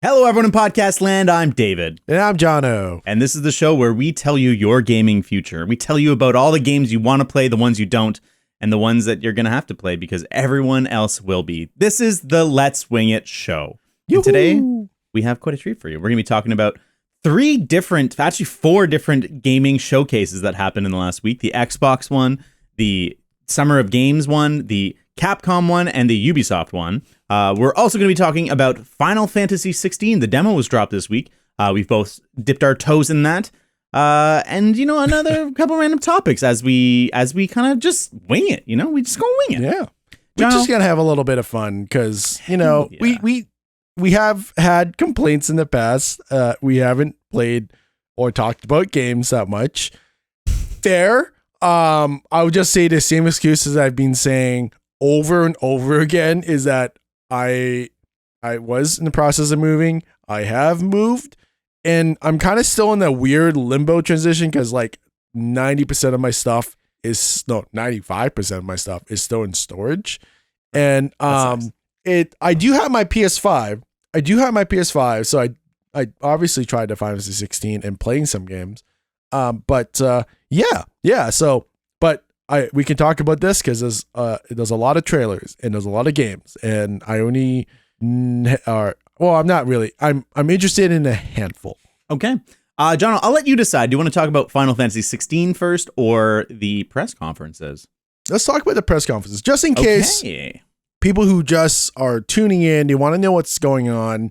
Hello, everyone in podcast land. I'm David. And I'm Jono. And this is the show where we tell you your gaming future. We tell you about all the games you want to play, the ones you don't, and the ones that you're going to have to play because everyone else will be. This is the Let's Wing It show. And today, we have quite a treat for you. We're going to be talking about four different gaming showcases that happened in the last week. The Xbox one, the Summer of Games one, the Capcom one, and the Ubisoft one. We're also going to be talking about Final Fantasy XVI. The demo was dropped this week. We've both dipped our toes in that. And, another couple random topics as we kind of just wing it. We just go wing it. Yeah. We're just going to have a little bit of fun because, we have had complaints in the past. We haven't played or talked about games that much. Fair. I would just say the same excuses I've been saying over and over again is that I was in the process of moving. I have moved, and I'm kind of still in that weird limbo transition because like 90% of my stuff 95% of my stuff is still in storage. And nice. I do have my PS5. So I obviously tried the Final Fantasy 16 and playing some games. We can talk about this because there's a lot of trailers and there's a lot of games, and I only I'm not really. I'm interested in a handful. Okay, John, I'll let you decide. Do you want to talk about Final Fantasy 16 first or the press conferences? Let's talk about the press conferences, just in case people who just are tuning in, they want to know what's going on.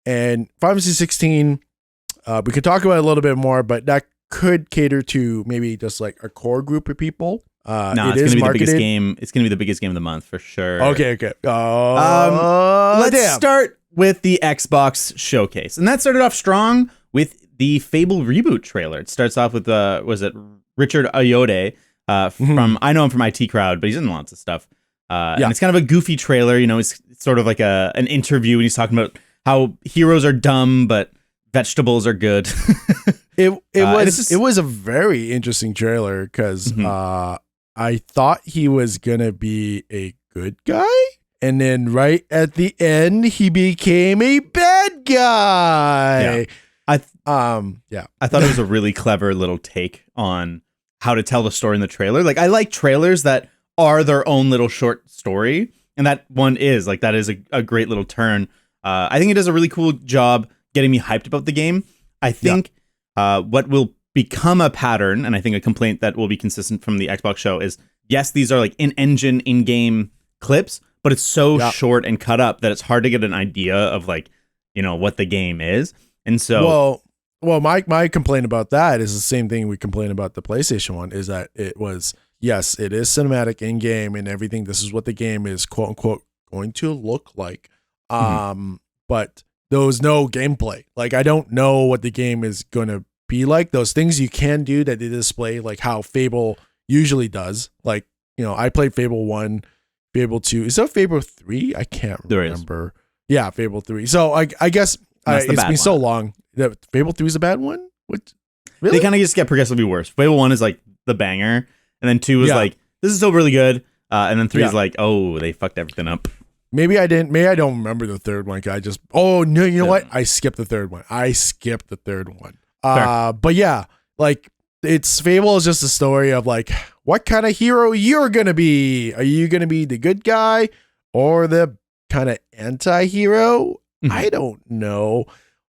And Final Fantasy 16, we could talk about it a little bit more, but that could cater to maybe just like a core group of people. It's going to be the biggest game. It's going to be the biggest game of the month for sure. Okay. Let's start with the Xbox showcase, and that started off strong with the Fable reboot trailer. It starts off with was it Richard Ayoade from I know him from IT Crowd, but he's in lots of stuff. And it's kind of a goofy trailer. It's sort of like an interview, and he's talking about how heroes are dumb, but vegetables are good. It was a very interesting trailer because I thought he was gonna be a good guy, and then right at the end he became a bad guy. I thought it was a really clever little take on how to tell the story in the trailer. Like, I like trailers that are their own little short story, and that one is a great little turn. I think it does a really cool job getting me hyped about the game. I think what will become a pattern, and I think a complaint that will be consistent from the Xbox show is, yes, these are like in-engine, in-game clips, but it's so short and cut up that it's hard to get an idea of what the game is. And so... Well, my complaint about that is the same thing we complain about the PlayStation one, is that it was, yes, it is cinematic in-game and everything. This is what the game is, quote-unquote, going to look like. But there was no gameplay. Like, I don't know what the game is going to be like. Those things you can do that they display, like how Fable usually does. Like, I played Fable 1, Fable 2. Is there Fable 3? I can't remember. Yeah, Fable 3. So I guess it's been so long that Fable 3 is a bad one? What? Really? They kind of just get progressively worse. Fable 1 is like the banger, and then 2 is like, this is still really good. And then 3 is like, oh, they fucked everything up. Maybe I don't remember the third one. You know what? I skipped the third one. But yeah, like, Fable is just a story of like, what kind of hero you're going to be. Are you going to be the good guy or the kind of anti-hero? I don't know.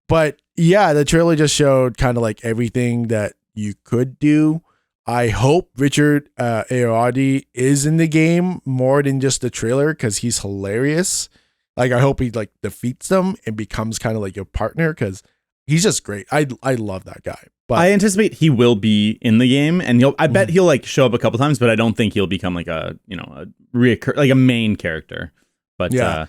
But yeah, the trailer just showed kind of like everything that you could do. I hope Richard Ayoade is in the game more than just the trailer because he's hilarious. Like, I hope he like defeats them and becomes kind of like your partner because he's just great. I love that guy. But I anticipate he will be in the game, and I bet he'll like show up a couple times, but I don't think he'll become like a a main character. But I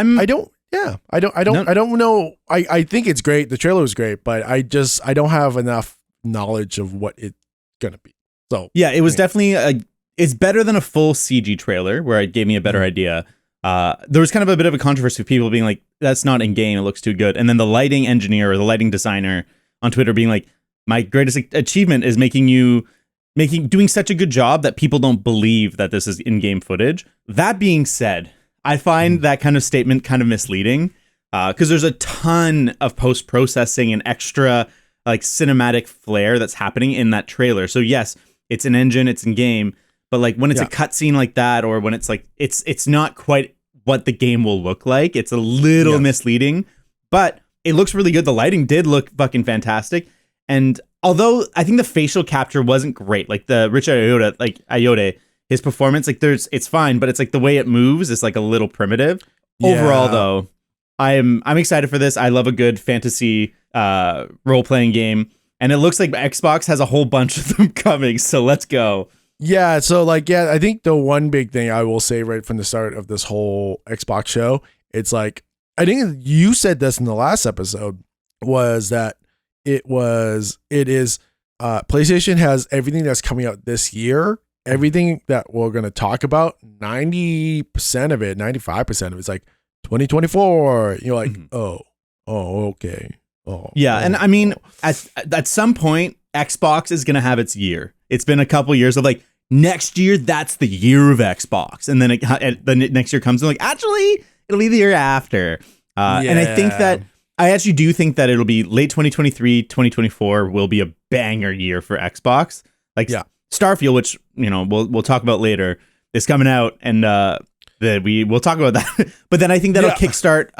don't know. I think it's great. The trailer was great, but I don't have enough knowledge of what it's gonna be. So yeah, it was definitely it's better than a full CG trailer where it gave me a better idea. There was kind of a bit of a controversy of people being like, that's not in game, it looks too good. And then the lighting engineer or the lighting designer on Twitter being like, my greatest achievement is doing such a good job that people don't believe that this is in-game footage. That being said, I find that kind of statement kind of misleading. because there's a ton of post-processing and extra like cinematic flair that's happening in that trailer. So yes, it's an engine, it's in game, but like when it's a cutscene like that, or when it's like it's not quite what the game will look like. It's a little misleading, but it looks really good. The lighting did look fucking fantastic, and although I think the facial capture wasn't great, like the Richard Ayoade, his performance, like it's fine, but it's like the way it moves is like a little primitive. Overall, though, I'm excited for this. I love a good fantasy role-playing game, and it looks like Xbox has a whole bunch of them coming, so let's go. Yeah, so like, I think the one big thing I will say right from the start of this whole Xbox show, it's like, I think you said this in the last episode, was that it is PlayStation has everything that's coming out this year, everything that we're going to talk about, 90% of it, 95% of it's like 2024. You're like, okay. And I mean, at some point, Xbox is going to have its year. It's been a couple years of like, next year, that's the year of Xbox. And then the next year comes and like, actually, it'll be the year after. And I actually do think that it'll be late 2023, 2024 will be a banger year for Xbox. Like Starfield, which, we'll talk about later, is coming out, and we'll talk about that. But then I think that'll kickstart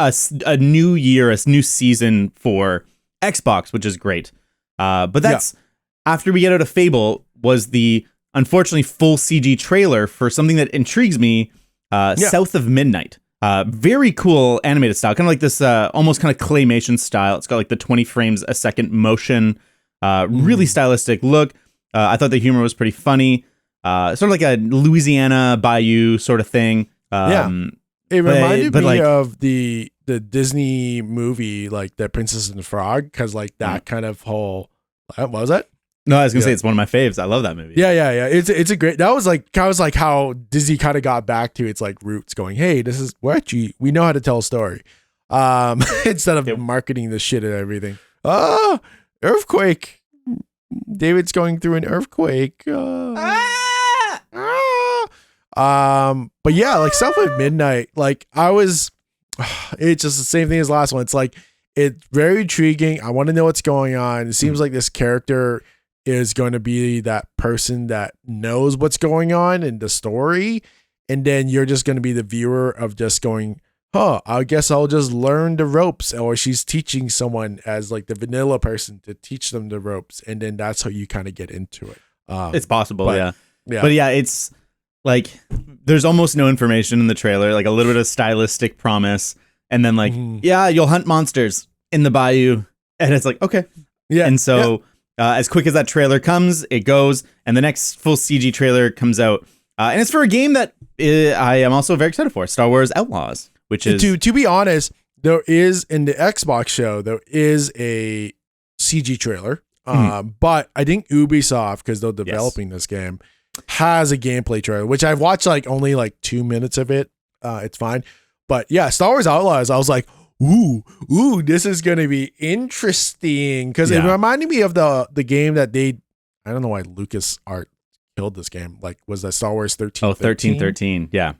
a new year, a new season for Xbox, which is great. But that's after we get out of Fable was the unfortunately full CG trailer for something that intrigues me, South of Midnight. Very cool animated style, kind of like this almost kind of claymation style. It's got like the 20 frames a second motion, really stylistic look. I thought the humor was pretty funny, sort of like a Louisiana Bayou sort of thing. It reminded me of the Disney movie, like The Princess and the Frog, because like that kind of whole, what was that? No, I was gonna say it's one of my faves. I love that movie. Yeah. It's a great. That was like how Disney kind of got back to its like roots, going, hey, this is we know how to tell a story, instead of marketing the shit and everything. Earthquake. David's going through an earthquake. But yeah, like South of Midnight. Like it's just the same thing as last one. It's like it's very intriguing. I want to know what's going on. It seems like this character is going to be that person that knows what's going on in the story, and then you're just going to be the viewer of just going, I guess I'll just learn the ropes, or she's teaching someone as like the vanilla person to teach them the ropes, and then that's how you kind of get into it. It's possible, but it's like there's almost no information in the trailer, like a little bit of stylistic promise, and then like you'll hunt monsters in the bayou, and it's like okay, and so. As quick as that trailer comes, it goes, and the next full CG trailer comes out, and it's for a game that I am also very excited for, Star Wars Outlaws, which is to be honest, there is in the Xbox show there is a CG trailer, but I think Ubisoft, because they're developing this game, has a gameplay trailer, which I've watched like only like 2 minutes of it. It's fine, but yeah, Star Wars Outlaws, I was like, Ooh, this is going to be interesting, because it reminded me of the game that I don't know why LucasArts killed this game. Like, was that Star Wars 13? Oh, 1313. Yeah.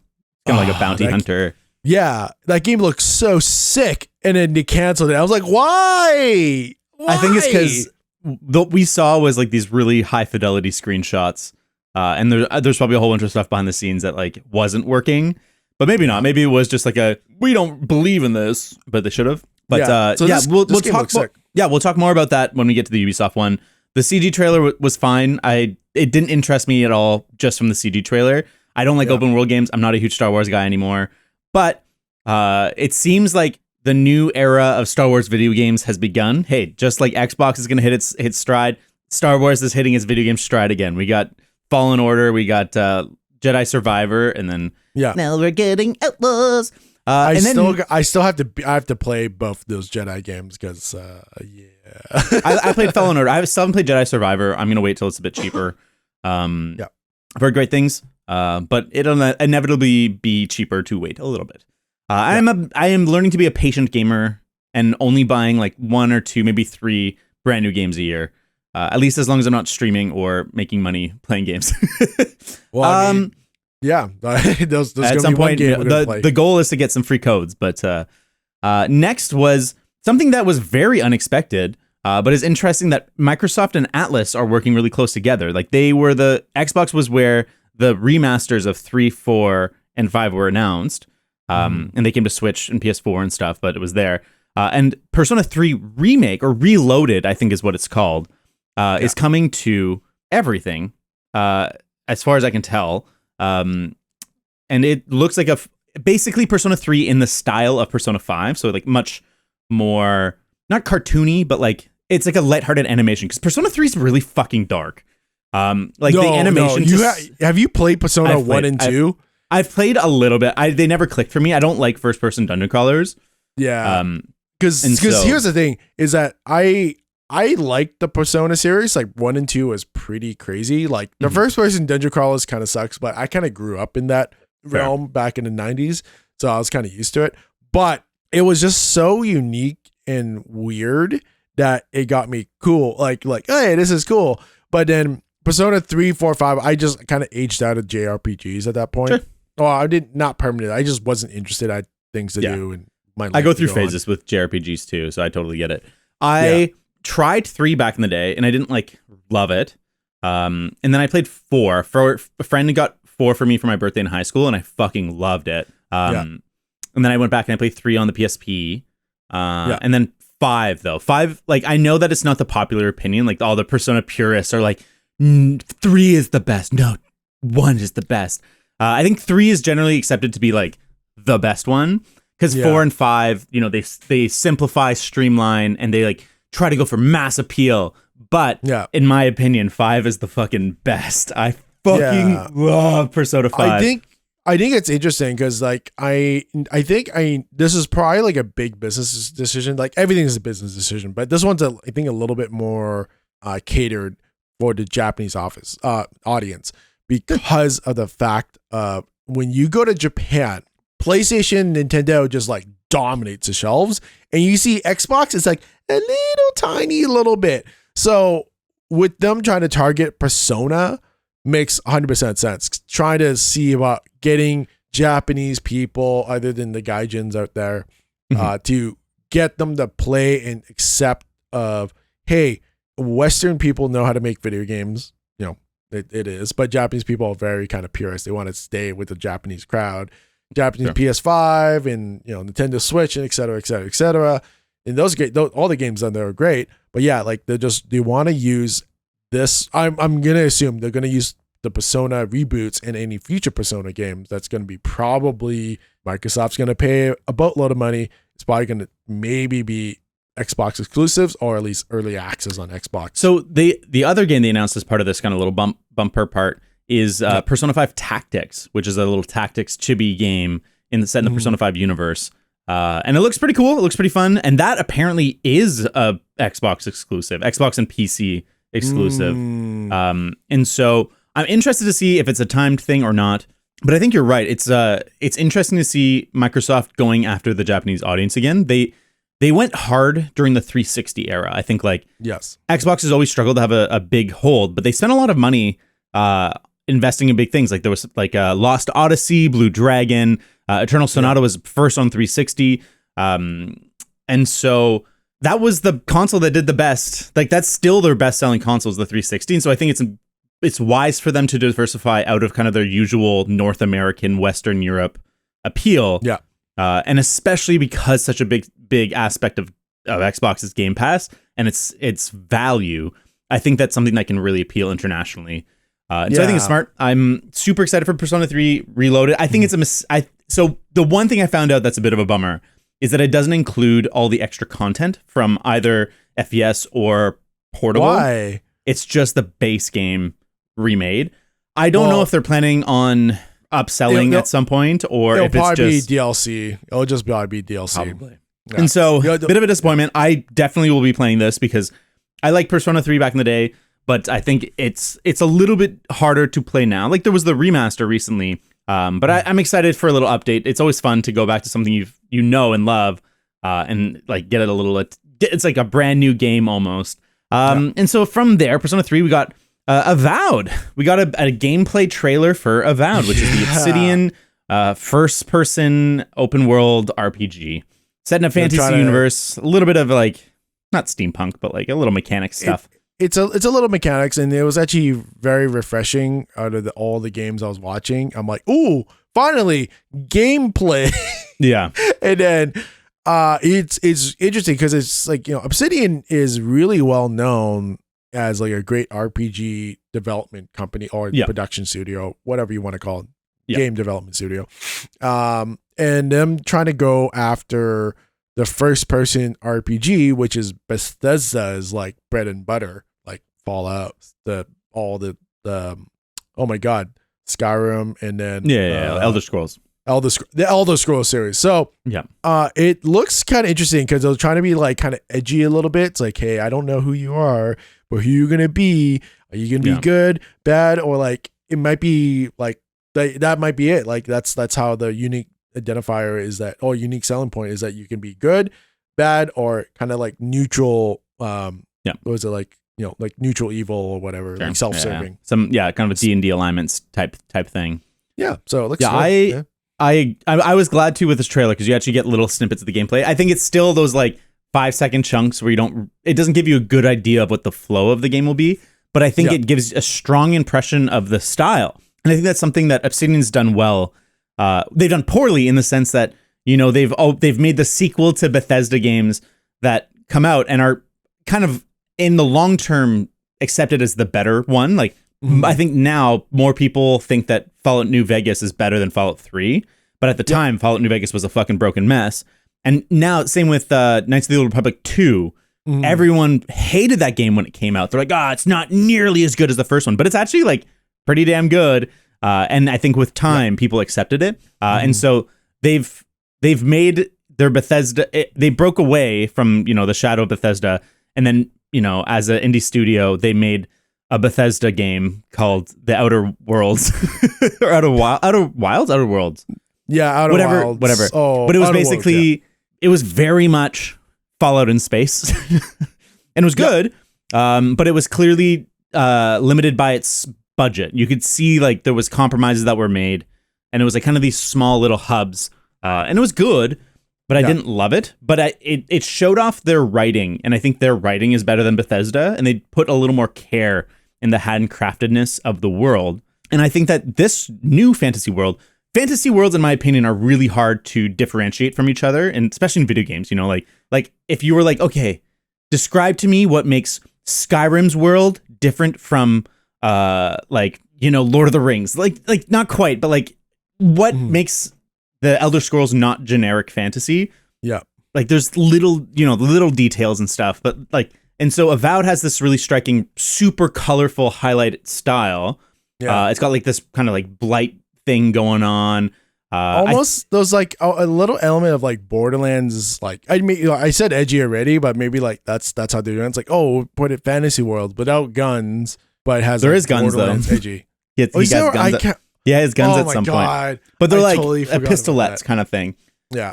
Kind of like a bounty hunter. Yeah. That game looks so sick. And then they canceled it. I was like, why? I think it's because what we saw was like these really high fidelity screenshots. And there's probably a whole bunch of stuff behind the scenes that like wasn't working. But maybe not. Maybe it was just like we don't believe in this, but they should have. But we'll talk more about that when we get to the Ubisoft one. The CG trailer was fine. It didn't interest me at all just from the CG trailer. I don't like open world games. I'm not a huge Star Wars guy anymore. But it seems like the new era of Star Wars video games has begun. Hey, just like Xbox is going to hit its stride, Star Wars is hitting its video game stride again. We got Fallen Order, we got Jedi Survivor, and then now we're getting Outlaws. I still have to play both those Jedi games because I played Fallen Order. I still haven't played Jedi Survivor. I'm gonna wait till it's a bit cheaper. I've heard great things, but it'll inevitably be cheaper to wait a little bit. I am learning to be a patient gamer and only buying like 1 or 2, maybe 3 brand new games a year. At least as long as I'm not streaming or making money playing games. Well, I mean, those at some point, the goal is to get some free codes, but Next was something that was very unexpected, but is interesting that Microsoft and Atlas are working really close together. Like Xbox was where the remasters of 3, 4, and 5 were announced. And they came to Switch and PS4 and stuff, but it was there. And Persona 3 Remake, or Reloaded, I think is what it's called, is coming to everything, as far as I can tell. And it looks like basically Persona 3 in the style of Persona 5, so like much more, not cartoony, but like it's like a lighthearted animation, because Persona 3 is really fucking dark. The animation. Have you played Persona 1 and 2? I've played a little bit. They never clicked for me. I don't like first-person dungeon crawlers. Yeah. Because here's the thing, is that I like the Persona series. Like 1 and 2 was pretty crazy. Like the first-person dungeon crawlers kind of sucks, but I kind of grew up in that realm back in the 90s, so I was kind of used to it. But it was just so unique and weird that it got me cool. Like hey, this is cool. But then Persona 3, 4, 5, I just kind of aged out of JRPGs at that point. Sure. Oh, I did not permanent. I just wasn't interested. I had things to do, and I go through phases with JRPGs too, so I totally get it. I tried 3 back in the day, and I didn't love it. And then I played 4. For a friend who got 4 for me for my birthday in high school, and I fucking loved it. And then I went back and I played 3 on the PSP. And then 5 though. 5, I know that it's not the popular opinion. Like all the Persona purists are like, 3 is the best. No, 1 is the best. I think 3 is generally accepted to be like the best one, because 4 and 5, they simplify, streamline, and they try to go for mass appeal. But in my opinion, 5 is the fucking best. I fucking love Persona 5. I think it's interesting because I think this is probably a big business decision. Like everything is a business decision, but this one's I think a little bit more catered for the Japanese audience, because of the fact of when you go to Japan, PlayStation, Nintendo just dominates the shelves, and you see Xbox, it's a little tiny little bit. So with them trying to target Persona makes 100% sense. Trying to see about getting Japanese people, other than the gaijins out there, to get them to play and accept of, hey, Western people know how to make video games. It is, but Japanese people are very kind of purist. They want to stay with the Japanese crowd, Japanese PS5 and Nintendo Switch and et cetera, et cetera, et cetera. And those all the games on there are great, but they want to use this. I'm gonna assume they're gonna use the Persona reboots in any future Persona games. That's gonna be probably Microsoft's gonna pay a boatload of money. It's probably gonna maybe be Xbox exclusives, or at least early access on Xbox. So the other game they announced as part of this kind of little bumper part is Persona 5 Tactics, which is a little tactics chibi game set in the Persona 5 universe. And it looks pretty cool. It looks pretty fun. And that apparently is a Xbox exclusive, Xbox and PC exclusive. And so I'm interested to see if it's a timed thing or not. But I think you're right. It's interesting to see Microsoft going after the Japanese audience again. They went hard during the 360 era. I think Xbox has always struggled to have a big hold, but they spent a lot of money investing in big things. There was Lost Odyssey, Blue Dragon, Eternal Sonata was first on 360. And so that was the console that did the best. That's still their best selling console is the 360. And so I think it's wise for them to diversify out of kind of their usual North American, Western Europe appeal. Yeah. And especially because such a big aspect of Xbox's Game Pass and its value, I think that's something that can really appeal internationally. So I think it's smart. I'm super excited for Persona 3 Reloaded. I think so the one thing I found out that's a bit of a bummer is that it doesn't include all the extra content from either FES or Portable. Why? It's just the base game remade. I don't know if they're planning on upselling at some point, or if it's just be DLC. It'll just probably be DLC. Probably. Yeah. And so, bit of a disappointment. I definitely will be playing this because I like Persona 3 back in the day, but I think it's a little bit harder to play now. There was the remaster recently, but I'm excited for a little update. It's always fun to go back to something you know and love, and get it a little. It's like a brand new game almost. And so from there, Persona 3, we got Avowed. We got a gameplay trailer for Avowed, which is the Obsidian first-person open-world RPG set in a fantasy universe, a little bit of like, not steampunk, but like a little mechanic stuff. It's a little mechanics, and it was actually very refreshing out of all the games I was watching. I'm like, ooh, finally gameplay. Yeah. And then it's interesting because it's like, Obsidian is really well known as like a great RPG development company or production studio, whatever you want to call it, game development studio. And them trying to go after the first person RPG, which is Bethesda's like bread and butter, like Fallout, oh my God, Skyrim, and then Elder Scrolls. The Elder Scrolls series. So it looks kind of interesting because they're trying to be like kind of edgy a little bit. It's like, hey, I don't know who you are, but who you gonna be? Are you gonna be good, bad, or like it might be like that might be it. Like that's how the unique identifier is that, or unique selling point is that you can be good, bad, or kind of like neutral. What was it like? Like neutral evil or whatever, like self-serving. Some kind of a D&D alignments type thing. Yeah. So it looks good. I was glad too with this trailer because you actually get little snippets of the gameplay. I think it's still those like 5-second chunks where it doesn't give you a good idea of what the flow of the game will be, but I think it gives a strong impression of the style. And I think that's something that Obsidian's done well. They've done poorly in the sense that, they've made the sequel to Bethesda games that come out and are kind of in the long term accepted as the better one. Like, I think now more people think that Fallout New Vegas is better than Fallout 3. But at the time, Fallout New Vegas was a fucking broken mess. And now, same with Knights of the Old Republic 2. Everyone hated that game when it came out. They're like, it's not nearly as good as the first one. But it's actually like pretty damn good. And I think with time, people accepted it. And so they've made their Bethesda, they broke away from, the shadow of Bethesda. And then, as an indie studio, they made a Bethesda game called The Outer Worlds or Outer Worlds. Yeah, Outer Wilds. Whatever. Oh, but it was Outer basically, Worlds, it was very much Fallout in space and it was good. But it was clearly limited by its budget. You could see like there was compromises that were made and it was like kind of these small little hubs. And it was good, but I didn't love it. But it showed off their writing, and I think their writing is better than Bethesda, and they put a little more care in the handcraftedness of the world. And I think that this new fantasy worlds, in my opinion, are really hard to differentiate from each other, and especially in video games. Like if you were like, okay, describe to me what makes Skyrim's world different from Lord of the Rings. Like not quite, but like what makes the Elder Scrolls not generic fantasy. Yeah. Like there's little details and stuff, but like, and so Avowed has this really striking, super colorful highlighted style. Yeah. It's got like this kind of like blight thing going on. Almost those like a little element of like Borderlands. Like I mean, I said edgy already, but maybe like that's how they're doing it. It's like, put it fantasy world without guns, but it has there is guns though. Edgy. he has guns. His guns at some point, but they're like totally a pistolettes kind of thing. Yeah.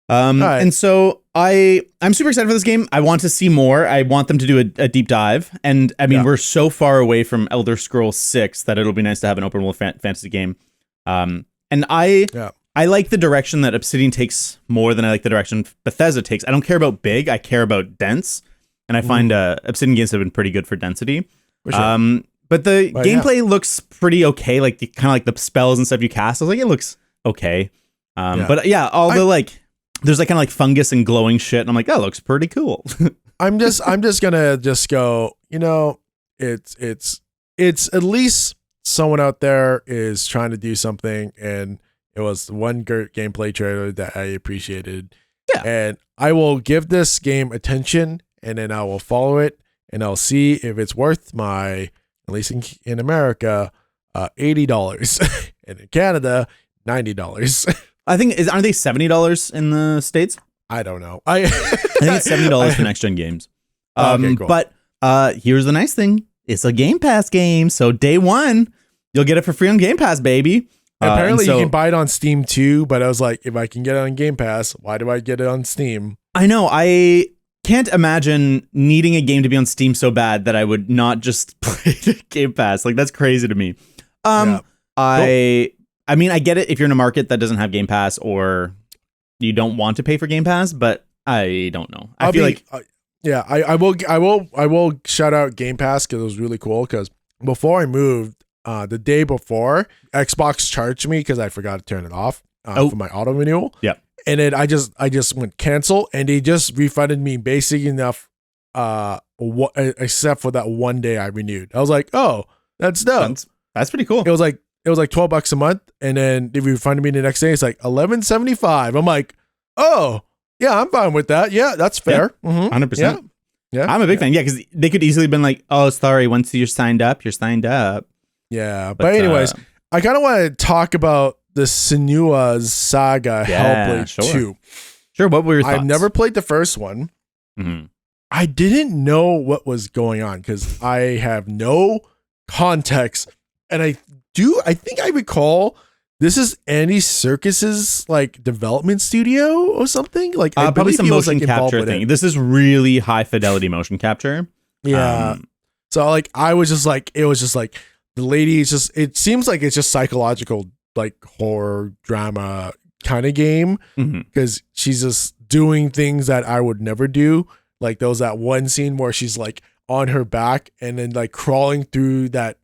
Right. And so I'm super excited for this game. I want to see more. I want them to do a deep dive. And I mean, we're so far away from Elder Scrolls 6 that it'll be nice to have an open world fantasy game. And I like the direction that Obsidian takes more than I like the direction Bethesda takes. I don't care about big. I care about dense. And I find Obsidian games have been pretty good for density. For sure. But the gameplay looks pretty okay. Like kind of like the spells and stuff you cast. I was like, it looks okay. But all the like, there's like kind of like fungus and glowing shit. And I'm like, that looks pretty cool. I'm just gonna go, it's at least someone out there is trying to do something, and it was one great gameplay trailer that I appreciated. Yeah. And I will give this game attention, and then I will follow it, and I'll see if it's worth my, at least in America, $80, and in Canada, $90. I think aren't they $70 in the States? I don't know. I think it's $70 for next gen games. Okay, cool. But here's the nice thing: it's a Game Pass game, so day one you'll get it for free on Game Pass, baby. Apparently, you can buy it on Steam too. But I was like, if I can get it on Game Pass, why do I get it on Steam? I know. I can't imagine needing a game to be on Steam so bad that I would not just play the Game Pass. Like that's crazy to me. I mean, I get it if you're in a market that doesn't have Game Pass or you don't want to pay for Game Pass, but I don't know. I feel like I will shout out Game Pass because it was really cool. Because before I moved, the day before, Xbox charged me because I forgot to turn it off for my auto renewal. Yeah, and then I just went cancel, and they just refunded me basic enough, except for that one day I renewed. I was like, oh, that's dope. That's pretty cool. It was like $12 a month, and then they refunded me the next day. It's like $11.75. I'm like, oh. Yeah, I'm fine with that. Yeah, that's fair. 100%. Yeah. I'm a big fan. Yeah, because they could easily have been like, oh, sorry, once you're signed up, you're signed up. Yeah. But anyways, I kind of want to talk about the Senua's Saga Hellblade 2. Sure, what were your thoughts? I've never played the first one. Mm-hmm. I didn't know what was going on because I have no context. And I think I recall this is Andy Serkis's like development studio or something. Like probably some motion capture thing. This is really high fidelity motion capture. Yeah. So like it was just like the lady is just, it seems like it's just psychological like horror drama kind of game because she's just doing things that I would never do. Like there was that one scene where she's like on her back and then like crawling through that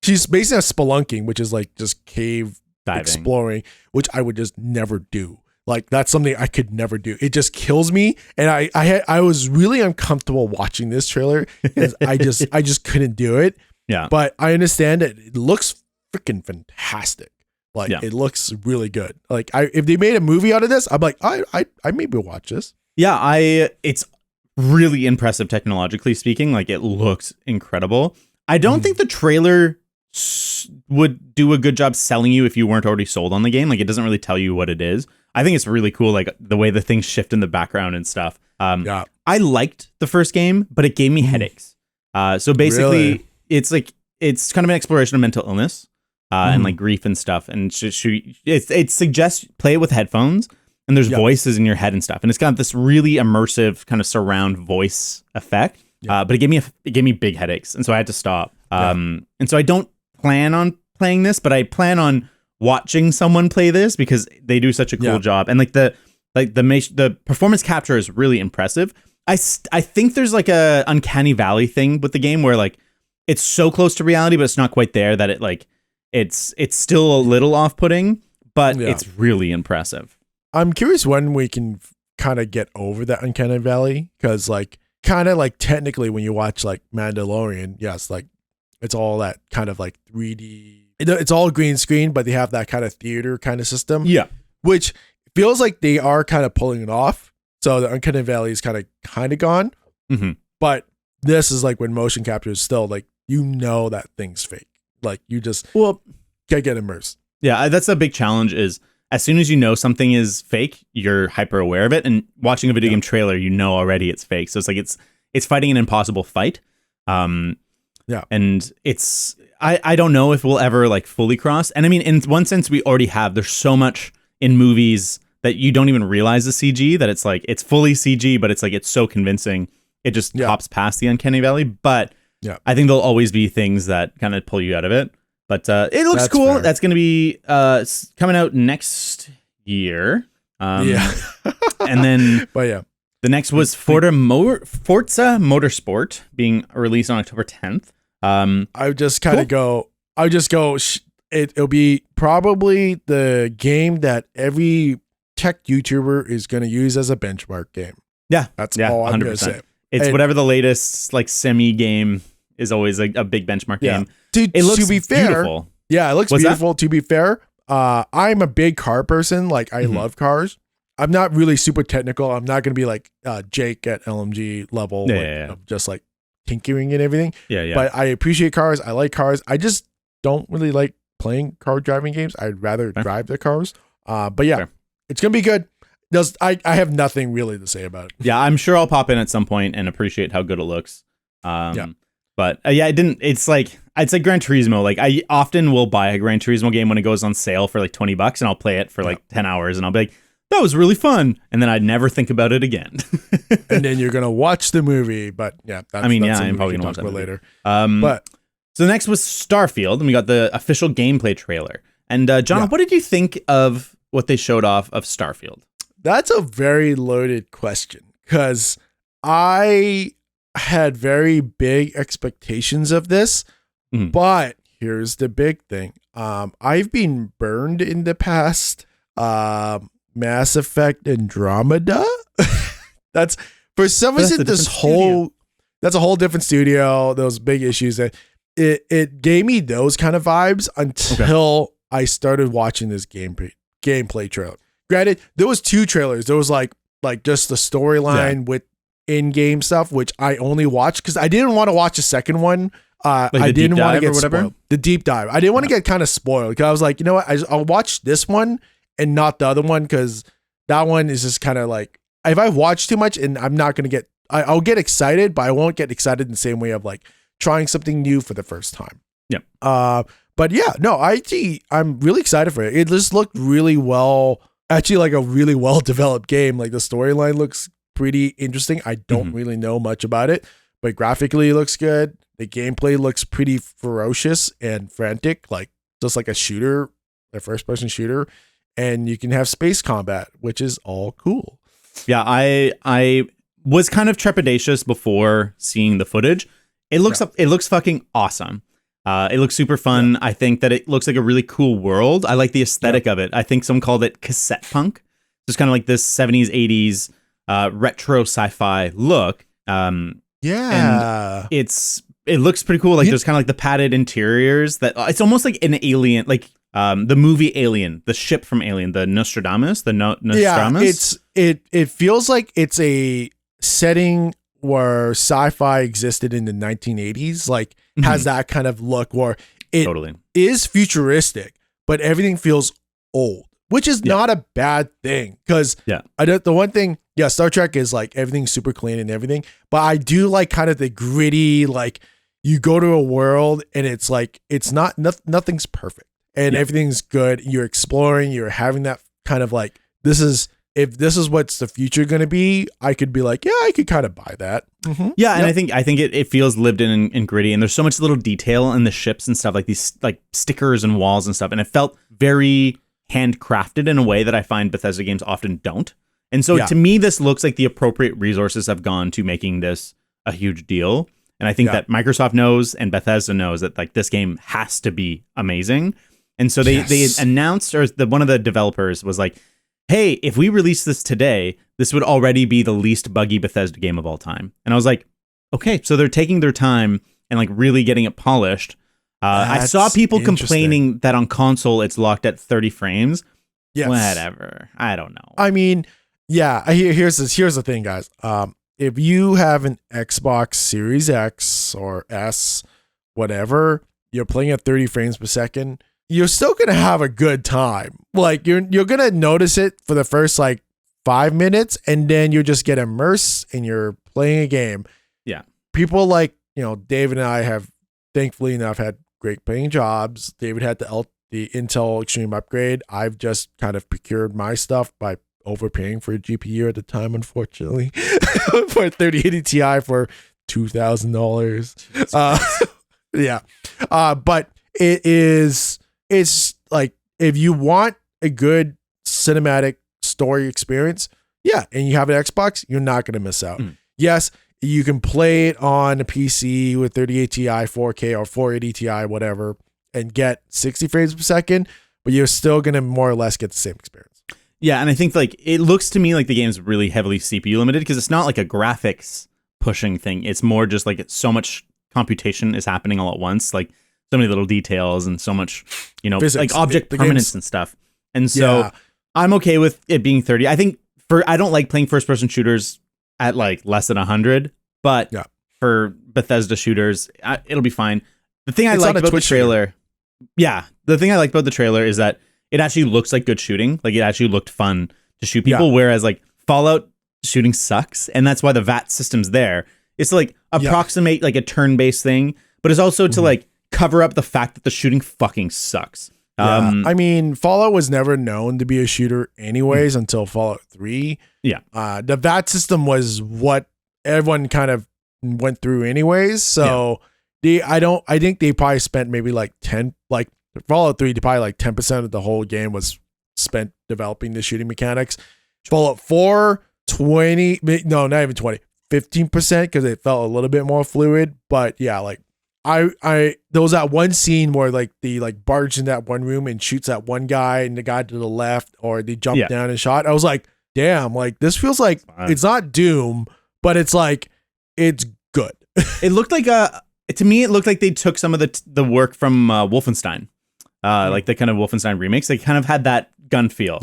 she's basically spelunking, which is like just cave diving, exploring, which I would just never do. Like that's something I could never do. It just kills me, and I was really uncomfortable watching this trailer because I just couldn't do it. Yeah, but I understand that it looks freaking fantastic. Like it looks really good. Like if they made a movie out of this, I'm like I maybe watch this. Yeah, it's really impressive technologically speaking. Like it looks incredible. I don't think the trailer would do a good job selling you if you weren't already sold on the game. Like it doesn't really tell you what it is. I think it's really cool, like the way the things shift in the background and stuff. I liked the first game, but it gave me headaches. So basically, it's kind of an exploration of mental illness and like grief and stuff. And it suggests play it with headphones, and there's voices in your head and stuff. And it's got this really immersive kind of surround voice effect. But it gave me big headaches, and so I had to stop. And so I don't plan on playing this, but I plan on watching someone play this because they do such a cool job. And like the performance capture is really impressive. I think there's like a uncanny valley thing with the game where like it's so close to reality, but it's not quite there, that it's still a little off-putting, but it's really impressive. I'm curious when we can kind of get over that uncanny valley, because like kind of like technically when you watch like Mandalorian, yes, like it's all that kind of like 3D. It's all green screen, but they have that kind of theater kind of system. Yeah, which feels like they are kind of pulling it off. So the uncanny valley is kind of gone. Mm-hmm. But this is like when motion capture is still like, that thing's fake. Like you just can't get immersed. Yeah, that's a big challenge. Is as soon as you know something is fake, you're hyper aware of it. And watching a video game trailer, already it's fake. So it's like it's fighting an impossible fight. And it's I don't know if we'll ever like fully cross. And I mean, in one sense, we already have. There's so much in movies that you don't even realize the CG, that it's like it's fully CG, but it's like it's so convincing. It just hops past the uncanny valley. But I think there'll always be things that kind of pull you out of it. But it looks cool. Fair. That's going to be coming out next year. And then the next was Forza Motorsport being released on October 10th. It'll be probably the game that every tech YouTuber is going to use as a benchmark game. Yeah. That's all I'm going to say. It's whatever the latest like semi game is, always a big benchmark game. It looks beautiful. Yeah, it looks beautiful. To be fair, I'm a big car person. Like I love cars. I'm not really super technical. I'm not going to be like Jake at LMG level, of just like tinkering and everything. But I appreciate cars. I like cars. I just don't really like playing car driving games. I'd rather drive the cars. But it's going to be good. I have nothing really to say about it. Yeah, I'm sure I'll pop in at some point and appreciate how good it looks. But it's like Gran Turismo. Like I often will buy a Gran Turismo game when it goes on sale for like $20 and I'll play it for like 10 hours and I'll be like, that was really fun. And then I'd never think about it again. And then you're going to watch the movie. But that's I'm probably going to watch that later. So the next was Starfield, and we got the official gameplay trailer. And John, what did you think of what they showed off of Starfield? That's a very loaded question because I had very big expectations of this, but here's the big thing. I've been burned in the past. Mass Effect Andromeda. That's for some reason that's a whole different studio. Those big issues that it gave me those kind of vibes until I started watching this gameplay trailer. Granted, there was 2 trailers. There was like just the storyline with in-game stuff, which I only watched because I didn't want to watch a second one. I didn't want to get spoiled. The deep dive. I didn't want to get kind of spoiled because I was like, you know what? I'll watch this one and not the other one because that one is just kind of like, if I watch too much and I'm not going to get, I'll get excited, but I won't get excited in the same way of like trying something new for the first time. Yep. But yeah, no, I'm really excited for it. It just looked really well, actually like a really well developed game. Like the storyline looks pretty interesting. I don't really know much about it, but graphically it looks good. The gameplay looks pretty ferocious and frantic, like just like a shooter, a first person shooter. And you can have space combat, which is all cool. Yeah, I was kind of trepidatious before seeing the footage. It looks fucking awesome. It looks super fun. I think that it looks like a really cool world. I like the aesthetic of it. I think someone called it cassette punk. Just kind of like this 70s, 80s retro sci-fi look. And it looks pretty cool. Like there's kind of like the padded interiors that it's almost like an Alien, like the movie Alien, the ship from Alien, the Nostradamus, Nostradamus. Yeah, it feels like it's a setting where sci-fi existed in the 1980s, like has that kind of look where it is futuristic, but everything feels old, which is not a bad thing. Because the one thing, Star Trek is like everything's super clean and everything, but I do like kind of the gritty, like you go to a world and it's like it's nothing's perfect and everything's good. You're exploring, you're having that kind of like if this is what's the future going to be, I could be like, yeah, I could kind of buy that. Yeah, and I think it feels lived in and gritty, and there's so much little detail in the ships and stuff, like these like stickers and walls and stuff, and it felt very handcrafted in a way that I find Bethesda games often don't. And so to me, this looks like the appropriate resources have gone to making this a huge deal. And I think that Microsoft knows and Bethesda knows that like this game has to be amazing. And so they announced, or one of the developers was like, hey, if we release this today, this would already be the least buggy Bethesda game of all time. And I was like, okay, so they're taking their time and like really getting it polished. I saw people complaining that on console it's locked at 30 frames. Yes. Whatever. I don't know. I mean, here's the thing, guys. If you have an Xbox Series X or S, whatever, you're playing at 30 frames per second, you're still going to have a good time. Like you're going to notice it for the first like 5 minutes and then you just get immersed and you're playing a game. Yeah. People like, David and I have thankfully enough had great paying jobs. David had the Intel Extreme upgrade. I've just kind of procured my stuff by overpaying for a GPU at the time, unfortunately, for a 3080 Ti for $2,000. But it's like, if you want a good cinematic story experience, and you have an Xbox, you're not going to miss out. Yes, you can play it on a PC with 3080 Ti, 4K or 480 Ti, whatever, and get 60 frames per second, but you're still going to more or less get the same experience. Yeah, and I think like it looks to me like the game's really heavily CPU limited because it's not like a graphics pushing thing. It's more just like so much computation is happening all at once, like so many little details and so much, physics, like object permanence and stuff. And so I'm okay with it being 30. I think I don't like playing first person shooters at like less than 100, but for Bethesda shooters, it'll be fine. The thing I liked about the trailer, the thing I liked about the trailer is that it actually looks like good shooting. Like it actually looked fun to shoot people, whereas like Fallout shooting sucks, and that's why the VAT system's there. It's to like approximate like a turn-based thing, but it's also to like cover up the fact that the shooting fucking sucks. I mean, Fallout was never known to be a shooter anyways until Fallout 3. The VAT system was what everyone kind of went through anyways. So I think they probably spent maybe like 10, like Fallout 3, probably like 10% of the whole game was spent developing the shooting mechanics. Fallout 4, 20, no, not even 20, 15% because it felt a little bit more fluid. But yeah, like there was that one scene where like they like barge in that one room and shoots at one guy and the guy to the left, or they jump down and shot. I was like, damn, like this feels like it's not Doom, but it's like it's good. It looked like to me, it looked like they took some of the work from Wolfenstein, like the kind of Wolfenstein remakes. They kind of had that gun feel,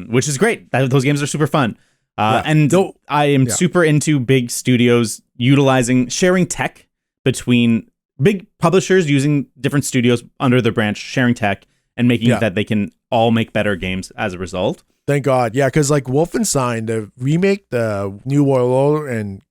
which is great. Those games are super fun. And I am super into big studios sharing tech between big publishers, using different studios under their branch, sharing tech and making it that they can all make better games as a result. Thank God. Yeah, because like Wolfenstein, the remake, the New World Order, and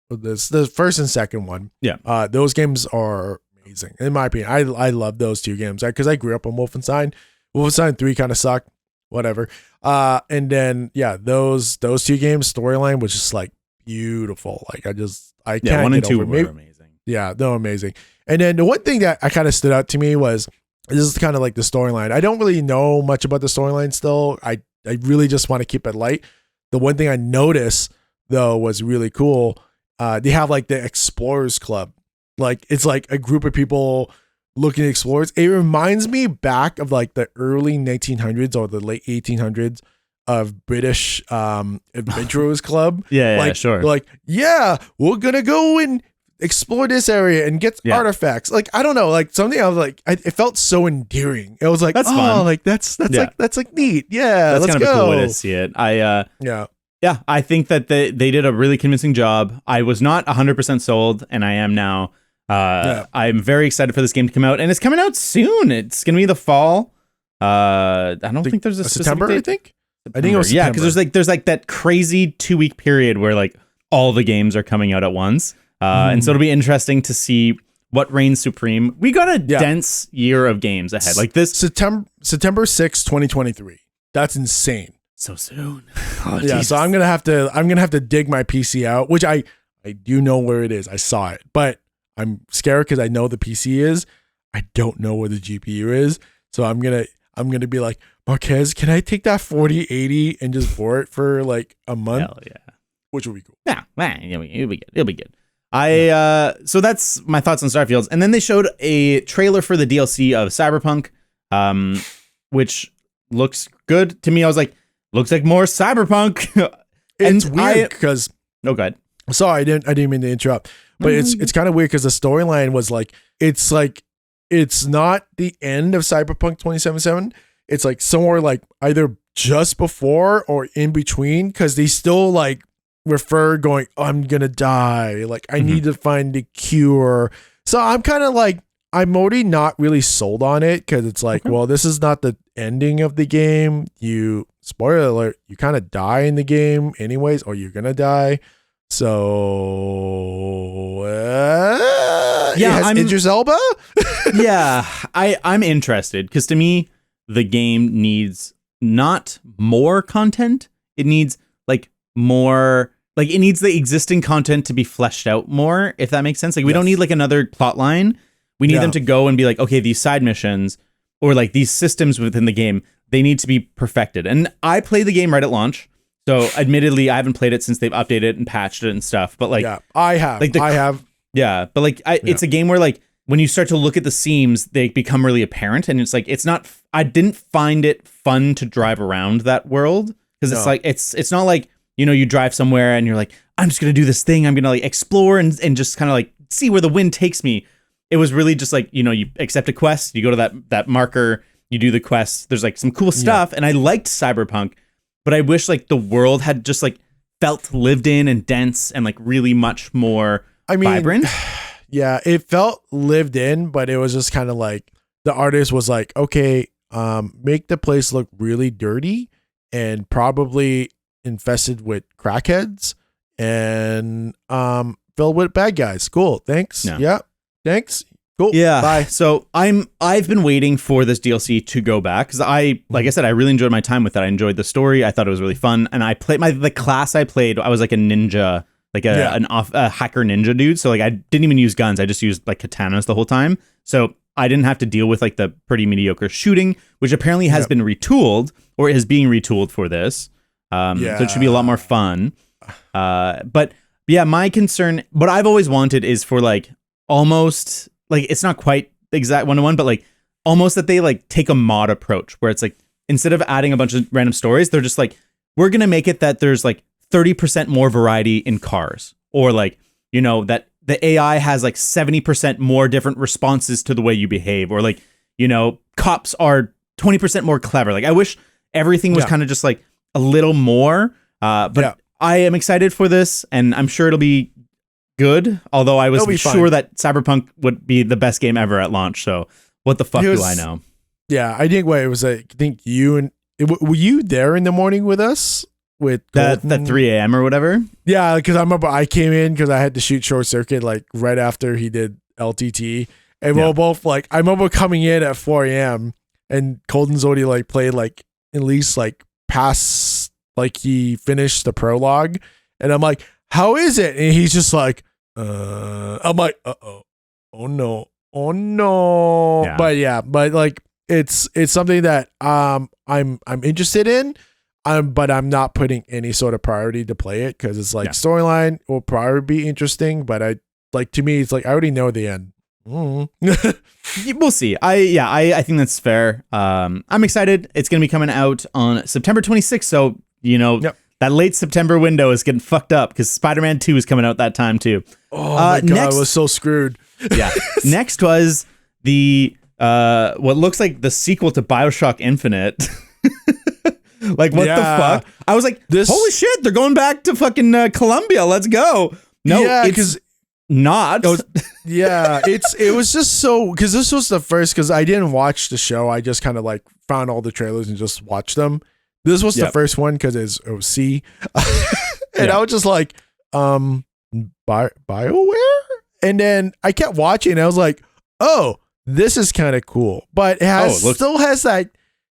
the first and second one. Yeah. Those games are amazing. In my opinion, I love those two games because I grew up on Wolfenstein. Wolfenstein 3 kind of sucked. Whatever. And then those two games, storyline was just like beautiful. Like I can't 1 and get 2 over. were amazing. Yeah, they're amazing. And then the one thing that I kind of stood out to me was this is kind of like the storyline. I don't really know much about the storyline still. I really just want to keep it light. The one thing I noticed though was really cool. They have like the Explorers Club. Like it's like a group of people looking at explorers. It reminds me back of like the early 1900s or the late 1800s of British Adventurers Club. Like, sure. Like, yeah, we're gonna go and explore this area and get artifacts. Like, I don't know, like something I was like, it felt so endearing. It was like, that's fun. Like that's like neat. Yeah, that's let's kind of go. a cool way to see it. I think that they did a really convincing job. I was not 100% sold, and I am now. I'm very excited for this game to come out, and it's coming out soon. It's gonna be the fall. I don't think there's a September. Date. I think it was September. Because there's like that crazy 2-week period where like all the games are coming out at once, and so it'll be interesting to see what reigns supreme. We got a dense year of games ahead. Like this September 6th, 2023. That's insane. So soon. So I'm gonna have to dig my PC out, which I do know where it is. I saw it, but I'm scared because I know the PC is. I don't know where the GPU is, so I'm gonna be like, Marquez, can I take that 4080 and just bore it for like a month? Hell yeah, which would be cool. Yeah, it'll be good. It'll be good. So that's my thoughts on Starfields, and then they showed a trailer for the DLC of Cyberpunk, which looks good to me. I was like, looks like more Cyberpunk. It's weird because no good. Sorry, I didn't mean to interrupt. But it's kind of weird because the storyline was like it's not the end of Cyberpunk 2077. It's like somewhere like either just before or in between, because they still like refer going, oh, I'm gonna die. Like I need to find the cure. So I'm kind of like, I'm already not really sold on it because it's like, well, this is not the ending of the game. Spoiler alert, you kind of die in the game anyways, or you're gonna die. So I'm Idris Elba. I'm interested because to me the game needs not more content. It needs like more, like it needs the existing content to be fleshed out more, if that makes sense. Like we don't need like another plot line. We need them to go and be like, okay, these side missions or like these systems within the game, they need to be perfected. And I played the game right at launch. So admittedly, I haven't played it since they've updated it and patched it and stuff. But like, I have. Yeah, but like, it's a game where like when you start to look at the seams, they become really apparent, and it's like I didn't find it fun to drive around that world because it's like it's not like, you know, you drive somewhere and you're like, I'm just gonna do this thing, I'm gonna like explore and just kind of like see where the wind takes me. It was really just like, you know, you accept a quest, you go to that marker, you do the quest. There's like some cool stuff, and I liked Cyberpunk. But I wish like the world had just like felt lived in and dense and like really much more vibrant. Yeah, it felt lived in, but it was just kind of like the artist was like, okay, make the place look really dirty and probably infested with crackheads and filled with bad guys. Cool. Thanks. Yeah. Thanks. Cool. Yeah. Bye. So I've been waiting for this DLC to go back because like I said, I really enjoyed my time with it. I enjoyed the story. I thought it was really fun, and I played the class I played. I was like a ninja, like a hacker ninja dude. So like I didn't even use guns. I just used like katanas the whole time. So I didn't have to deal with like the pretty mediocre shooting, which apparently has been retooled or is being retooled for this. So it should be a lot more fun. But yeah, my concern, what I've always wanted is for like almost like, it's not quite exact 1-to-1, but like almost that they like take a mod approach where it's like, instead of adding a bunch of random stories, they're just like, we're going to make it that there's like 30% more variety in cars, or like, you know, that the AI has like 70% more different responses to the way you behave, or like, you know, cops are 20% more clever. Like, I wish everything was kind of just like a little more, but I am excited for this, and I'm sure it'll be good. Although I was sure that Cyberpunk would be the best game ever at launch. So what the fuck do I know? Yeah, I think it was like, I think were you there in the morning with us with that 3 a.m. or whatever? Yeah, because I remember I came in because I had to shoot Short Circuit like right after he did LTT, and we were both like, I remember coming in at 4 a.m. and Colton's already like played like at least like past, like he finished the prologue, and I'm like, how is it? And he's just like, I'm like, oh no. Yeah. But like it's something that I'm interested in, but I'm not putting any sort of priority to play it, because it's like storyline will probably be interesting, but I like, to me it's like I already know the end. We'll see. I think that's fair. I'm excited. It's gonna be coming out on September 26th, so you know that late September window is getting fucked up because Spider-Man 2 is coming out that time too. Oh my god, I was so screwed. Yeah. Next was the what looks like the sequel to BioShock Infinite. Like, what the fuck? I was like, holy shit, they're going back to fucking Colombia. Let's go. No, because not. It was just so, because this was the first, because I didn't watch the show. I just kind of like found all the trailers and just watched them. This was the first one because it was C. And I was just like, BioWare? And then I kept watching and I was like, oh, this is kind of cool. But it still has that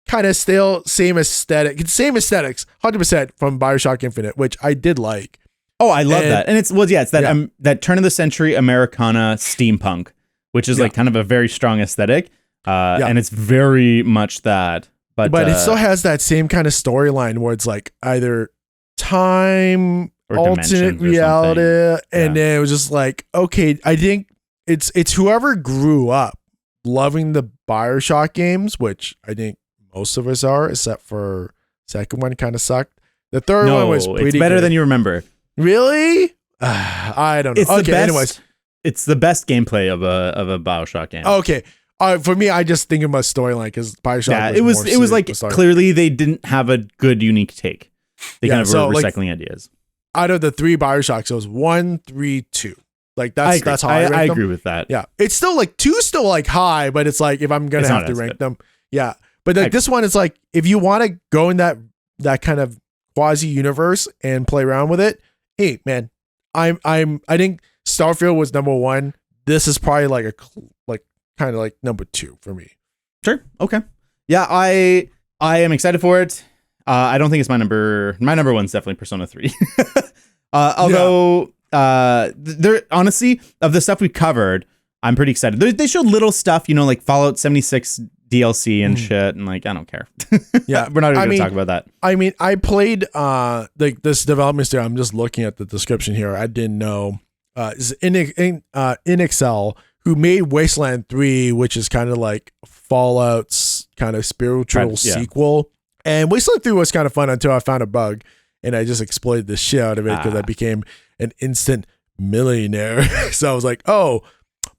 kind of still same aesthetics, 100% from BioShock Infinite, which I did like. Oh, I love that. And it's that that turn of the century Americana steampunk, which is like kind of a very strong aesthetic. And it's very much that. But it still has that same kind of storyline where it's like either time, or alternate reality, and then it was just like, okay, I think it's whoever grew up loving the BioShock games, which I think most of us are, except for second one kind of sucked. The third one was pretty it's better good. Than you remember. Really? I don't know. It's the best, anyways, it's the best gameplay of a BioShock game. Okay. For me, I just think of my storyline because BioShock. Yeah, it was like clearly they didn't have a good unique take. They kind of were recycling ideas. Out of the 3 BioShocks, it was 1, 3, 2. Like that's how I agree with that. Yeah, it's still like 2's still like high, but it's like if I'm gonna have to rank them, But like this one, it's like if you want to go in that kind of quasi universe and play around with it, hey man, I think Starfield was number 1. This is probably like kind of like number 2 for me. Sure. Okay. Yeah, I am excited for it. I don't think it's my number. My number 1's definitely Persona 3. Although there, honestly, of the stuff we covered, I'm pretty excited. They showed little stuff, you know, like Fallout 76 DLC and shit, and like I don't care. Yeah, we're not even going to talk about that. I mean, I played like this development studio. I'm just looking at the description here. I didn't know is in Excel, who made Wasteland 3, which is kind of like Fallout's kind of spiritual sequel. And Wasteland 3 was kind of fun until I found a bug, and I just exploited the shit out of it because I became an instant millionaire. So I was like, oh,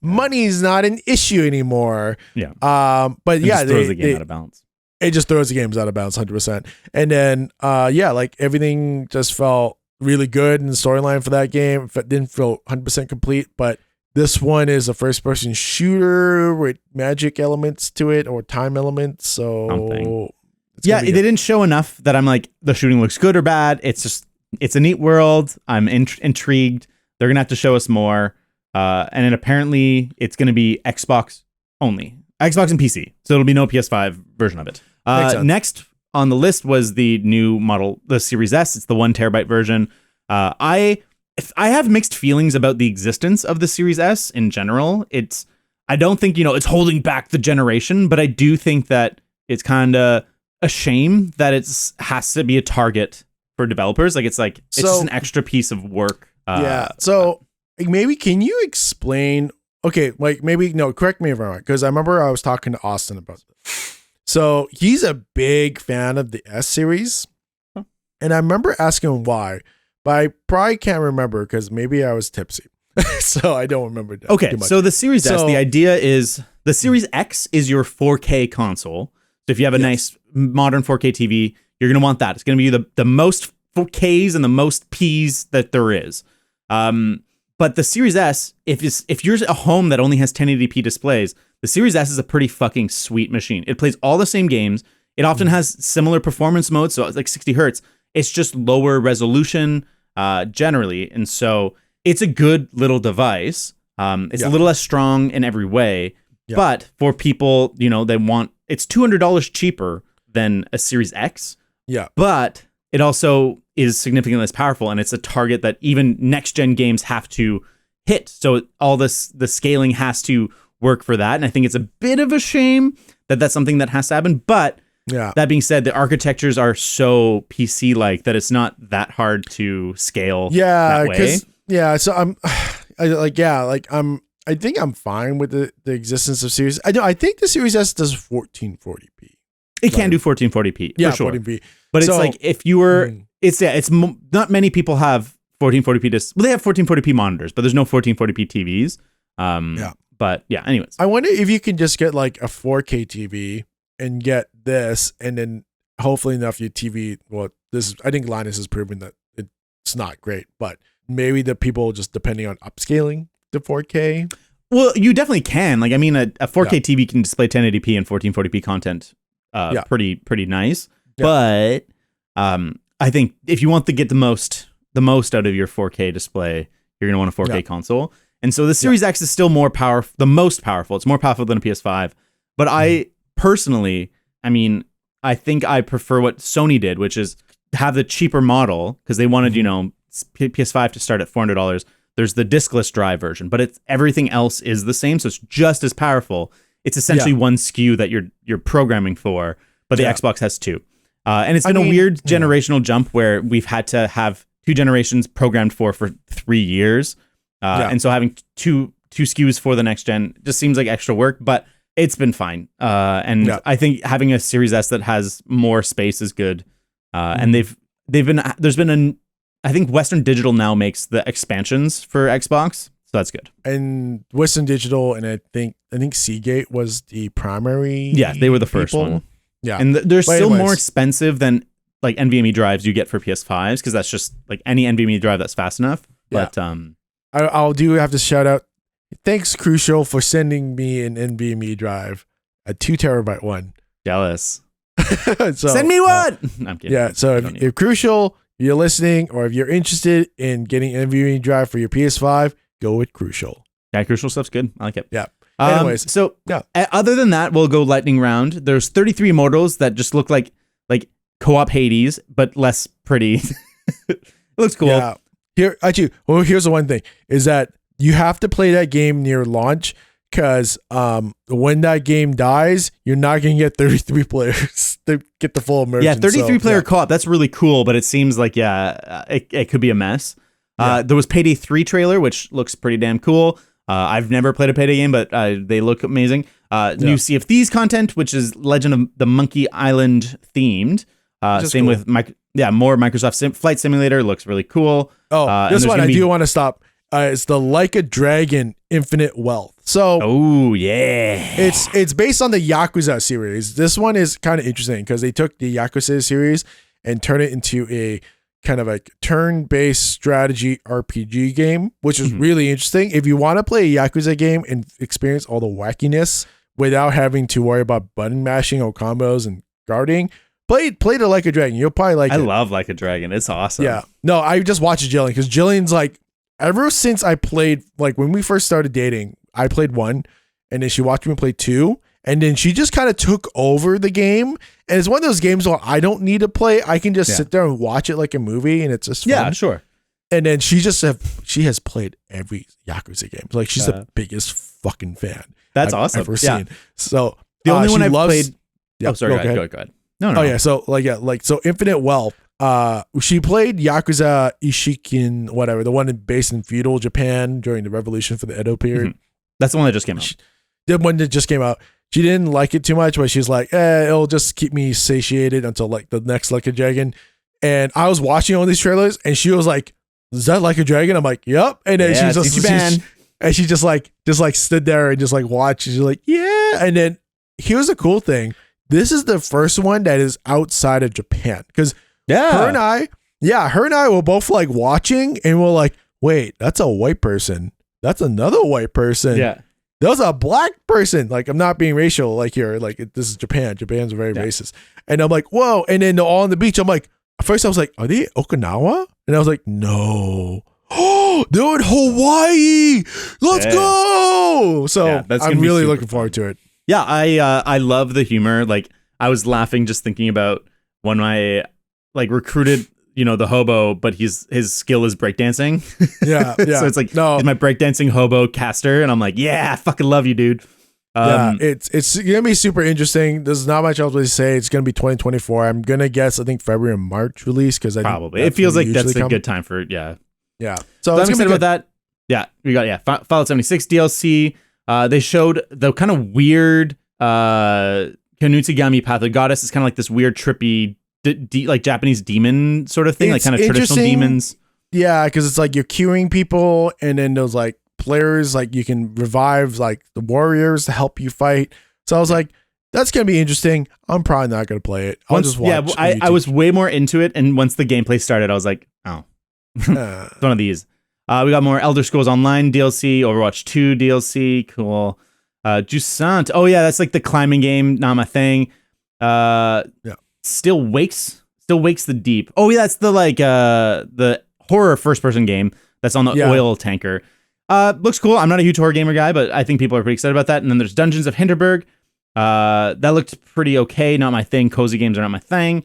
money's not an issue anymore. Yeah. But it just throws the game out of balance. It just throws the games out of balance 100%. And then, like everything just felt really good in the storyline for that game. It didn't feel 100% complete, but this one is a first-person shooter with magic elements to it or time elements. So they didn't show enough that I'm like, the shooting looks good or bad. It's just, it's a neat world. I'm intrigued. They're going to have to show us more. And then apparently it's going to be Xbox only. Xbox and PC. So it'll be no PS5 version of it. Next on the list was the new model, the Series S. It's the 1 terabyte version. I have mixed feelings about the existence of the Series S in general. I don't think, it's holding back the generation, but I do think that it's kind of a shame that it has to be a target for developers. Like it's just an extra piece of work. So maybe can you explain? Okay, like maybe no. Correct me if I'm wrong, because I remember I was talking to Austin about this. So he's a big fan of the S series, and I remember asking him why, but I probably can't remember because maybe I was tipsy, so I don't remember. Okay, so the Series S, the idea is the Series X is your 4K console. So if you have a nice modern 4K TV, you're gonna want that. It's gonna be the most 4Ks and the most Ps that there is. But the Series S, if you're a home that only has 1080p displays, the Series S is a pretty fucking sweet machine. It plays all the same games. It often has similar performance modes, so it's like 60 hertz. It's just lower resolution generally, and so it's a good little device. It's a little less strong in every way, but for people, they want it's $200 cheaper than a Series X. Yeah, but it also is significantly less powerful, and it's a target that even next-gen games have to hit. So all the scaling has to work for that, and I think it's a bit of a shame that that's something that has to happen. But that being said, the architectures are so PC-like that it's not that hard to scale that way. So I think I'm fine with the existence of Series. I think the Series S does 1440p. It can do 1440p, for sure. 1440p. But it's like if you were, not many people have 1440p. Well, they have 1440p monitors, but there's no 1440p TVs. But anyways. I wonder if you can just get like a 4K TV and get this, and then hopefully enough your TV. Well, I think Linus has proven that it's not great, but maybe the people just depending on upscaling to 4K. Well, you definitely can. Like, I mean, a 4K TV can display 1080p and 1440p content pretty nice. But I think if you want to get the most out of your 4K display, you're going to want a 4K console. And so the Series X is still the most powerful. It's more powerful than a PS5. But I personally, I think I prefer what Sony did, which is have the cheaper model because they wanted, PS5 to start at $400. There's the diskless drive version, but everything else is the same. So it's just as powerful. It's essentially one SKU that you're programming for, but the Xbox has two. And it's been a weird generational jump where we've had to have two generations programmed for 3 years. And so having two SKUs for the next gen just seems like extra work, but it's been fine. I think having a Series S that has more space is good. And I think Western Digital now makes the expansions for Xbox, so that's good. And Western Digital, and I think Seagate was the primary. Yeah, they were the first one. Yeah, and they're still more expensive than like NVMe drives you get for PS5s because that's just like any NVMe drive that's fast enough. But I'll have to shout out. Thanks, Crucial, for sending me an NVMe drive, a 2 terabyte one. Jealous. Send me one. I'm kidding. Yeah. So if Crucial, you're listening, or if you're interested in getting an NVMe drive for your PS5, go with Crucial. Yeah, Crucial stuff's good. I like it. Yeah. Anyways, other than that, we'll go lightning round. There's 33 modals that just look like co-op Hades, but less pretty. It looks cool. Yeah. Here's the one thing is that you have to play that game near launch because when that game dies, you're not going to get 33 players to get the full immersion. Yeah, 33 player co-op. That's really cool, but it seems like, it could be a mess. There was Payday 3 trailer, which looks pretty damn cool. I've never played a Payday game, but they look amazing. New Sea of Thieves content, which is Legend of the Monkey Island themed. Same with more Microsoft Flight Simulator. Looks really cool. This one I do want to stop. It's the Like a Dragon Infinite Wealth. So, it's based on the Yakuza series. This one is kind of interesting because they took the Yakuza series and turned it into a kind of a turn-based strategy RPG game, which is really interesting. If you want to play a Yakuza game and experience all the wackiness without having to worry about button mashing or combos and guarding, play the Like a Dragon. You'll probably like it. I love Like a Dragon. It's awesome. Yeah. No, I just watched Jillian because Jillian's like, ever since I played, like when we first started dating, I played 1 and then she watched me play 2. And then she just kind of took over the game. And it's one of those games where I don't need to play. I can just sit there and watch it like a movie and it's just fun. Yeah, sure. And then she has played every Yakuza game. Like she's the biggest fucking fan. That's awesome. Ever seen. So the only one I've loves, played. Go ahead. No. Oh yeah. So so Infinite Wealth. She played Yakuza Ishikin, whatever, the one based in feudal Japan during the revolution for the Edo period. That's the one that just came out. The one that just came out. She didn't like it too much, but she's like, it'll just keep me satiated until like the next Like a Dragon. And I was watching all these trailers, and she was like, "Is that Like a Dragon?" I'm like, "Yep." And then she just stood there and just like watched. She's like, "Yeah." And then here's the cool thing: this is the first one that is outside of Japan, because her and I were both like watching, and we're like, "Wait, that's a white person. That's another white person. Yeah, there's a black person." Like, I'm not being racial, like here, like this is Japan. Japan's very racist, and I'm like, "Whoa!" And then all on the beach, I'm like. At first, I was like, "Are they Okinawa?" And I was like, "No, oh, they're in Hawaii. Let's go!" So I'm really looking forward to it. Yeah, I love the humor. Like, I was laughing just thinking about when I like recruited, the hobo, but his skill is breakdancing. Yeah. So it's like, he's my breakdancing hobo caster, and I'm like, yeah, I fucking love you, dude. It's gonna be super interesting. There's not much else to say. It's gonna be 2024. I'm gonna guess, I think February and March release, because probably it feels like that's a good time for it. Yeah. So I'm excited about that. Yeah, we got Fallout 76 DLC. They showed the kind of weird Kanutsugami Path of Goddess. It's kind of like this weird trippy like Japanese demon sort of thing, like kind of traditional demons. Yeah, because it's like you're queuing people, and then those like players, like you can revive like the warriors to help you fight. So I was like, that's gonna be interesting. I'm probably not gonna play it. I'll just watch. Yeah, I was way more into it, and once the gameplay started, I was like, oh, it's one of these. We got more Elder Scrolls Online DLC, Overwatch 2 DLC, cool. Jusant, oh yeah, that's like the climbing game. Not my thing. Still Wakes the Deep. Oh yeah, that's the like the horror first person game that's on the oil tanker. Looks cool. I'm not a huge horror gamer guy, but I think people are pretty excited about that. And then there's Dungeons of Hinterberg. That looked pretty okay. Not my thing. Cozy games are not my thing.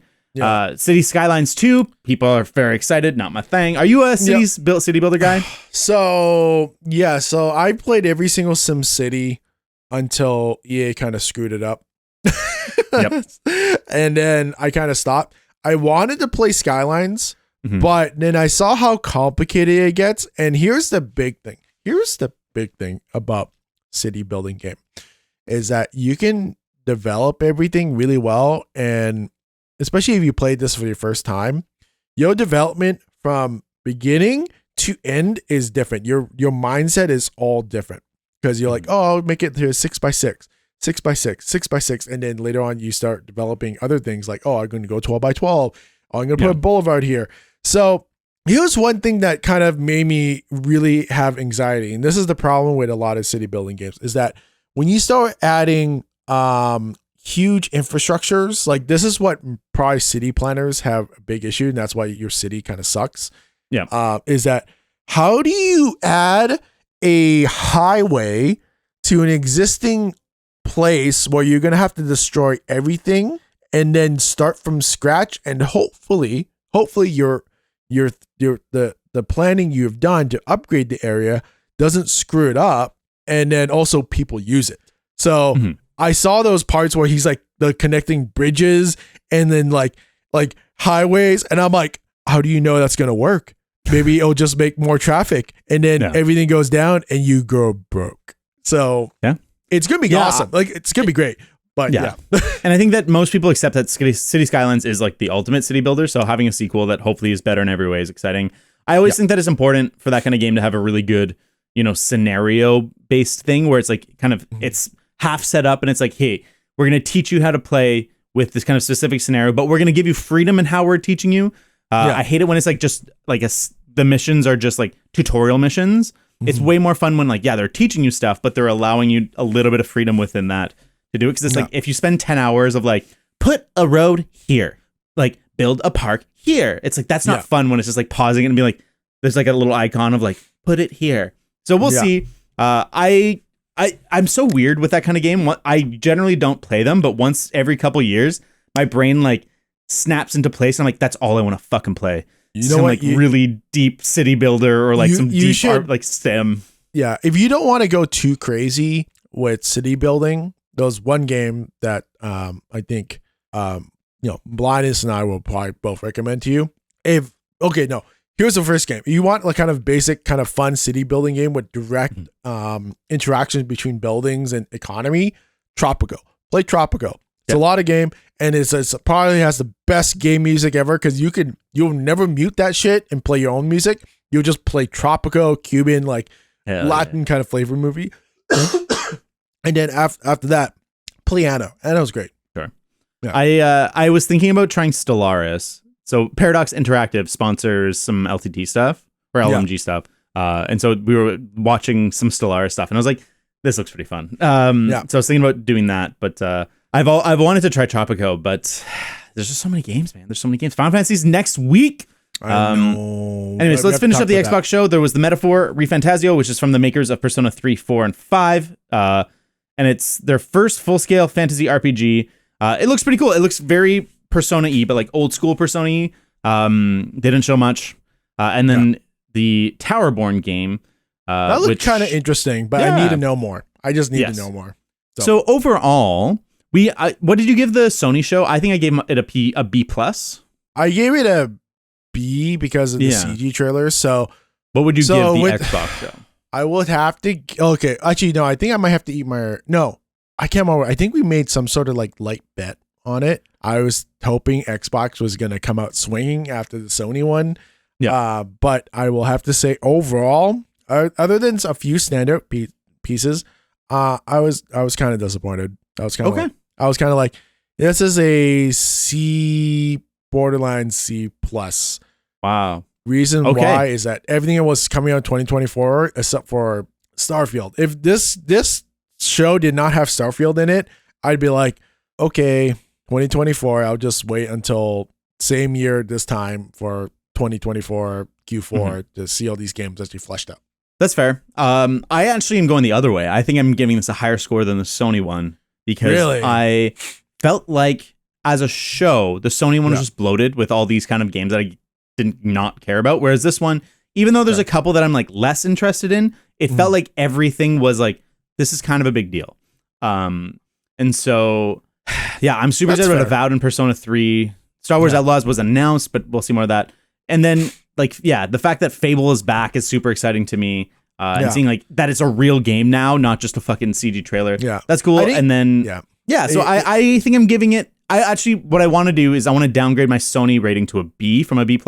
City Skylines 2. People are very excited. Not my thing. Are you a city builder guy? So I played every single Sim City until EA kind of screwed it up. And then I kind of stopped. I wanted to play Skylines, but then I saw how complicated it gets. And here's the big thing. Here's the big thing about city building game is that you can develop everything really well. And especially if you played this for your first time, your development from beginning to end is different. Your mindset is all different, because you're like, oh, I'll make it to 6x6, 6x6, 6x6. And then later on you start developing other things like, oh, I'm going to go 12x12. Oh, I'm going to put a boulevard here. So here's one thing that kind of made me really have anxiety. And this is the problem with a lot of city building games, is that when you start adding huge infrastructures, like this is what probably city planners have a big issue. And that's why your city kind of sucks. Is that how do you add a highway to an existing place where you're going to have to destroy everything and then start from scratch, and hopefully the planning you've done to upgrade the area doesn't screw it up, and then also people use it. So I saw those parts where he's like the connecting bridges and then like highways, and I'm like, how do you know that's gonna work? Maybe it'll just make more traffic, and then everything goes down and you go broke. So it's gonna be awesome. Like, it's gonna be great. But and I think that most people accept that City Skylines is like the ultimate city builder. So having a sequel that hopefully is better in every way is exciting. I always think that it's important for that kind of game to have a really good, scenario based thing where it's like kind of it's half set up and it's like, hey, we're going to teach you how to play with this kind of specific scenario, but we're going to give you freedom in how we're teaching you. I hate it when it's like just like the missions are just like tutorial missions. It's way more fun when like, they're teaching you stuff, but they're allowing you a little bit of freedom within that to do it. Because it's like, if you spend 10 hours of like, put a road here, like build a park here, it's like, that's not fun when it's just like pausing it and be like, there's like a little icon of like, put it here. So we'll see. I'm so weird with that kind of game. I generally don't play them, but once every couple years, my brain like snaps into place. And I'm like, that's all I want to fucking play. Some like really deep city builder or like some deep art, like STEM. Yeah. If you don't want to go too crazy with city building, there's one game that I think Blindness and I will probably both recommend to you. Here's the first game. You want like kind of basic, kind of fun city building game with direct interactions between buildings and economy. Tropico. Play Tropico. It's a lot of game, and it's probably has the best game music ever because you'll never mute that shit and play your own music. You'll just play Tropico, Cuban, like Latin kind of flavor movie. And then after that, play Anno. Anno's great. Sure. Yeah. I was thinking about trying Stellaris. So Paradox Interactive sponsors some LTT stuff or LMG stuff. And so we were watching some Stellaris stuff, and I was like, this looks pretty fun. So I was thinking about doing that, but I've wanted to try Tropico, but there's just so many games, man. There's so many games. Final Fantasy's next week. I know. Anyways, let's finish up the Xbox show. There was the Metaphor ReFantazio, which is from the makers of Persona 3, 4, and 5. And it's their first full-scale fantasy RPG. It looks pretty cool. It looks very Persona-y, but like old school Persona-y. Didn't show much. And then the Towerborn game. That looked kind of interesting, but I need to know more. I just need to know more. So overall, what did you give the Sony show? I think I gave it a B+. I gave it a B because of the CG trailer. So what would you give the Xbox show? I would have to. Okay, actually, no. I think I might have to eat my. No, I can't remember. I think we made some sort of like light bet on it. I was hoping Xbox was going to come out swinging after the Sony one. Yeah. But I will have to say overall, other than a few standout pieces, I was kind of disappointed. I was kind of like, this is a C, borderline C plus. Wow. Reason why is that everything was coming out in 2024 except for Starfield. If this show did not have Starfield in it, I'd be like, okay, 2024, I'll just wait until same year this time for 2024 Q4 to see all these games actually fleshed out. That's fair. I actually am going the other way. I think I'm giving this a higher score than the Sony one because I felt like as a show, the Sony one was just bloated with all these kind of games that I did not care about. Whereas this one, even though there's a couple that I'm like less interested in, it felt like everything was like, this is kind of a big deal. And so, I'm super excited about Avowed and Persona 3. Star Wars Outlaws was announced, but we'll see more of that. And then, the fact that Fable is back is super exciting to me. And seeing like that it's a real game now, not just a fucking CG trailer. Yeah, that's cool. And then, so I think I'm giving it. What I want to do is I want to downgrade my Sony rating to a B from a B+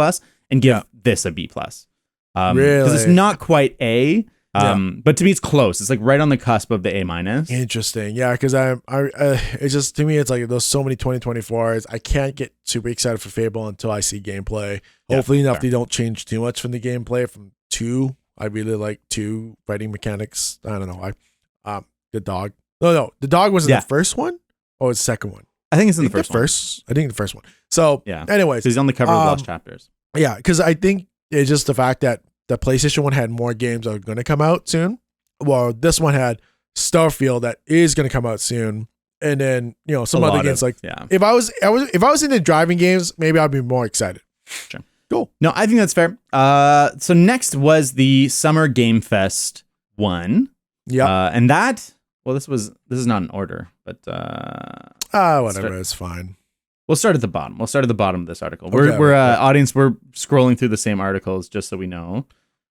and give this a B+. Because it's not quite A. But to me, it's close. It's like right on the cusp of the A-. Interesting. Yeah, because it's just, to me, it's like there's so many 2024s. I can't get super excited for Fable until I see gameplay. Hopefully enough, they don't change too much from the gameplay from 2. I really like 2 fighting mechanics. I don't know. The dog. No, the dog was in the first one or the second one? I think it's in the first one. I think the first one. So, anyways. So he's on the cover of Lost Chapters. Yeah, because I think it's just the fact that the PlayStation one had more games that are going to come out soon. Well, this one had Starfield that is going to come out soon, and then some other games if I was into driving games, maybe I'd be more excited. Sure. Cool. No, I think that's fair. So next was the Summer Game Fest one. Yeah. And that this is not in order, but whatever, it's fine. We'll start at the bottom. We'll start at the bottom of this article. We're audience. We're scrolling through the same articles just so we know.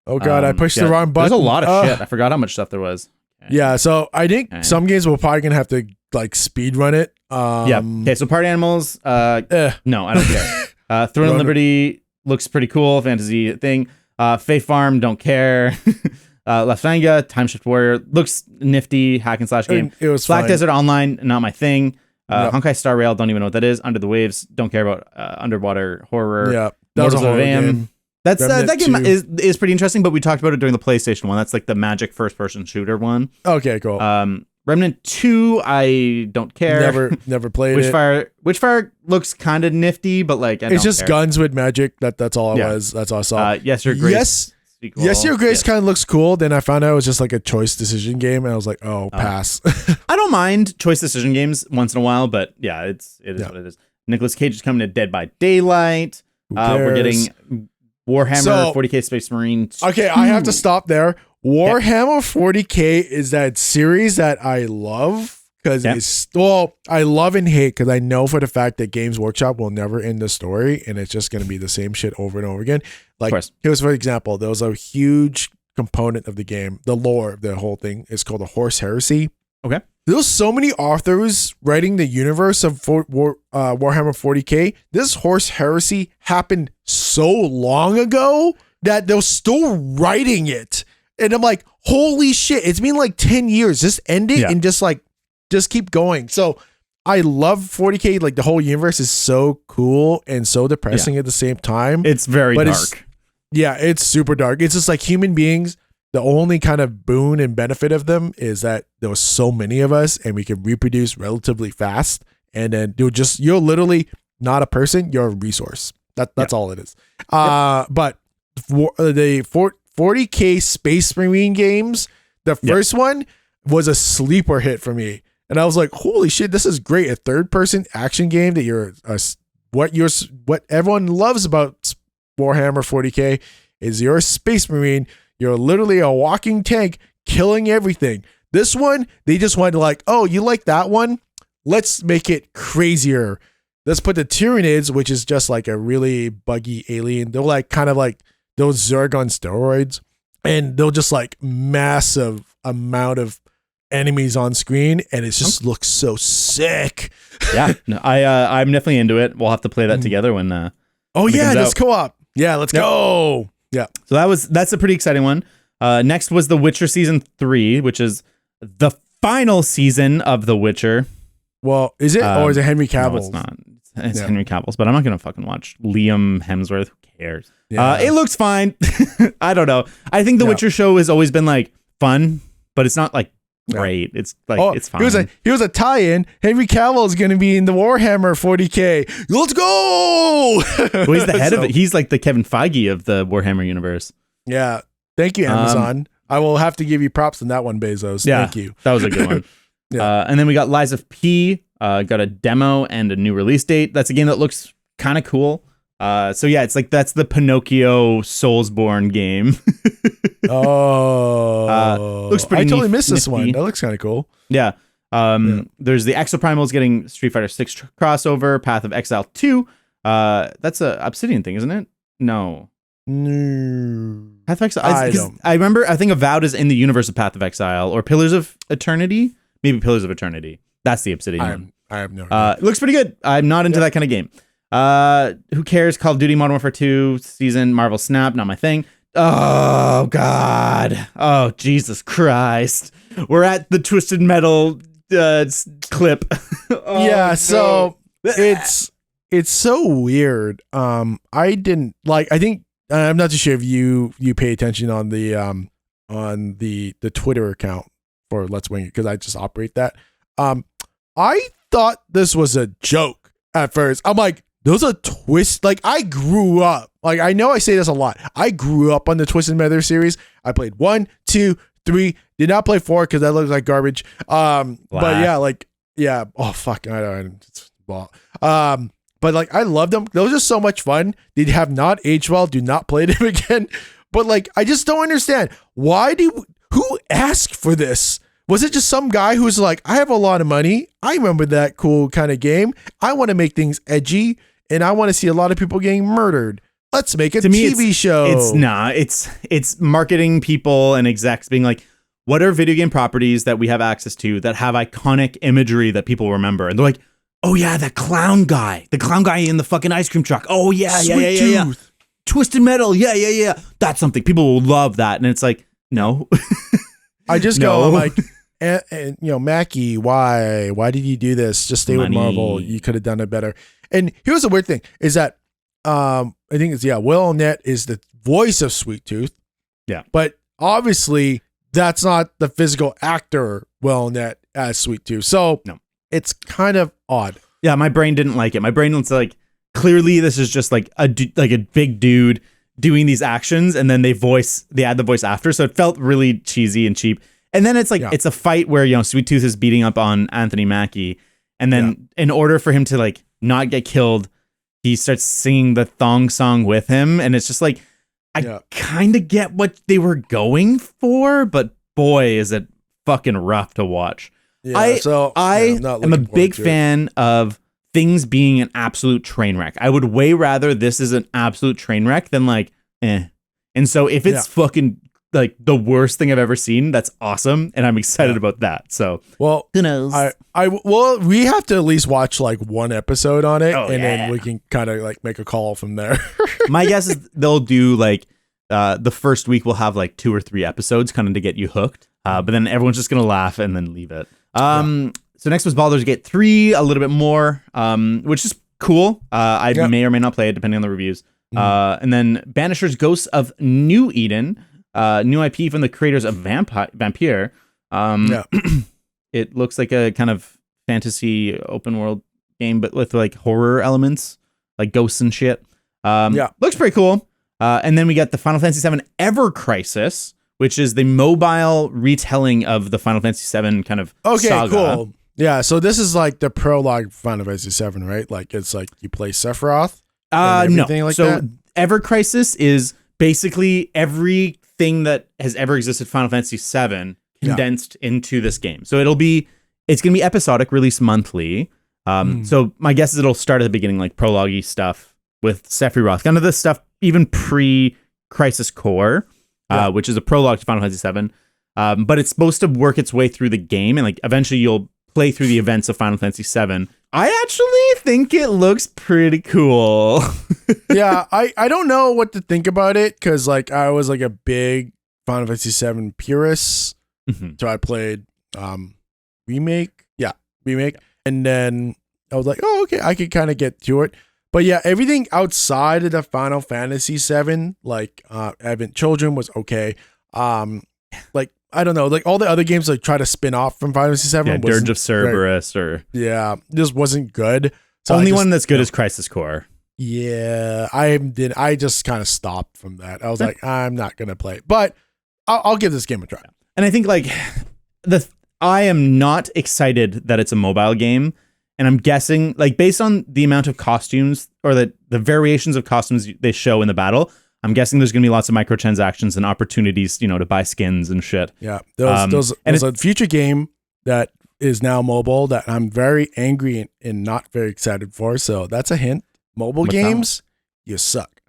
Oh God, I pushed the wrong button. There's a lot of shit. I forgot how much stuff there was. Okay. Yeah, so I think some games we're probably gonna have to like speed run it. Okay, so Party Animals. No, I don't care. Throne and Liberty looks pretty cool. Fantasy thing. Faith Farm, don't care. Left Fanga, Time Shift Warrior looks nifty. Hack and slash game. It was Black fine. Desert Online, not my thing. Honkai Star Rail, don't even know what that is. Under the Waves, don't care about underwater horror. Yeah, that was a horror game. That game is pretty interesting, but we talked about it during the PlayStation one. That's like the Magic first-person shooter one. Okay, cool. Remnant 2, I don't care. Never played it. Witchfire looks kind of nifty, but like it's just care. Guns with magic. That's all it was. That's all I saw. Yes, Your Grace. Yes, Your Grace kind of looks cool. Then I found out it was just like a choice decision game, and I was like, pass. I don't mind choice decision games once in a while, but it is what it is. Nicolas Cage is coming to Dead by Daylight. We're getting Warhammer 40K Space Marine 2. Okay, I have to stop there. Warhammer 40K is that series that I love because it's I love and hate because I know for the fact that Games Workshop will never end the story and it's just going to be the same shit over and over again. Like here's for example, there was a huge component of the game, the lore of the whole thing is called the Horse Heresy. Okay. There's so many authors writing the universe of Warhammer 40K. This Horse Heresy happened so long ago that they're still writing it. And I'm like, holy shit, it's been like 10 years. Just end it and just keep going. So I love 40K. Like the whole universe is so cool and so depressing at the same time. It's very dark. It's super dark. It's just like human beings. The only kind of boon and benefit of them is that there was so many of us and we can reproduce relatively fast. And then you're literally not a person, you're a resource. That's all it is. But for the 40K Space Marine games, the first one was a sleeper hit for me. And I was like, holy shit, this is great. A third person action game that what everyone loves about Warhammer 40K is you're a Space Marine. You're literally a walking tank killing everything. This one, they just wanted to like, oh, you like that one? Let's make it crazier. Let's put the Tyranids, which is just like a really buggy alien. They're like kind of like those Zerg on steroids. And they'll just like massive amount of enemies on screen. And it just looks so sick. Yeah, no, I'm definitely into it. We'll have to play that together when let's co-op. Yeah, let's go. Yeah. So that's a pretty exciting one. Next was The Witcher Season 3, which is the final season of The Witcher. Well, is it? Or is it Henry Cavill? No, it's not. It's Henry Cavill's, but I'm not going to fucking watch Liam Hemsworth. Who cares? Yeah. It looks fine. I don't know. I think The Witcher show has always been like fun, but it's not like great. It's like it's fine. Here's a tie-in. Henry Cavill is going to be in the Warhammer 40K. Let's go! Well, he's the head of it. He's like the Kevin Feige of the Warhammer universe. Yeah. Thank you, Amazon. I will have to give you props on that one, Bezos. Yeah, thank you. That was a good one. And then we got Lies of P. Got a demo and a new release date. That's a game that looks kind of cool. So yeah, it's like that's the Pinocchio Soulsborne game. Looks pretty. I totally missed this one. That looks kind of cool. Yeah. There's the Exoprimals getting Street Fighter 6 crossover. Path of Exile 2. That's a Obsidian thing, isn't it? No. Path of Exile. I think Avowed is in the universe of Path of Exile or Pillars of Eternity. Maybe Pillars of Eternity. That's the Obsidian one. I have no idea. It looks pretty good. I'm not into that kind of game. Who cares? Call of Duty Modern Warfare 2 season, Marvel Snap, not my thing. Oh, God. Oh, Jesus Christ. We're at the Twisted Metal clip. So it's so weird. I think I'm not too sure if you pay attention on the Twitter account for Let's Wing It because I just operate that. I thought this was a joke at first. I'm like, there's a twist. Like I grew up. Like I know I say this a lot. I grew up on the Twisted Metal series. I played 1, 2, 3. Did not play 4 because that looks like garbage. But yeah. Oh fuck. I don't. Well. But like I loved them. Those are so much fun. They have not aged well. Do not play them again. But like I just don't understand who asked for this. Was it just some guy who's like, I have a lot of money. I remember that cool kind of game. I want to make things edgy and I want to see a lot of people getting murdered. Let's make a TV show. It's not. It's marketing people and execs being like, what are video game properties that we have access to that have iconic imagery that people remember? And they're like, oh yeah, the clown guy in the fucking ice cream truck. Oh yeah. Twisted Metal. Yeah. That's something people will love that. And it's like, no. I just go, I'm like, and Mackie, why did you do this? Just stay with Marvel. You could have done it better. And here's the weird thing is that, I think it's, Will Arnett is the voice of Sweet Tooth. Yeah. But obviously that's not the physical actor Will Arnett as Sweet Tooth. So it's kind of odd. Yeah. My brain didn't like it. My brain was like, clearly this is just like a big dude doing these actions and then they add the voice after. So it felt really cheesy and cheap. And then it's like, it's a fight where, Sweet Tooth is beating up on Anthony Mackie. And then in order for him to like not get killed, he starts singing the thong song with him. And it's just like, I kind of get what they were going for, but boy, is it fucking rough to watch. Yeah, I am a big fan of things being an absolute train wreck. I would way rather this is an absolute train wreck than like, eh. And so if it's fucking like the worst thing I've ever seen, that's awesome, and I'm excited about that. So, well, who knows? Well, we have to at least watch like one episode on it, then we can kind of like make a call from there. My guess is they'll do like the first week we'll have like 2 or 3 episodes kind of to get you hooked, but then everyone's just gonna laugh and then leave it. So next was Baldur's Gate 3, a little bit more, which is cool. I may or may not play it depending on the reviews. And then Banisher's Ghosts of New Eden. New IP from the creators of Vampire. It looks like a kind of fantasy open world game, but with like horror elements, like ghosts and shit. Looks pretty cool. And then we got the Final Fantasy VII Ever Crisis, which is the mobile retelling of the Final Fantasy VII kind of saga. Cool. Yeah, so this is like the prologue for Final Fantasy VII, right? Like it's like you play Sephiroth. No. Like so that? Ever Crisis is basically everything that has ever existed Final Fantasy VII condensed into this game. So it's going to be episodic, released monthly. So my guess is it'll start at the beginning, like prologue-y stuff with Sephiroth, kind of the stuff even pre-Crisis Core, which is a prologue to Final Fantasy VII. But it's supposed to work its way through the game, and like eventually you'll play through the events of Final Fantasy VII. I actually think it looks pretty cool. I don't know what to think about it because like I was like a big Final Fantasy VII purist. So I played remake, and then I was like, oh okay, I could kind of get to it. But yeah, everything outside of the Final Fantasy VII, like Advent Children was okay. Like I don't know, like all the other games like try to spin off from Final Fantasy VII. Dirge of Cerberus this wasn't good. So only one that's good is Crisis Core. Yeah, I just kind of stopped from that. I was like, I'm not gonna play it, but I'll give this game a try. And I think like I am not excited that it's a mobile game, and I'm guessing like based on the amount of costumes or the variations of costumes they show in the battle, I'm guessing there's going to be lots of microtransactions and opportunities, to buy skins and shit. Yeah, there's a future game that is now mobile that I'm very angry and not very excited for. So that's a hint. Mobile games, you suck.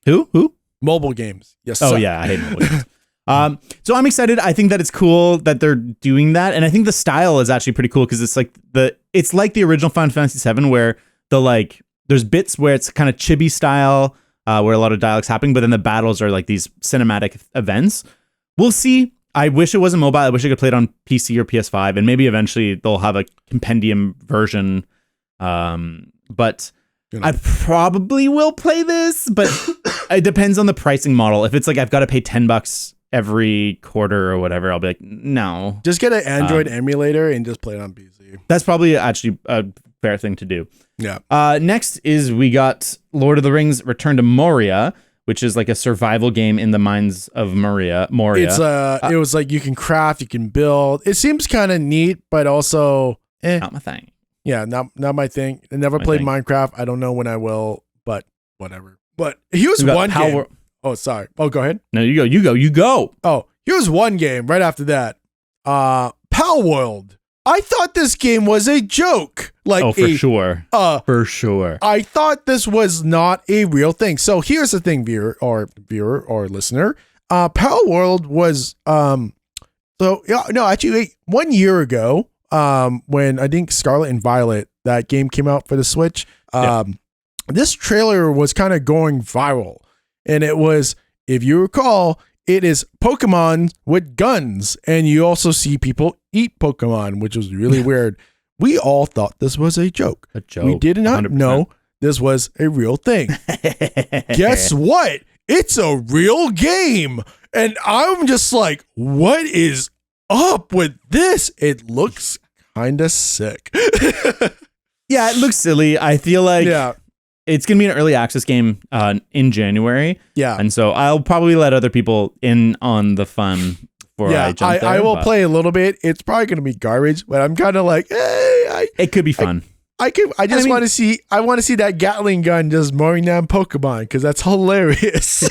Who? Mobile games, you suck. Oh yeah, I hate mobile games. So I'm excited. I think that it's cool that they're doing that, and I think the style is actually pretty cool because it's like the original Final Fantasy VII where there's bits where it's kind of chibi style. Where a lot of dialogue's happening, but then the battles are like these cinematic events. We'll see. I wish it wasn't mobile. I wish I could play it on PC or PS5, and maybe eventually they'll have a compendium version. But I probably will play this, but it depends on the pricing model. If it's like I've got to pay $10 every quarter or whatever, I'll be like, no. Just get an Android emulator and just play it on PC. That's probably actually a fair thing to do. Yeah. Next is we got Lord of the Rings Return to Moria, which is like a survival game in the mines of Moria. It's it was like you can craft, you can build. It seems kind of neat, but also not my thing. Yeah, not my thing. I never played Minecraft. I don't know when I will, but whatever. But here's one game. Oh, sorry. Oh, go ahead. No, you go. Oh, here's one game right after that. Pal World. I thought this game was a joke. For sure. For sure. I thought this was not a real thing. So here's the thing, viewer or listener. Pal World was actually 1 year ago, when I think Scarlet and Violet, that game came out for the Switch. This trailer was kind of going viral. And it was, if you recall, it is Pokemon with guns, and you also see people eat Pokemon, which was really weird. We all thought this was a joke. We did not 100%. Know this was a real thing. Guess what? It's a real game. And I'm just like, what is up with this? It looks kind of sick. Yeah, it looks silly. I feel like it's going to be an early access game in January. Yeah. And so I'll probably let other people in on the fun before I jump there. I will play a little bit. It's probably going to be garbage, but I'm kind of like, it could be fun. I want to see that Gatling gun just mowing down Pokemon because that's hilarious.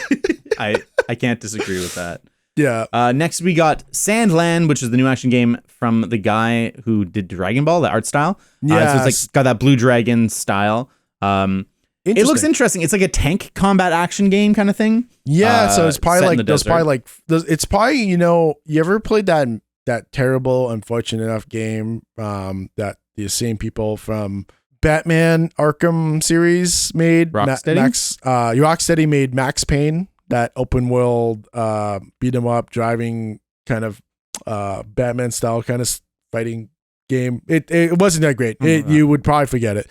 I can't disagree with that. Yeah. Next, we got Sandland, which is the new action game from the guy who did Dragon Ball, the art style. Yeah. So it's like got that blue dragon style. It looks interesting. It's like a tank combat action game kind of thing. Yeah. So it's probably like it's probably, you ever played that terrible, unfortunate enough game that the same people from Batman Arkham series made? Rocksteady made Max Payne, that open world beat 'em up driving kind of Batman style kind of fighting game. It wasn't that great. You would probably forget it.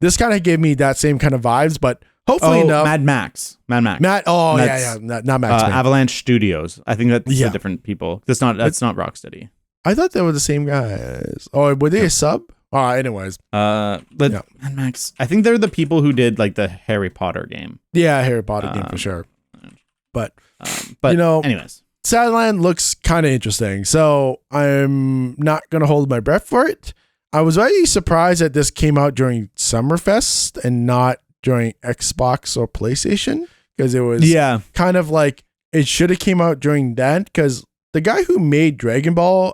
This kind of gave me that same kind of vibes, but hopefully enough. Mad Max. Not Max Payne. Avalanche Studios. I think that's different people. That's not Rocksteady. I thought they were the same guys. Oh, were they a sub? Anyways. Mad Max. I think they're the people who did like the Harry Potter game. Yeah, Harry Potter game for sure. But anyways. Sadland looks kind of interesting. So I'm not going to hold my breath for it. I was very surprised that this came out during Summerfest and not during Xbox or PlayStation, because it was kind of like it should have came out during that, because the guy who made Dragon Ball,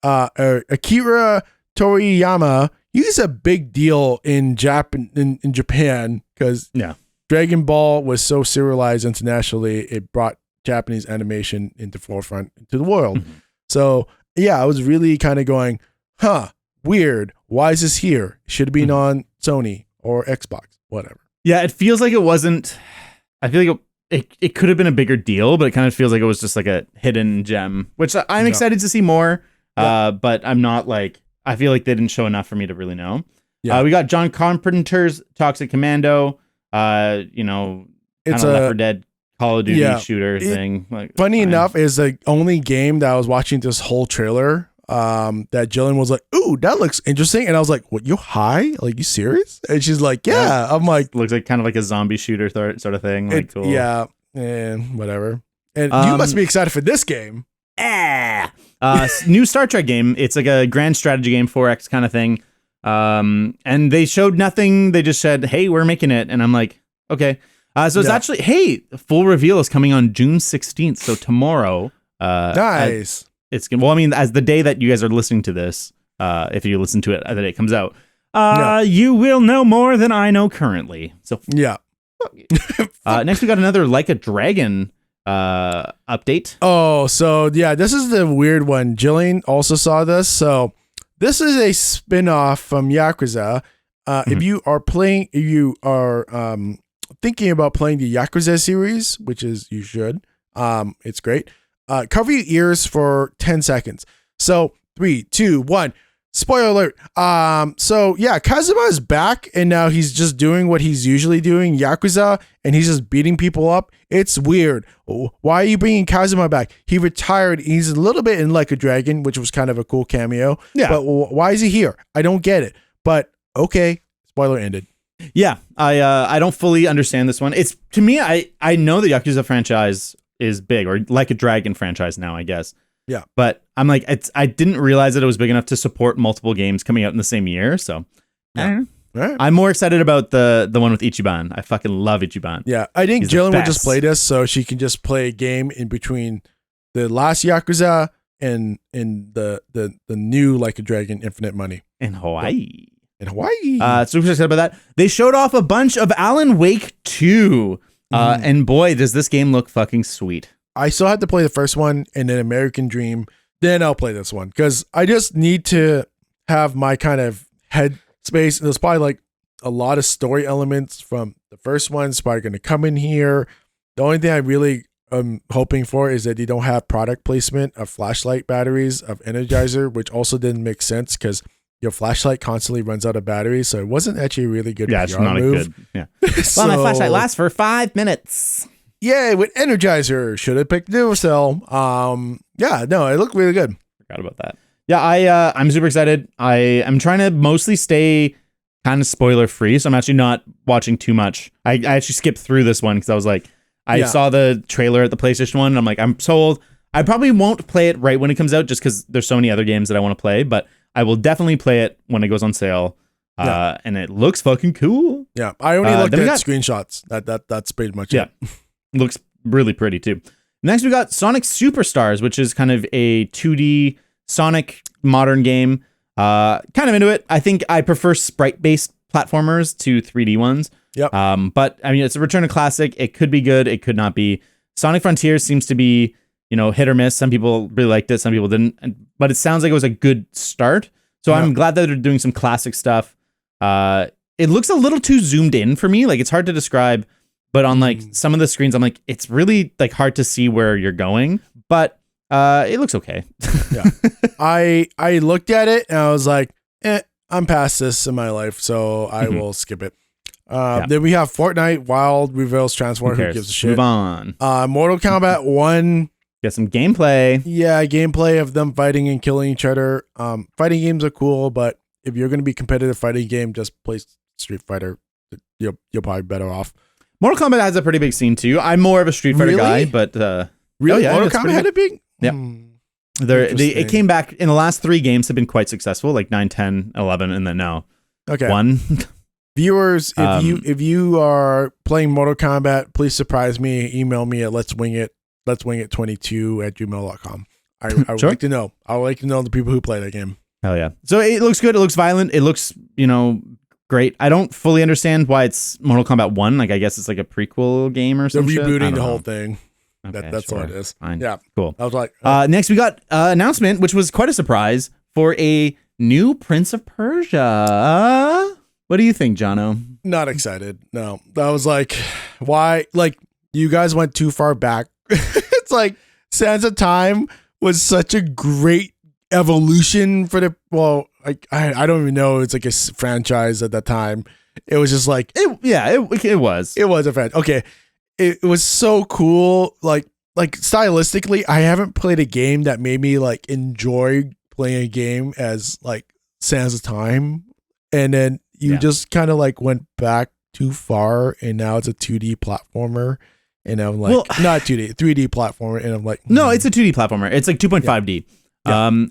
Akira Toriyama, he's a big deal in Japan because Dragon Ball was so serialized internationally, it brought Japanese animation into forefront into the world. Mm-hmm. So I was really kind of going, weird. Why is this here? Should have been on Sony or Xbox, whatever. Yeah, it feels like it wasn't. I feel like it could have been a bigger deal, but it kind of feels like it was just like a hidden gem, which I'm excited to see more. But I'm not like, I feel like they didn't show enough for me to really know. Yeah. We got John Carpenter's Toxic Commando. It's a Left 4 Dead Call of Duty shooter thing. Funny enough, is the only game that I was watching this whole trailer that Jillian was like, "Ooh, that looks interesting," and I was like, "What? You high? Like, you serious?" And she's like, "Yeah." I'm like, looks like kind of like a zombie shooter sort of thing. Like, cool. Yeah, and whatever. And you must be excited for this game. New Star Trek game. It's like a grand strategy game, 4X kind of thing. And they showed nothing. They just said, "Hey, we're making it," and I'm like, "Okay." So it's actually, full reveal is coming on June 16th. So tomorrow. Nice. As the day that you guys are listening to this, if you listen to it the day it comes out, you will know more than I know currently. So next we got another Like a Dragon update. Oh, so this is the weird one. Jillian also saw this. So this is a spin-off from Yakuza. If you are thinking about playing the Yakuza series, which is you should, it's great. Cover your ears for 10 seconds. So 3, 2, 1. Spoiler alert. Kazuma is back, and now he's just doing what he's usually doing, Yakuza, and he's just beating people up. It's weird. Why are you bringing Kazuma back? He retired. He's a little bit in Like a Dragon, which was kind of a cool cameo. Yeah. But why is he here? I don't get it. But okay. Spoiler ended. Yeah, I don't fully understand this one. It's, to me, I know the Yakuza franchise is big, or Like a Dragon franchise now, I guess. Yeah. But I'm like, I didn't realize that it was big enough to support multiple games coming out in the same year. So I'm more excited about the one with Ichiban. I fucking love Ichiban. Yeah. I think Jillian will just play this so she can just play a game in between the last Yakuza and the new Like a Dragon Infinite Money. In Hawaii. Super excited about that. They showed off a bunch of Alan Wake 2. And boy, does this game look fucking sweet. I still have to play the first one and then American Dream. Then I'll play this one because I just need to have my kind of head space. There's probably like a lot of story elements from the first one. It's probably going to come in here. The only thing I really am hoping for is that they don't have product placement of flashlight batteries of Energizer, which also didn't make sense because your flashlight constantly runs out of batteries, so it wasn't actually a really good PR it's not move. A good. Yeah. Well, my flashlight lasts for 5 minutes. Yeah, with Energizer, should have picked Duracell. It looked really good. Forgot about that. Yeah, I'm super excited. I am trying to mostly stay kind of spoiler free, so I'm actually not watching too much. I actually skipped through this one because I was like, I saw the trailer at the PlayStation one, and I'm like, I'm sold. I probably won't play it right when it comes out, just because there's so many other games that I want to play, but I will definitely play it when it goes on sale. And it looks fucking cool. Yeah, I only looked at screenshots. That's pretty much it. Looks really pretty too. Next, we got Sonic Superstars, which is kind of a 2D Sonic modern game. Kind of into it. I think I prefer sprite-based platformers to 3D ones. Yep. But I mean, it's a return to classic. It could be good. It could not be. Sonic Frontiers seems to be, hit or miss. Some people really liked it. Some people didn't. But it sounds like it was a good start. So I'm glad that they're doing some classic stuff. It looks a little too zoomed in for me. Like, it's hard to describe. But on like some of the screens, I'm like, it's really like hard to see where you're going. But it looks okay. Yeah. I looked at it and I was like, I'm past this in my life, so I will skip it. Then we have Fortnite Wild Reveals Transform. Who gives a shit? Move on. Mortal Kombat 1. Get some gameplay. Yeah, gameplay of them fighting and killing each other. Fighting games are cool, but if you're going to be competitive fighting game, just play Street Fighter. You're probably better off. Mortal Kombat has a pretty big scene too. I'm more of a Street Fighter guy, but really, Mortal Kombat had a big. Yeah, it came back in the last 3 games have been quite successful, like 9, 10, 11, and then now 1. Viewers, if you are playing Mortal Kombat, please surprise me. Email me at letswingit22@gmail.com. I would like to know. I would like to know the people who play that game. Hell yeah! So it looks good. It looks violent. It looks great. I don't fully understand why it's Mortal Kombat 1. Like, I guess it's like a prequel game or something. They're rebooting the whole thing. Okay, that's what it is. Fine. Yeah. Cool. I was like, next we got announcement, which was quite a surprise for a new Prince of Persia. What do you think, Jono? Not excited. No, I was like, why? Like, you guys went too far back. It's like Sands of Time was such a great evolution for the, I don't even know. It's like a franchise at that time. It was just like, it was. It was a franchise. Okay. It was so cool. Like stylistically, I haven't played a game that made me like enjoy playing a game as like Sands of Time. And then you just kind of like went back too far, and now it's a 2D platformer. And I'm like, not 2D, 3D platformer. And I'm like, no, it's a 2D platformer. It's like 2.5D. Yeah.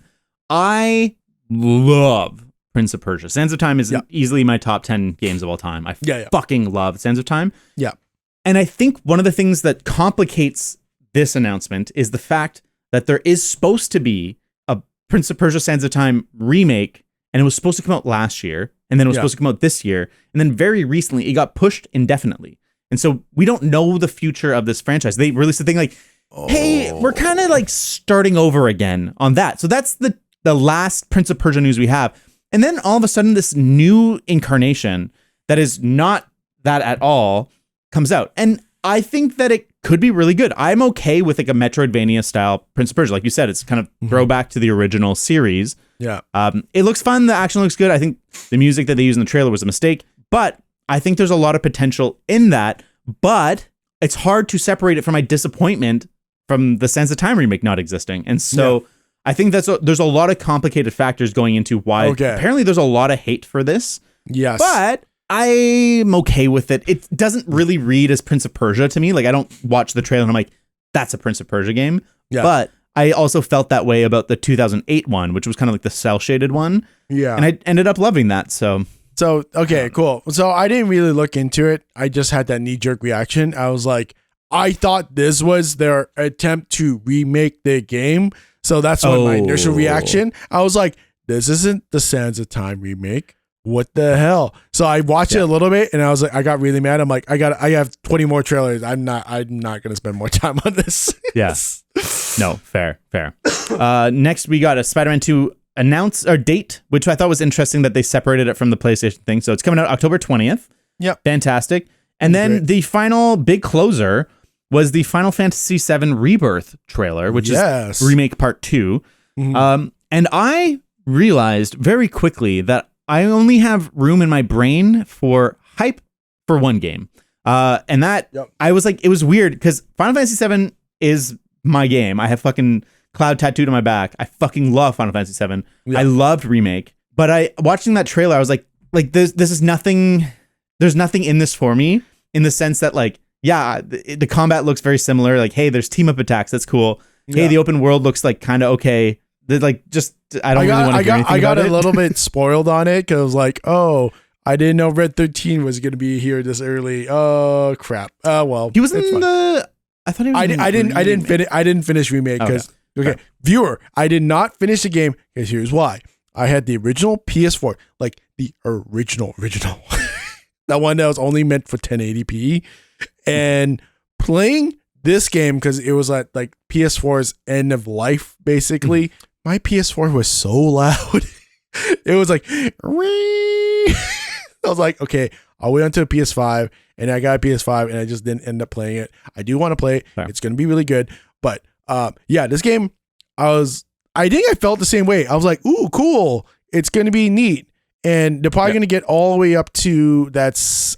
I love Prince of Persia. Sands of Time is easily my top 10 games of all time. I fucking love Sands of Time. Yeah. And I think one of the things that complicates this announcement is the fact that there is supposed to be a Prince of Persia Sands of Time remake, and it was supposed to come out last year, and then it was supposed to come out this year, and then very recently it got pushed indefinitely. And so we don't know the future of this franchise. They released a thing like, hey, we're kind of like starting over again on that. So that's the last Prince of Persia news we have. And then all of a sudden this new incarnation that is not that at all comes out. And I think that it could be really good. I'm okay with like a Metroidvania style Prince of Persia. Like you said, it's kind of throwback to the original series. Yeah. It looks fun. The action looks good. I think the music that they used in the trailer was a mistake, but I think there's a lot of potential in that, but it's hard to separate it from my disappointment from the Sands of Time remake not existing. And so I think there's a lot of complicated factors going into why apparently there's a lot of hate for this. Yes. But I'm okay with it. It doesn't really read as Prince of Persia to me. Like, I don't watch the trailer and I'm like, that's a Prince of Persia game. Yeah. But I also felt that way about the 2008 one, which was kind of like the cell shaded one. Yeah. And I ended up loving that. So, okay, cool. So I didn't really look into it. I just had that knee jerk reaction. I was like, I thought this was their attempt to remake the game. So that's what my initial reaction. I was like, this isn't the Sands of Time remake. What the hell? So I watched it a little bit and I was like, I got really mad. I'm like, I have 20 more trailers. I'm not going to spend more time on this. Yes. No, fair. Next we got a Spider-Man 2 date, which I thought was interesting that they separated it from the PlayStation thing. So it's coming out October 20th. Yep. Fantastic. And then the final big closer was the Final Fantasy VII Rebirth trailer, which is Remake Part 2. Mm-hmm. And I realized very quickly that I only have room in my brain for hype for one game. And that I was like, it was weird because Final Fantasy VII is my game. I have fucking Cloud tattooed on my back. I fucking love Final Fantasy VII. Yeah. I loved Remake, but watching that trailer, I was like this is nothing. There's nothing in this for me in the sense that like, the combat looks very similar. Like, hey, there's team up attacks. That's cool. Yeah. Hey, the open world looks like kind of okay. Like, just I don't really want to hear anything about it. I got a little bit spoiled on it because I was like, oh, I didn't know Red 13 was going to be here this early. Oh, crap. Well, he was in the I thought he was. I didn't finish remake because viewer, I did not finish the game because here's why. I had the original PS4, like the original. That one that was only meant for 1080p, and playing this game because it was at like PS4's end of life basically. My PS4 was so loud. It was like, I was like, okay, I'll wait until PS5, and I got a PS5, and I just didn't end up playing it. I do want to play it. Fair. It's going to be really good. But this game, I think I felt the same way. I was like, ooh, cool. It's going to be neat. And they're probably going to get all the way up to I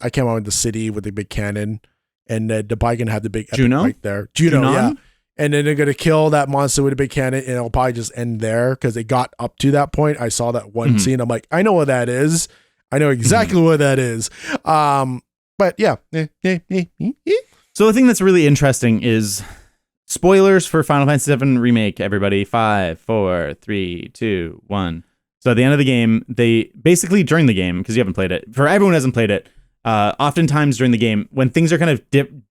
can't remember the city with the big cannon. And they're probably going to have the big Juno right there. Juno, yeah. And then they're going to kill that monster with a big cannon, and it'll probably just end there because they got up to that point. I saw that one scene. I'm like, I know what that is. I know exactly what that is. But yeah. So the thing that's really interesting is spoilers for Final Fantasy VII Remake, everybody. 5, 4, 3, 2, 1. So at the end of the game, they basically during the game, because you haven't played it, for everyone who hasn't played it, oftentimes during the game, when things are kind of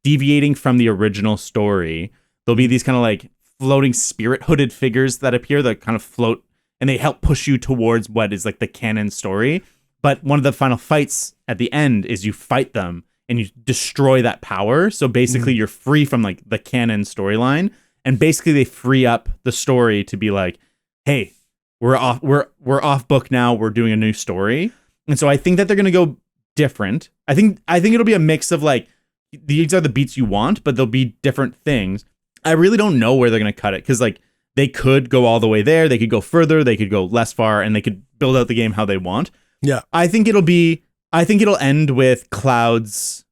deviating from the original story, there'll be these kind of like floating spirit hooded figures that appear that kind of float, and they help push you towards what is like the canon story. But one of the final fights at the end is you fight them and you destroy that power. So basically you're free from like the canon storyline, and basically they free up the story to be like, hey, we're off book now. We're doing a new story. And so I think that they're going to go different. I think it'll be a mix of like, these are the beats you want, but there'll be different things. I really don't know where they're going to cut it, because like they could go all the way there. They could go further. They could go less far, and they could build out the game how they want. Yeah. I think it'll end with Cloud's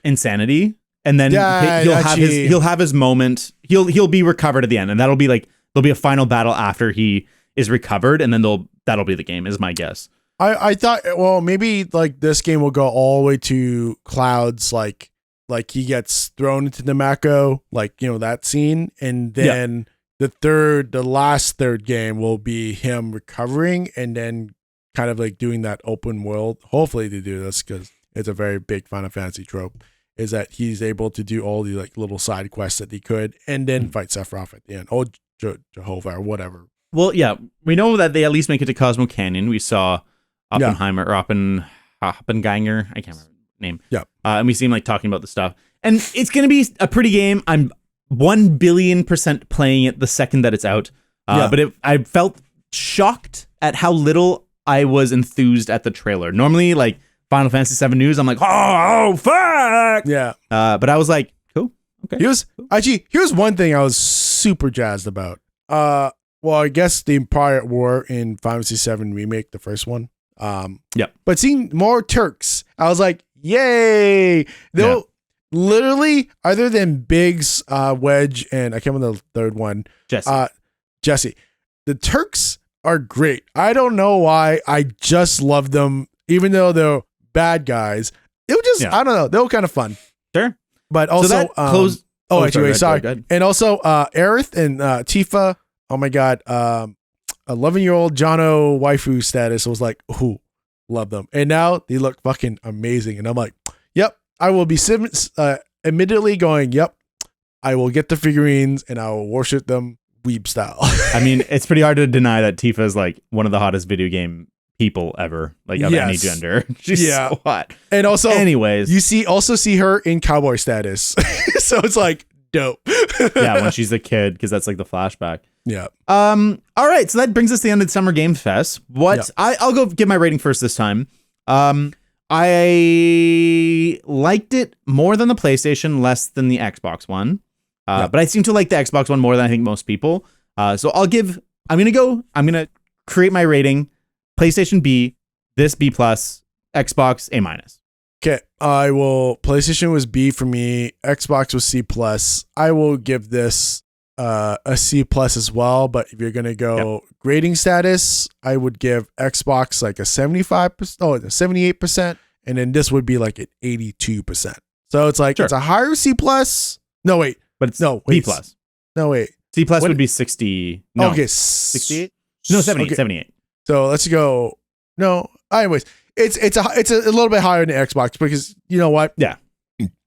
insanity, and then he'll have his moment. He'll be recovered at the end, and there'll be a final battle after he is recovered, and then that'll be the game, is my guess. I thought, well, maybe like this game will go all the way to Cloud's like he gets thrown into the Mako, like, you know, that scene, and then the last third game will be him recovering, and then kind of like doing that open world. Hopefully they do this, because it's a very big Final Fantasy trope, is that he's able to do all the like little side quests that he could, and then fight Sephiroth at the end. Oh, Jehovah or whatever. Well, yeah, we know that they at least make it to Cosmo Canyon. We saw Oppenheimer or Oppenheimer. I can't remember the name. Yeah. And we see him like talking about the stuff. And it's going to be a pretty game. I'm 1 billion% playing it the second that it's out. But I felt shocked at how little I was enthused at the trailer. Normally, like Final Fantasy VII news, I'm like, oh fuck. Yeah. But I was like, cool. Okay. Here's one thing I was super jazzed about. Well, I guess the Empire War in Final Fantasy VII Remake, the first one. But seeing more Turks, I was like, yay! They'll literally, other than Biggs, Wedge, and I can't remember the third one, Jesse. The Turks are great. I don't know why. I just love them, even though they're bad guys. It was just, I don't know. They were kind of fun. Sure. But also, sorry. And also, Aerith and Tifa. Oh my God. 11-year-old Jono waifu status was like, ooh, love them. And now they look fucking amazing. And I'm like, yep, I will be immediately going, yep, I will get the figurines and I will worship them weeb style. I mean, it's pretty hard to deny that Tifa is like one of the hottest video game people ever, like of any gender. She's so hot. And also, anyways, you also see her in cowboy status. So it's like dope. Yeah, when she's a kid, because that's like the flashback. Yeah. All right, so that brings us to the end of Summer Games Fest. I'll go give my rating first this time. I liked it more than the PlayStation, less than the Xbox One. But I seem to like the Xbox One more than I think most people. So I'm gonna create my rating. PlayStation B, this B+, Xbox A-. Okay, PlayStation was B for me. Xbox was C+. I will give this a C+ as well, but if you're gonna go grading status, I would give Xbox like a 75%, 78%, and then this would be like an 82%. So it's like it's a higher C+. No wait, but it's B+. No wait, C+ would be 60. No, okay, 68. No, 78. Okay. 78. So let's go. No, anyways, it's a little bit higher than Xbox, because you know what? Yeah.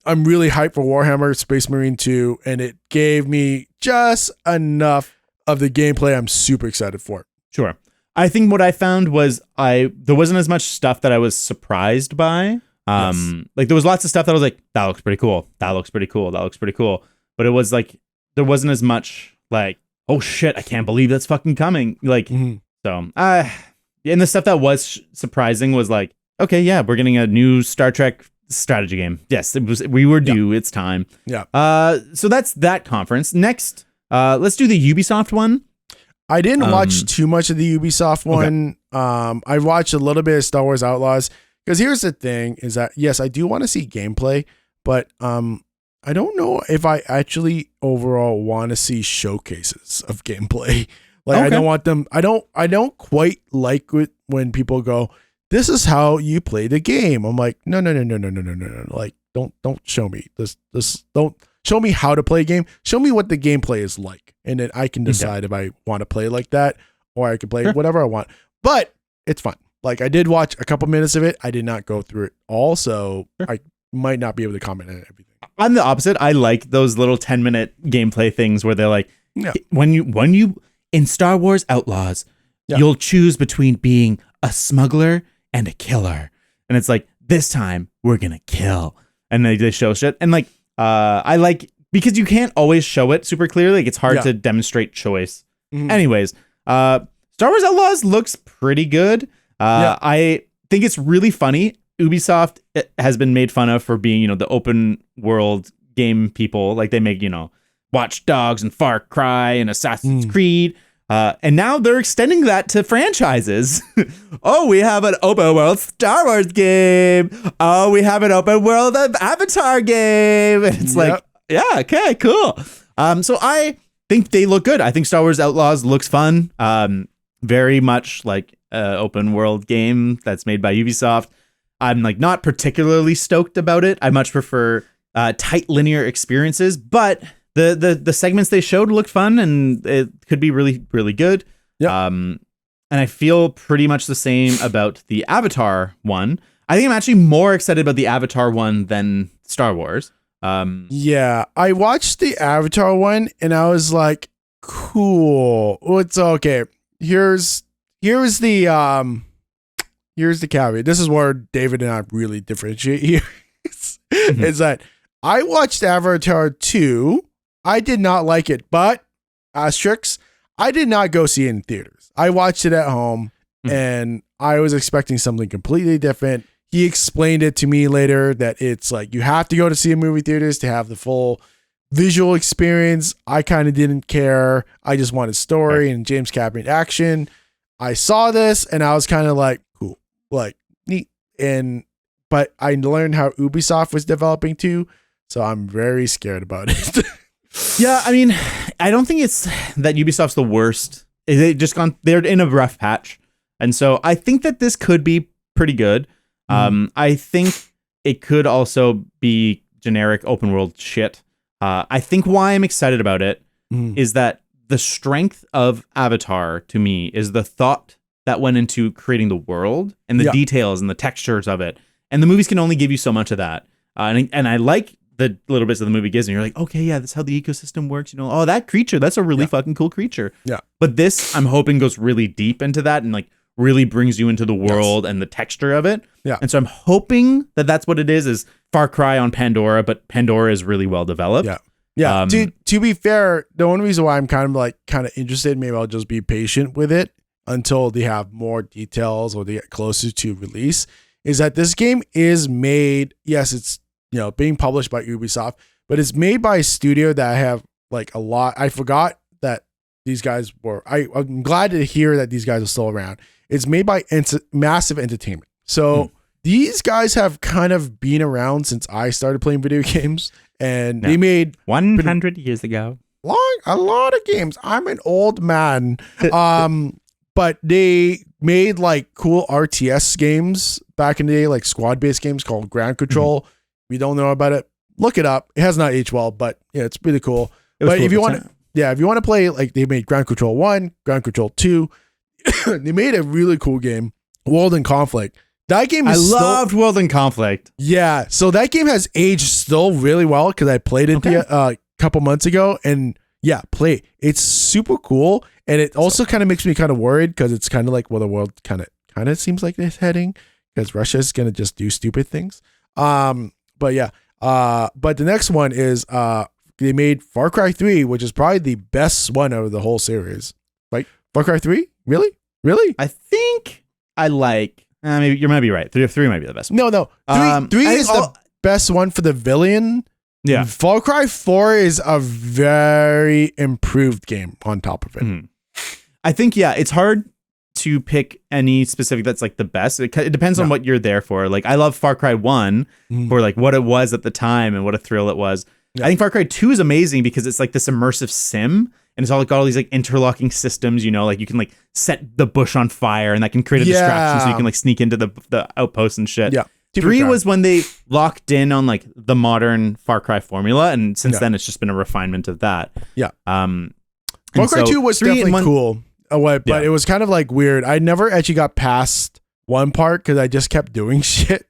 I'm really hyped for Warhammer Space Marine 2, and it gave me just enough of the gameplay I'm super excited for. Sure. I think what I found was there wasn't as much stuff that I was surprised by. Like there was lots of stuff that I was like, that looks pretty cool. That looks pretty cool. That looks pretty cool. But it was like, there wasn't as much like, oh shit, I can't believe that's fucking coming. Like, so, and the stuff that was surprising was like, okay, yeah, we're getting a new Star Trek strategy game. Yes, we were due. It's time. Yeah. So that's that conference. Next, let's do the Ubisoft one. I didn't watch too much of the Ubisoft one. Okay. I watched a little bit of Star Wars Outlaws, because here's the thing is that, yes, I do want to see gameplay, but I don't know if I actually overall want to see showcases of gameplay. Like, I don't want them. I don't quite like it when people go, this is how you play the game. I'm like, no. Like, don't show me this. Don't show me how to play a game. Show me what the gameplay is like. And then I can decide if I want to play like that, or I can play whatever I want. But it's fun. Like, I did watch a couple minutes of it. I did not go through it all, so I might not be able to comment on everything. I'm the opposite. I like those little 10-minute gameplay things where they're like, when you in Star Wars Outlaws, you'll choose between being a smuggler and a killer. And it's like, this time we're going to kill. And they show shit. And like, I like, because you can't always show it super clearly. Like, it's hard to demonstrate choice. Anyways, Star Wars Outlaws looks pretty good. I think it's really funny. Ubisoft has been made fun of for being, the open world game people. Like, they make, Watch Dogs and Far Cry and Assassin's Creed. And now they're extending that to franchises. Oh, we have an open world Star Wars game. Oh, we have an open world Avatar game. And it's like, yeah, okay, cool. So I think they look good. I think Star Wars Outlaws looks fun. Very much like an open world game that's made by Ubisoft. I'm like not particularly stoked about it. I much prefer tight linear experiences, but the segments they showed looked fun, and it could be really, really good. And I feel pretty much the same about the Avatar one. I think I'm actually more excited about the Avatar one than Star Wars. I watched the Avatar one and I was like, cool. Well, it's okay. Here's the caveat. This is where David and I really differentiate here. Is that I watched Avatar 2. I did not like it, but asterisks, I did not go see it in theaters. I watched it at home and I was expecting something completely different. He explained it to me later that it's like you have to go to see a movie theaters to have the full visual experience. I kind of didn't care. I just wanted story and James Cameron action. I saw this and I was kind of like, cool, like neat. But I learned how Ubisoft was developing too, so I'm very scared about it. Yeah, I mean, I don't think it's that Ubisoft's the worst. They're in a rough patch. And so I think that this could be pretty good. I think it could also be generic open world shit. I think why I'm excited about it is that the strength of Avatar to me is the thought that went into creating the world and the details and the textures of it. And the movies can only give you so much of that. And I like the little bits of the movie gives me. You're like, okay, yeah, that's how the ecosystem works. Oh, that creature, that's a really fucking cool creature. Yeah. But this, I'm hoping, goes really deep into that and like really brings you into the world and the texture of it. Yeah. And so I'm hoping that that's what it is Far Cry on Pandora, but Pandora is really well developed. Yeah. Yeah. To be fair, the only reason why I'm kind of interested, maybe I'll just be patient with it until they have more details or they get closer to release, is that this game is made. Yes, it's being published by Ubisoft, but it's made by a studio that I have like a lot. I forgot that these guys were. I'm glad to hear that these guys are still around. It's made by Massive Entertainment. So these guys have kind of been around since I started playing video games, and they made 100 years ago. A lot of games. I'm an old man. But they made like cool RTS games back in the day, like squad-based games called Ground Control. If you don't know about it, look it up. It has not aged well, but yeah, it's really cool. But if you want to play, like they made Ground Control 1, Ground Control 2, they made a really cool game, World in Conflict. That game is loved World in Conflict. Yeah, so that game has aged still really well because I played it a couple months ago, and yeah, play. It's super cool, and it also kind of makes me kind of worried because it's kind of like where the world kind of seems like it's heading, because Russia's gonna just do stupid things. But yeah, but the next one is they made Far Cry 3, which is probably the best one out of the whole series. Right? Far Cry 3? Really? I think I like. Maybe you might be right. 3 might be the best one. No. 3 is the best one for the villain. Yeah. Far Cry 4 is a very improved game on top of it. Mm-hmm. I think, it's hard to pick any specific that's like the best. It depends on what you're there for. Like, I love Far Cry 1 for like what it was at the time and what a thrill it was. Yeah. I think Far Cry 2 is amazing because it's like this immersive sim. And it's all got all these like interlocking systems, like you can like set the bush on fire and that can create a distraction so you can like sneak into the outposts and shit. Yeah. 3 was when they locked in on like the modern Far Cry formula. And since then it's just been a refinement of that. Yeah. Far Cry 2 was definitely cool. But it was kind of like weird. I never actually got past one part because I just kept doing shit.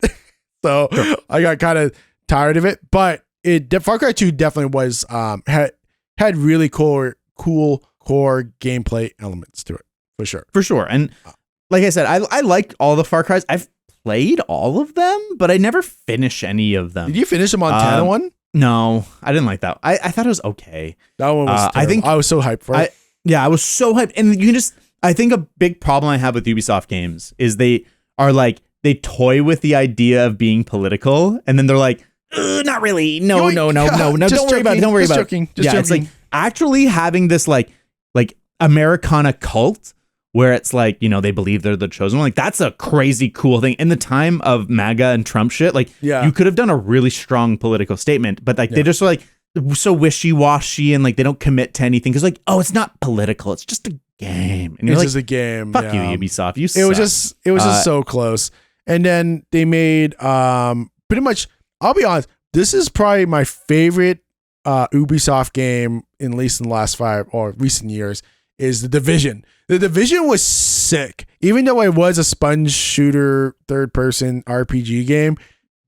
So I got kind of tired of it. But Far Cry 2 definitely was had really cool core gameplay elements to it, for sure. And like I said, I liked all the Far Cries. I've played all of them, but I never finish any of them. Did you finish the Montana one? No, I didn't like that. I thought it was okay. That one was I was so hyped for it. I was so hyped. And I think a big problem I have with Ubisoft games is they toy with the idea of being political, and then they're like, not really. No. Don't worry about it. Don't worry about it. It's like actually having this like Americana cult where it's like, they believe they're the chosen one. Like, that's a crazy cool thing. In the time of MAGA and Trump shit, like, you could have done a really strong political statement, but like they just are like so wishy-washy and like they don't commit to anything because like, oh, it's not political. It's just a game. And it's just a game. Fuck you, Ubisoft. You suck. It was just so close. And then they made pretty much, I'll be honest, this is probably my favorite Ubisoft game, at least in the last 5 or recent years, is The Division. The Division was sick. Even though it was a sponge shooter, third-person RPG game,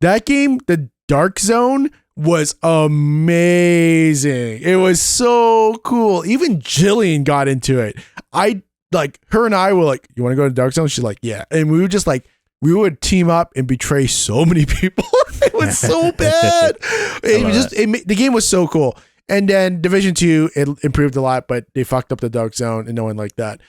that game, the Dark Zone, was amazing. It was so cool. Even Jillian got into it. Her and I were like, you want to go to Dark Zone? She's like, yeah. And we were just like, we would team up and betray so many people. It was so bad. The game was so cool. And then Division 2, it improved a lot, but they fucked up the Dark Zone and no one liked that.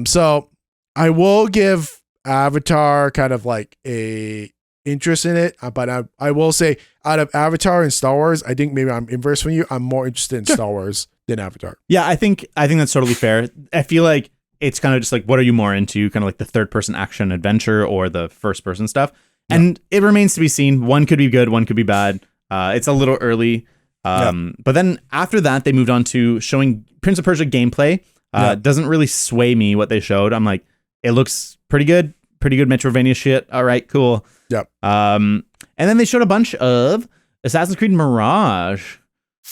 So I will give Avatar kind of like a interest in it, but I will say out of Avatar and Star Wars, I think maybe I'm inverse from you. I'm more interested in Star Wars than Avatar. Yeah, I think that's totally fair. I feel like it's kind of just like, what are you more into? Kind of like the third person action adventure or the first person stuff. Yeah. And it remains to be seen. One could be good, one could be bad. It's a little early. But then after that, they moved on to showing Prince of Persia gameplay. Doesn't really sway me what they showed. I'm like, it looks pretty good Metroidvania shit. All right, cool. Yep. And then they showed a bunch of Assassin's Creed Mirage.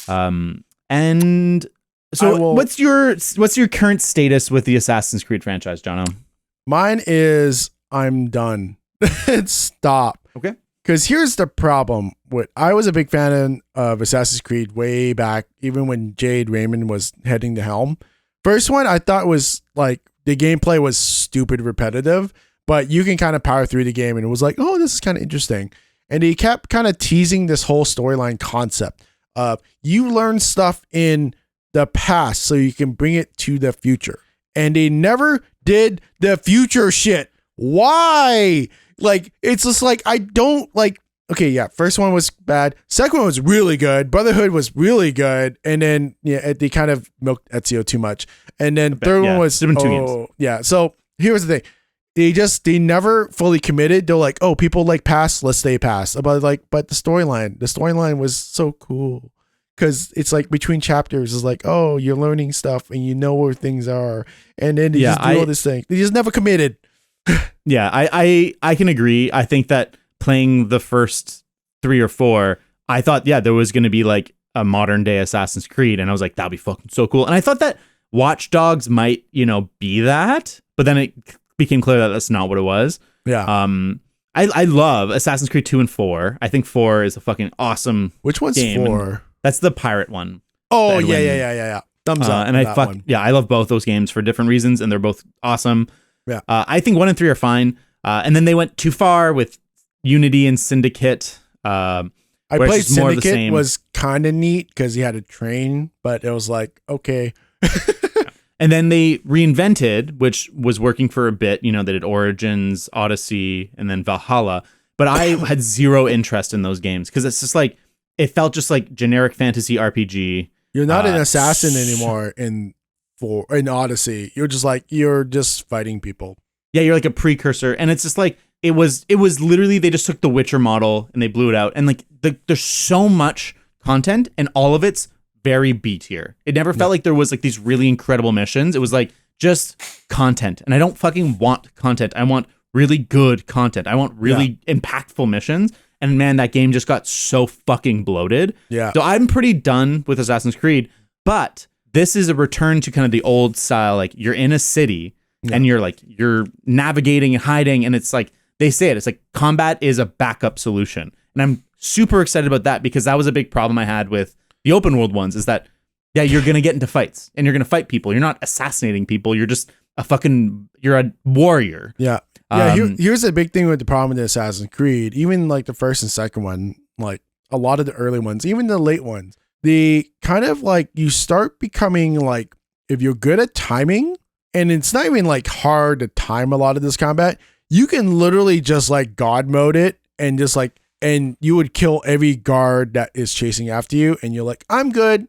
And so what's your current status with the Assassin's Creed franchise, Jono? Mine is I'm done. Stop. Okay. Because here's the problem. I was a big fan of Assassin's Creed way back, even when Jade Raymond was heading the helm. First one, I thought was like the gameplay was stupid repetitive, but you can kind of power through the game and it was like, oh, this is kind of interesting. And he kept kind of teasing this whole storyline concept of you learn stuff in the past so you can bring it to the future. And they never did the future shit. Why? Like, it's just like, I don't like, okay, yeah, first one was bad. Second one was really good. Brotherhood was really good. And then, they kind of milked Ezio too much. And then third one was, 2 games. Yeah. So here's the thing. They never fully committed. They're like, oh, people like past, let's stay past. But the storyline was so cool. Because it's like between chapters is like, oh, you're learning stuff and you know where things are. And then they just do all this thing. They just never committed. Yeah, I can agree. I think that playing the first 3 or 4, I thought, there was going to be like a modern day Assassin's Creed. And I was like, that'd be fucking so cool. And I thought that Watch Dogs might, be that. But then it became clear that that's not what it was. Yeah. I love Assassin's Creed 2 and 4. I think 4 is a fucking awesome Which one's game. 4? That's the pirate one. Oh, yeah. Thumbs up. And I love both those games for different reasons, and they're both awesome. Yeah. I think 1 and 3 are fine. And then they went too far with Unity and Syndicate. I played Syndicate, was kind of neat because you had a train, but it was like, okay. And then they reinvented, which was working for a bit. You know, they did Origins, Odyssey, and then Valhalla. But I had zero interest in those games because it's just like, it felt just like generic fantasy RPG. You're not an assassin anymore in Odyssey. You're just fighting people. Yeah, you're like a precursor. And it's just like, it was literally, they just took the Witcher model and they blew it out. And like, there's so much content and all of it's very B tier. It never felt like there was like these really incredible missions. It was like just content. And I don't fucking want content. I want really good content. I want really impactful missions. And man, that game just got so fucking bloated. Yeah. So I'm pretty done with Assassin's Creed, but this is a return to kind of the old style. Like you're in a city and you're navigating and hiding. And it's like, they say it's like combat is a backup solution. And I'm super excited about that because that was a big problem I had with the open world ones is that, you're going to get into fights and you're going to fight people. You're not assassinating people. You're just you're a warrior. Yeah. Yeah. Here's the big thing with the problem with Assassin's Creed, even like the first and second one, like a lot of the early ones, even the late ones, they kind of like, you start becoming like, if you're good at timing, and it's not even like hard to time a lot of this combat, you can literally just like God mode it and just like, and you would kill every guard that is chasing after you. And you're like, I'm good.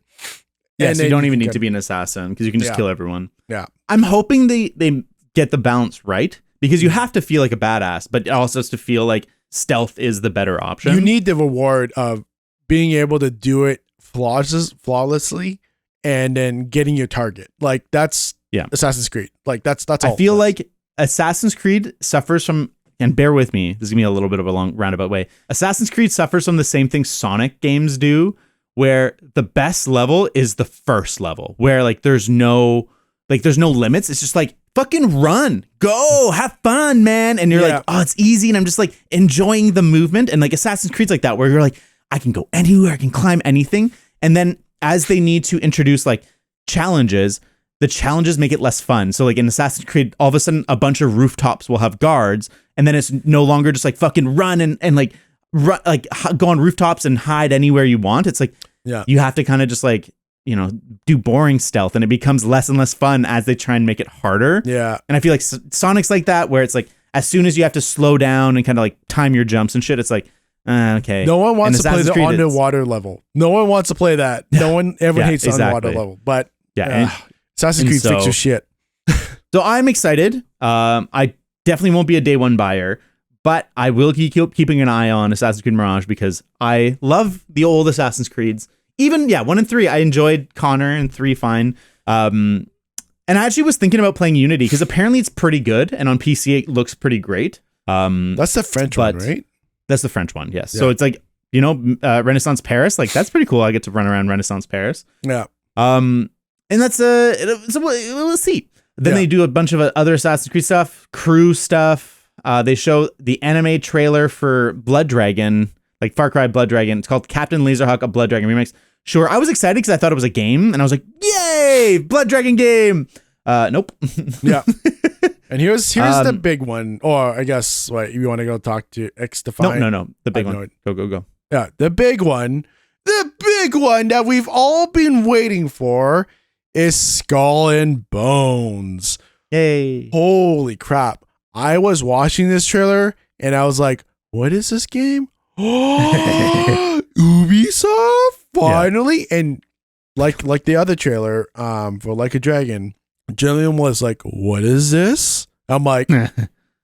Yeah, so you don't even need to be an assassin because you can just kill everyone. Yeah. I'm hoping they get the balance right because you have to feel like a badass, but it also has to feel like stealth is the better option. You need the reward of being able to do it flawlessly and then getting your target. Like that's Assassin's Creed. Like that's all. I feel like Assassin's Creed suffers from, and bear with me, this is gonna be a little bit of a long roundabout way. Assassin's Creed suffers from the same thing Sonic games do, where the best level is the first level, where like there's no limits. It's just like fucking run, go, have fun, man. And you're like, oh, it's easy, and I'm just like enjoying the movement. And like Assassin's Creed's like that, where you're like, I can go anywhere, I can climb anything. And then as they need to introduce like challenges, the challenges make it less fun. So like in Assassin's Creed, all of a sudden a bunch of rooftops will have guards, and then it's no longer just like fucking run and like run, like go on rooftops and hide anywhere you want. It's like, you have to kind of just like, do boring stealth, and it becomes less and less fun as they try and make it harder. Yeah. And I feel like Sonic's like that, where it's like, as soon as you have to slow down and kind of like time your jumps and shit, it's like, okay. No one wants to play the underwater level. No one wants to play that. No one ever hates the underwater level. But Assassin's Creed fix your shit. So I'm excited. I definitely won't be a day one buyer, but I will keep keeping an eye on Assassin's Creed Mirage because I love the old Assassin's Creeds. Even 1 and 3, I enjoyed Connor, and 3 fine. And I actually was thinking about playing Unity because apparently it's pretty good, and on PC it looks pretty great. That's the French one, right? That's the French one, yes. Yeah. So it's like, Renaissance Paris, like that's pretty cool. I get to run around Renaissance Paris. Yeah. And that's we'll see. Then they do a bunch of other Assassin's Creed stuff, crew stuff. They show the anime trailer for Blood Dragon, like Far Cry Blood Dragon. It's called Captain Laserhawk, a Blood Dragon remix. Sure, I was excited because I thought it was a game, and I was like, "Yay, Blood Dragon game!" Nope. Yeah. And here's the big one, or I guess you want to go talk to X Define? No, the big one. Go. Yeah, the big one that we've all been waiting for is Skull and Bones. Yay! Holy crap! I was watching this trailer and I was like, "What is this game?" Ubisoft finally, and like the other trailer for Like a Dragon, Jillian was like, "What is this?" I'm like, "You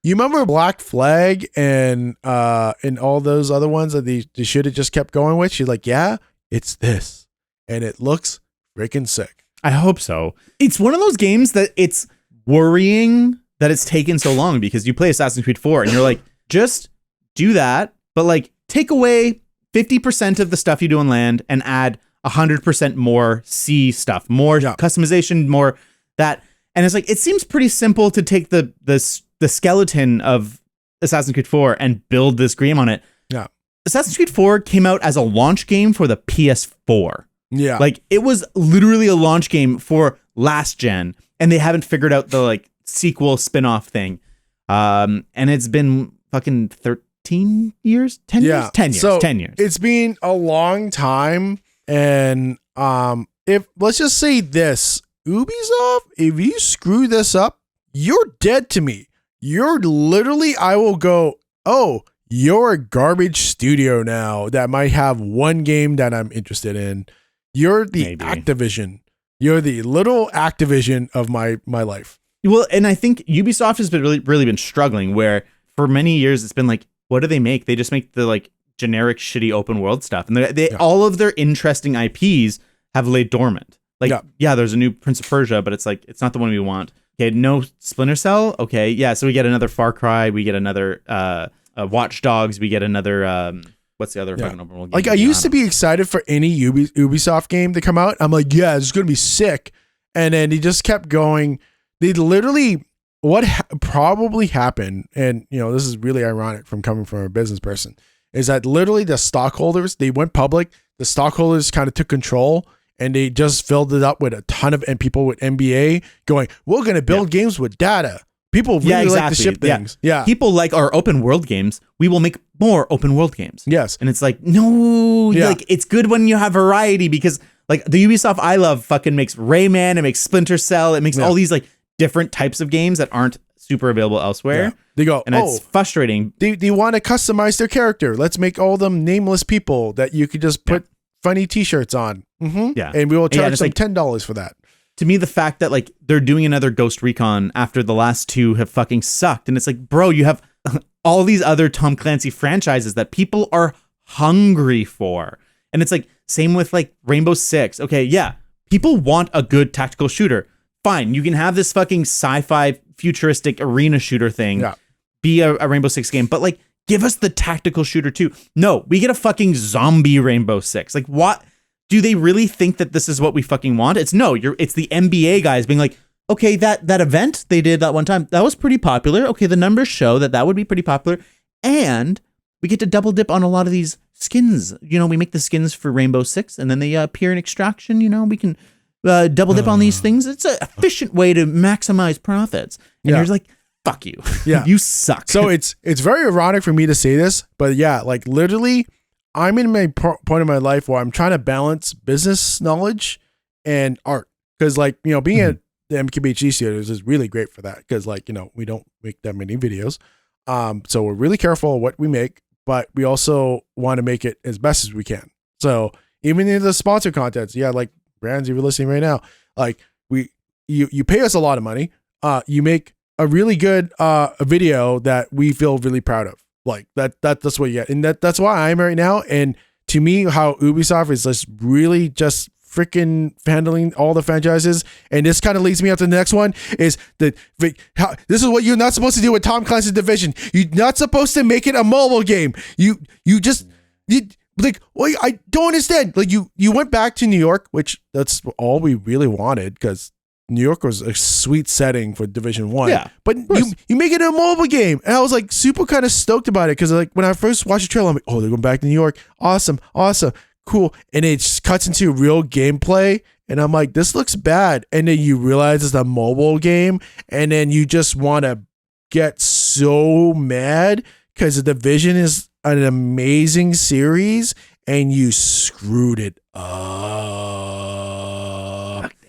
remember Black Flag and all those other ones that they should have just kept going with?" She's like, "Yeah, it's this, and it looks freaking sick." I hope so. It's one of those games that it's worrying that it's taken so long because you play Assassin's Creed 4 and you're like, just do that, but like take away 50% of the stuff you do on land and add 100% more sea stuff, more customization, more that. And it's like, it seems pretty simple to take the skeleton of Assassin's Creed 4 and build this game on it. Yeah. Assassin's Creed 4 came out as a launch game for the PS4. Yeah. Like it was literally a launch game for last gen, and they haven't figured out the like sequel spin-off thing. And it's been fucking 13 years, 10 years, 10 years, so 10 years. It's been a long time. And if let's just say this, Ubisoft, if you screw this up, you're dead to me. You're literally, I will go, oh, you're a garbage studio now that might have one game that I'm interested in. You're the Activision. You're the little Activision of my life. Well, and I think Ubisoft has been really been struggling, where for many years it's been like, what do they make? They just make the like generic shitty open world stuff, and they all of their interesting IPs have laid dormant. Like, there's a new Prince of Persia, but it's like it's not the one we want. Okay, no Splinter Cell. Okay, yeah, so we get another Far Cry, we get another Watch Dogs, we get another what's the other fucking open world game? Like I used to be excited for any Ubisoft game to come out. I'm like, yeah, it's gonna be sick, and then he just kept going. They literally, what probably happened, and you know, this is really ironic from coming from a business person, is that literally the stockholders, they went public, the stockholders kind of took control, and they just filled it up with a ton of people with MBA going, we're going to build games with data. People really like to ship things. Yeah. People like our open world games. We will make more open world games. Yes. And it's like, no, like it's good when you have variety, because like the Ubisoft I love fucking makes Rayman, it makes Splinter Cell, it makes all these like different types of games that aren't super available elsewhere. Yeah. They go, and it's frustrating. They want to customize their character. Let's make all them nameless people that you could just put funny t-shirts on. Mm-hmm. Yeah. And we will charge them $10 for that. To me, the fact that like they're doing another Ghost Recon after the last two have fucking sucked. And it's like, bro, you have all these other Tom Clancy franchises that people are hungry for. And it's like, same with like Rainbow Six. Okay, yeah. People want a good tactical shooter. Fine. You can have this fucking sci-fi futuristic arena shooter thing be a Rainbow Six game, but like give us the tactical shooter too. No, we get a fucking zombie Rainbow Six. Like what? Do they really think that this is what we fucking want? It's the NBA guys being like, okay, that event they did that one time, that was pretty popular. Okay, the numbers show that would be pretty popular. And we get to double dip on a lot of these skins. You know, we make the skins for Rainbow Six and then they appear in Extraction. You know, we can double dip on these things. It's an efficient way to maximize profits. And you're like, fuck you. Yeah. You suck. So it's very ironic for me to say this, but yeah, like literally I'm in my point of my life where I'm trying to balance business knowledge and art. Cause like, you know, being at the MKBHD studios is really great for that. Cause like, you know, we don't make that many videos. So we're really careful of what we make, but we also want to make it as best as we can. So even in the sponsor contents, like brands you're listening right now, like you pay us a lot of money. You make a really good a video that we feel really proud of. Like that's what you get. And that's why I'm right now. And to me, how Ubisoft is just really just freaking handling all the franchises. And this kind of leads me up to the next one is this is what you're not supposed to do with Tom Clancy's Division. You're not supposed to make it a mobile game. You like, well, I don't understand. Like you went back to New York, which that's all we really wanted because New York was a sweet setting for Division 1. Yeah, but you make it a mobile game. And I was like super kind of stoked about it because like when I first watched the trailer, I'm like, oh, they're going back to New York. Awesome. Cool. And it just cuts into real gameplay. And I'm like, this looks bad. And then you realize it's a mobile game. And then you just want to get so mad because the Division is an amazing series and you screwed it up.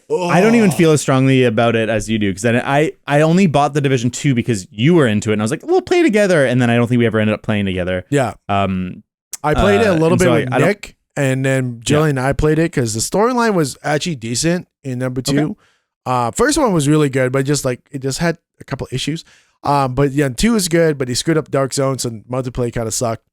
I don't even feel as strongly about it as you do because I only bought the Division 2 because you were into it and I was like, we'll play together, and then I don't think we ever ended up playing together. Yeah. I played it a little bit with Nick, and then Jillian and I played it because the storyline was actually decent in number 2. Okay. First one was really good, but it just had a couple issues. But yeah, 2 is good, but he screwed up Dark Zone, so multiplayer kind of sucked.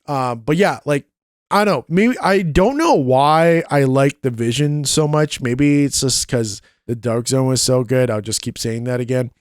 But yeah, like I don't know. Maybe I don't know why I like Division so much. Maybe it's just because the Dark Zone was so good. I'll just keep saying that again.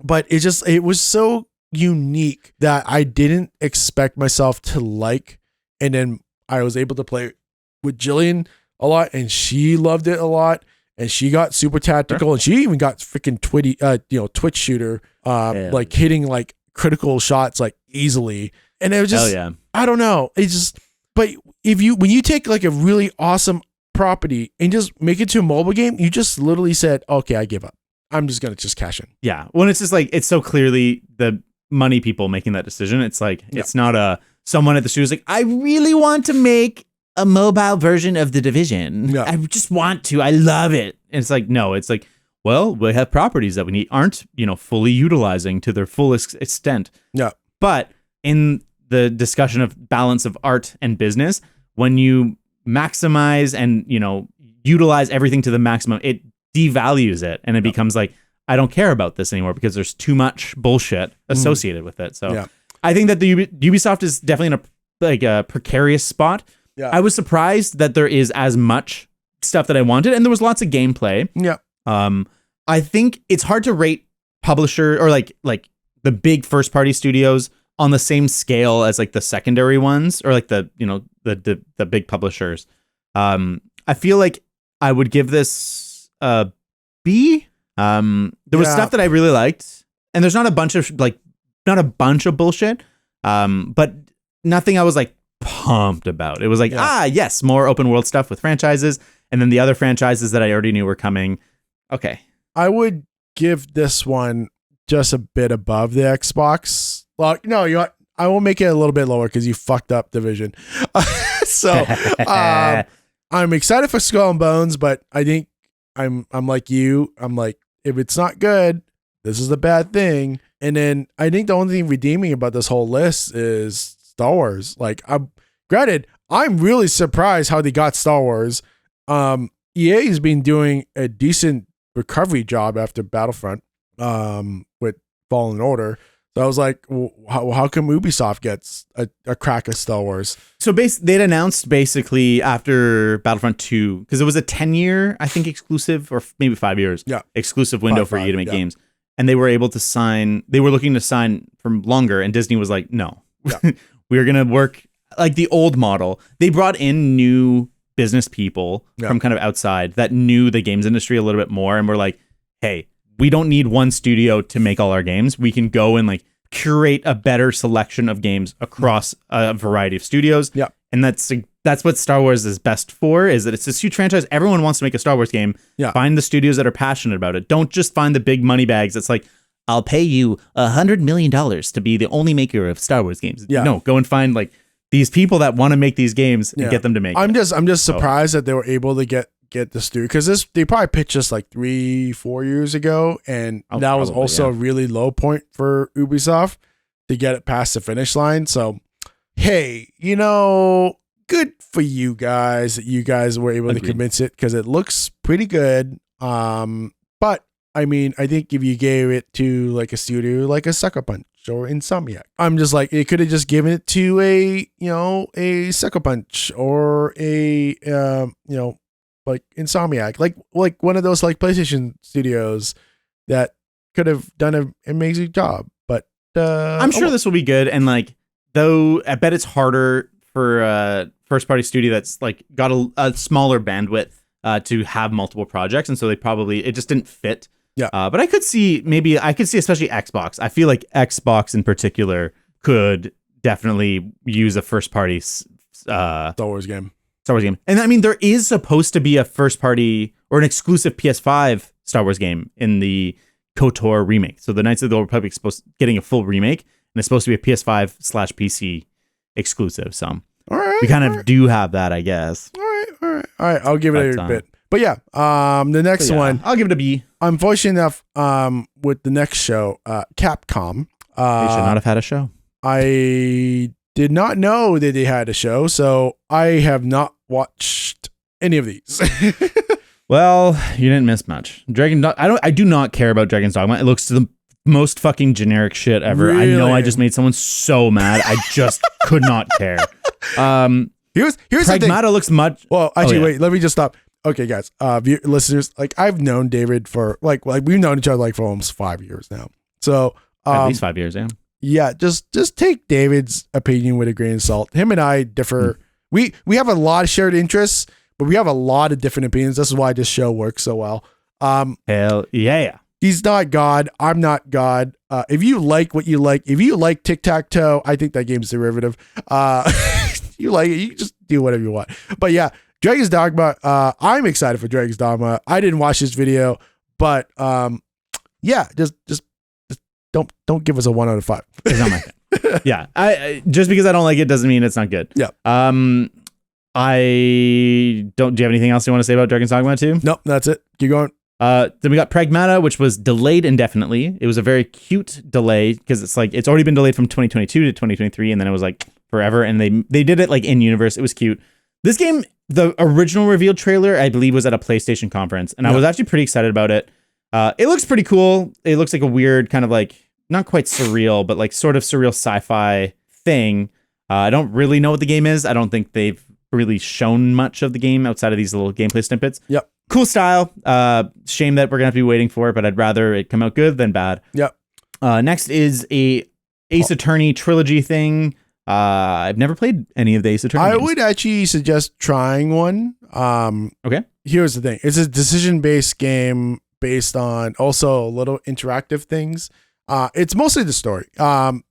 But it was so unique that I didn't expect myself to like. And then I was able to play with Jillian a lot, and she loved it a lot. And she got super tactical, and she even got freaking Twitch shooter, like hitting like critical shots like easily. And it was just, Hell yeah. I don't know. It's just, but when you take like a really awesome property and just make it to a mobile game, you just literally said, okay, I give up. I'm just going to just cash in. Yeah. When it's just like, it's so clearly the money people making that decision. It's like, it's not someone at the studio's like, I really want to make a mobile version of The Division. Yeah. I just want to. I love it. And it's like, no, it's like, well, we have properties that we aren't, fully utilizing to their fullest extent. Yeah. But in the discussion of balance of art and business, when you maximize and, utilize everything to the maximum, it devalues it. And it becomes like, I don't care about this anymore because there's too much bullshit associated with it. So I think that the Ubisoft is definitely in a precarious spot. Yeah. I was surprised that there is as much stuff that I wanted, and there was lots of gameplay. Yeah. I think it's hard to rate publisher or like the big first party studios on the same scale as like the secondary ones or like the big publishers. I feel like I would give this a B. There was stuff that I really liked, and there's not a bunch of bullshit. But nothing I was like pumped about. It was like, yes, more open world stuff with franchises, and then the other franchises that I already knew were coming. Okay. I would give this one just a bit above the Xbox. Well, no, you know what? I will make it a little bit lower because you fucked up Division. So I'm excited for Skull and Bones, but I think I'm like you. I'm like, if it's not good, this is the bad thing. And then I think the only thing redeeming about this whole list is Star Wars. Like, granted, I'm really surprised how they got Star Wars. EA has been doing a decent recovery job after Battlefront with Fallen Order. So I was like, well, how come Ubisoft gets a crack at Star Wars? So they'd announced basically after Battlefront 2, because it was a 10-year, I think, exclusive, or maybe 5 years, exclusive window for EA to make games. And they were able to they were looking to sign for longer, and Disney was like, no, we're going to work like the old model. They brought in new business people from kind of outside that knew the games industry a little bit more, and were like, hey, we don't need one studio to make all our games. We can go and like curate a better selection of games across a variety of studios. Yeah. And that's what Star Wars is best for, is that it's this huge franchise. Everyone wants to make a Star Wars game. Yeah. Find the studios that are passionate about it. Don't just find the big money bags. It's like, I'll pay you $100 million to be the only maker of Star Wars games. Yeah. No, go and find like these people that want to make these games and get them to make I'm just surprised that they were able to get the studio, because they probably pitched us like 3-4 years ago, and that was also a really low point for Ubisoft to get it past the finish line. So hey, good for you guys that you guys were able to convince it, because it looks pretty good. But I mean, I think if you gave it to like a studio like a Sucker Punch or Insomniac, I'm just like, it could have just given it to a Sucker Punch or a like Insomniac, like one of those like PlayStation studios that could have done an amazing job. But I'm sure this will be good. And like, though, I bet it's harder for a first party studio that's like got a smaller bandwidth to have multiple projects, and so it just didn't fit. Yeah. But I could see especially Xbox. I feel like Xbox in particular could definitely use a first party Star Wars game. And I mean, there is supposed to be a first party or an exclusive PS5 Star Wars game in the KOTOR remake. So the Knights of the Old Republic is getting a full remake, and it's supposed to be a PS5/PC exclusive. So all right, we kind of do have that, I guess. All right. I'll give it a bit. But yeah, the next one, I'll give it a B. I'm fortunate enough with the next show, Capcom. They should not have had a show. I did not know that they had a show, so I have not watched any of these. Well, you didn't miss much. I do not care about Dragon's Dogma. It looks the most fucking generic shit ever. Really? I know I just made someone so mad. I just could not care. Here's Pragmata looks much. Well, actually, wait. Let me just stop. Okay, guys, listeners, like I've known David for like we've known each other like for almost 5 years now. So at least 5 years, yeah. Yeah, just take David's opinion with a grain of salt. Him and I differ. We have a lot of shared interests, but we have a lot of different opinions. This is why this show works so well. Hell yeah. He's not God. I'm not God. If you like what you like, if you like tic-tac-toe, I think that game's derivative. You like it, you just do whatever you want. But yeah, Dragon's Dogma, I'm excited for Dragon's Dogma. I didn't watch this video, but yeah, just don't give us a 1 out of 5. It's not my thing. Yeah. I just because I don't like it doesn't mean it's not good. Yeah. I don't. Do you have anything else you want to say about Dragon's Dogma 2? Nope, that's it. Keep going. Then we got Pragmata, which was delayed indefinitely. It was a very cute delay because it's like it's already been delayed from 2022 to 2023, and then it was like forever. And they did it like in universe. It was cute. This game, the original revealed trailer, I believe, was at a PlayStation conference, and I was actually pretty excited about it. It looks pretty cool. It looks like a weird kind of like not quite surreal, but like sort of surreal sci-fi thing. I don't really know what the game is. I don't think they've really shown much of the game outside of these little gameplay snippets. Yep. Cool style. Shame that we're gonna have to be waiting for it, but I'd rather it come out good than bad. Yep. Next is a Ace Attorney trilogy thing. I've never played any of the Ace Attorney games. Would actually suggest trying one. Okay. Here's the thing. It's a decision-based game based on also little interactive things. It's mostly the story.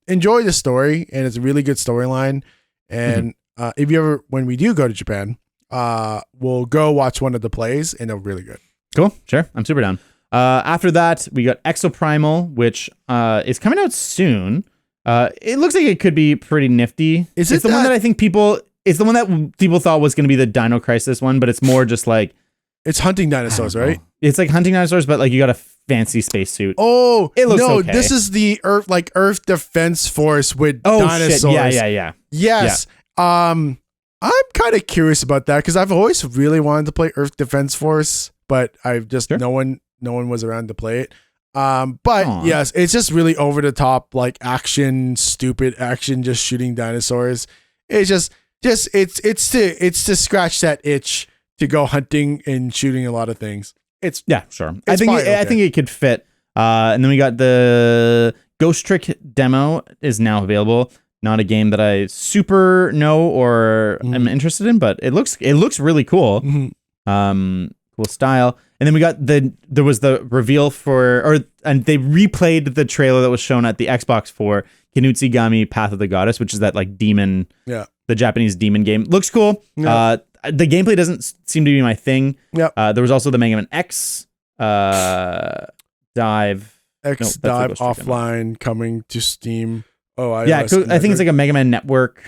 Enjoy the story, and it's a really good storyline. And if you ever, when we do go to Japan, we'll go watch one of the plays, and they're really good. Cool. Sure. I'm super down. After that, we got Exoprimal, which is coming out soon. It looks like it could be pretty nifty. It's the one that I think people... It's the one that people thought was going to be the Dino Crisis one, but it's more just like... It's hunting dinosaurs, right? It's like hunting dinosaurs, but like you got a fancy spacesuit. Oh, it looks no, okay. This is the Earth Defense Force with dinosaurs. Shit. Yeah. Yes. Yeah. I'm kind of curious about that because I've always really wanted to play Earth Defense Force, but I've just no one was around to play it. But yes, it's just really over the top, like stupid action, just shooting dinosaurs. It's just it's to scratch that itch to go hunting and shooting a lot of things. Sure. I think it could fit. And then we got the Ghost Trick demo is now available. Not a game that I super know or am interested in, but it looks really cool. Cool style. And then we got there was the reveal and they replayed the trailer that was shown at the Xbox for Kinutsugami Path of the Goddess, which is that like demon, the Japanese demon game. Looks cool. The gameplay doesn't seem to be my thing. There was also the Mega Man X Dive offline coming to Steam. I think it's like a Mega Man Network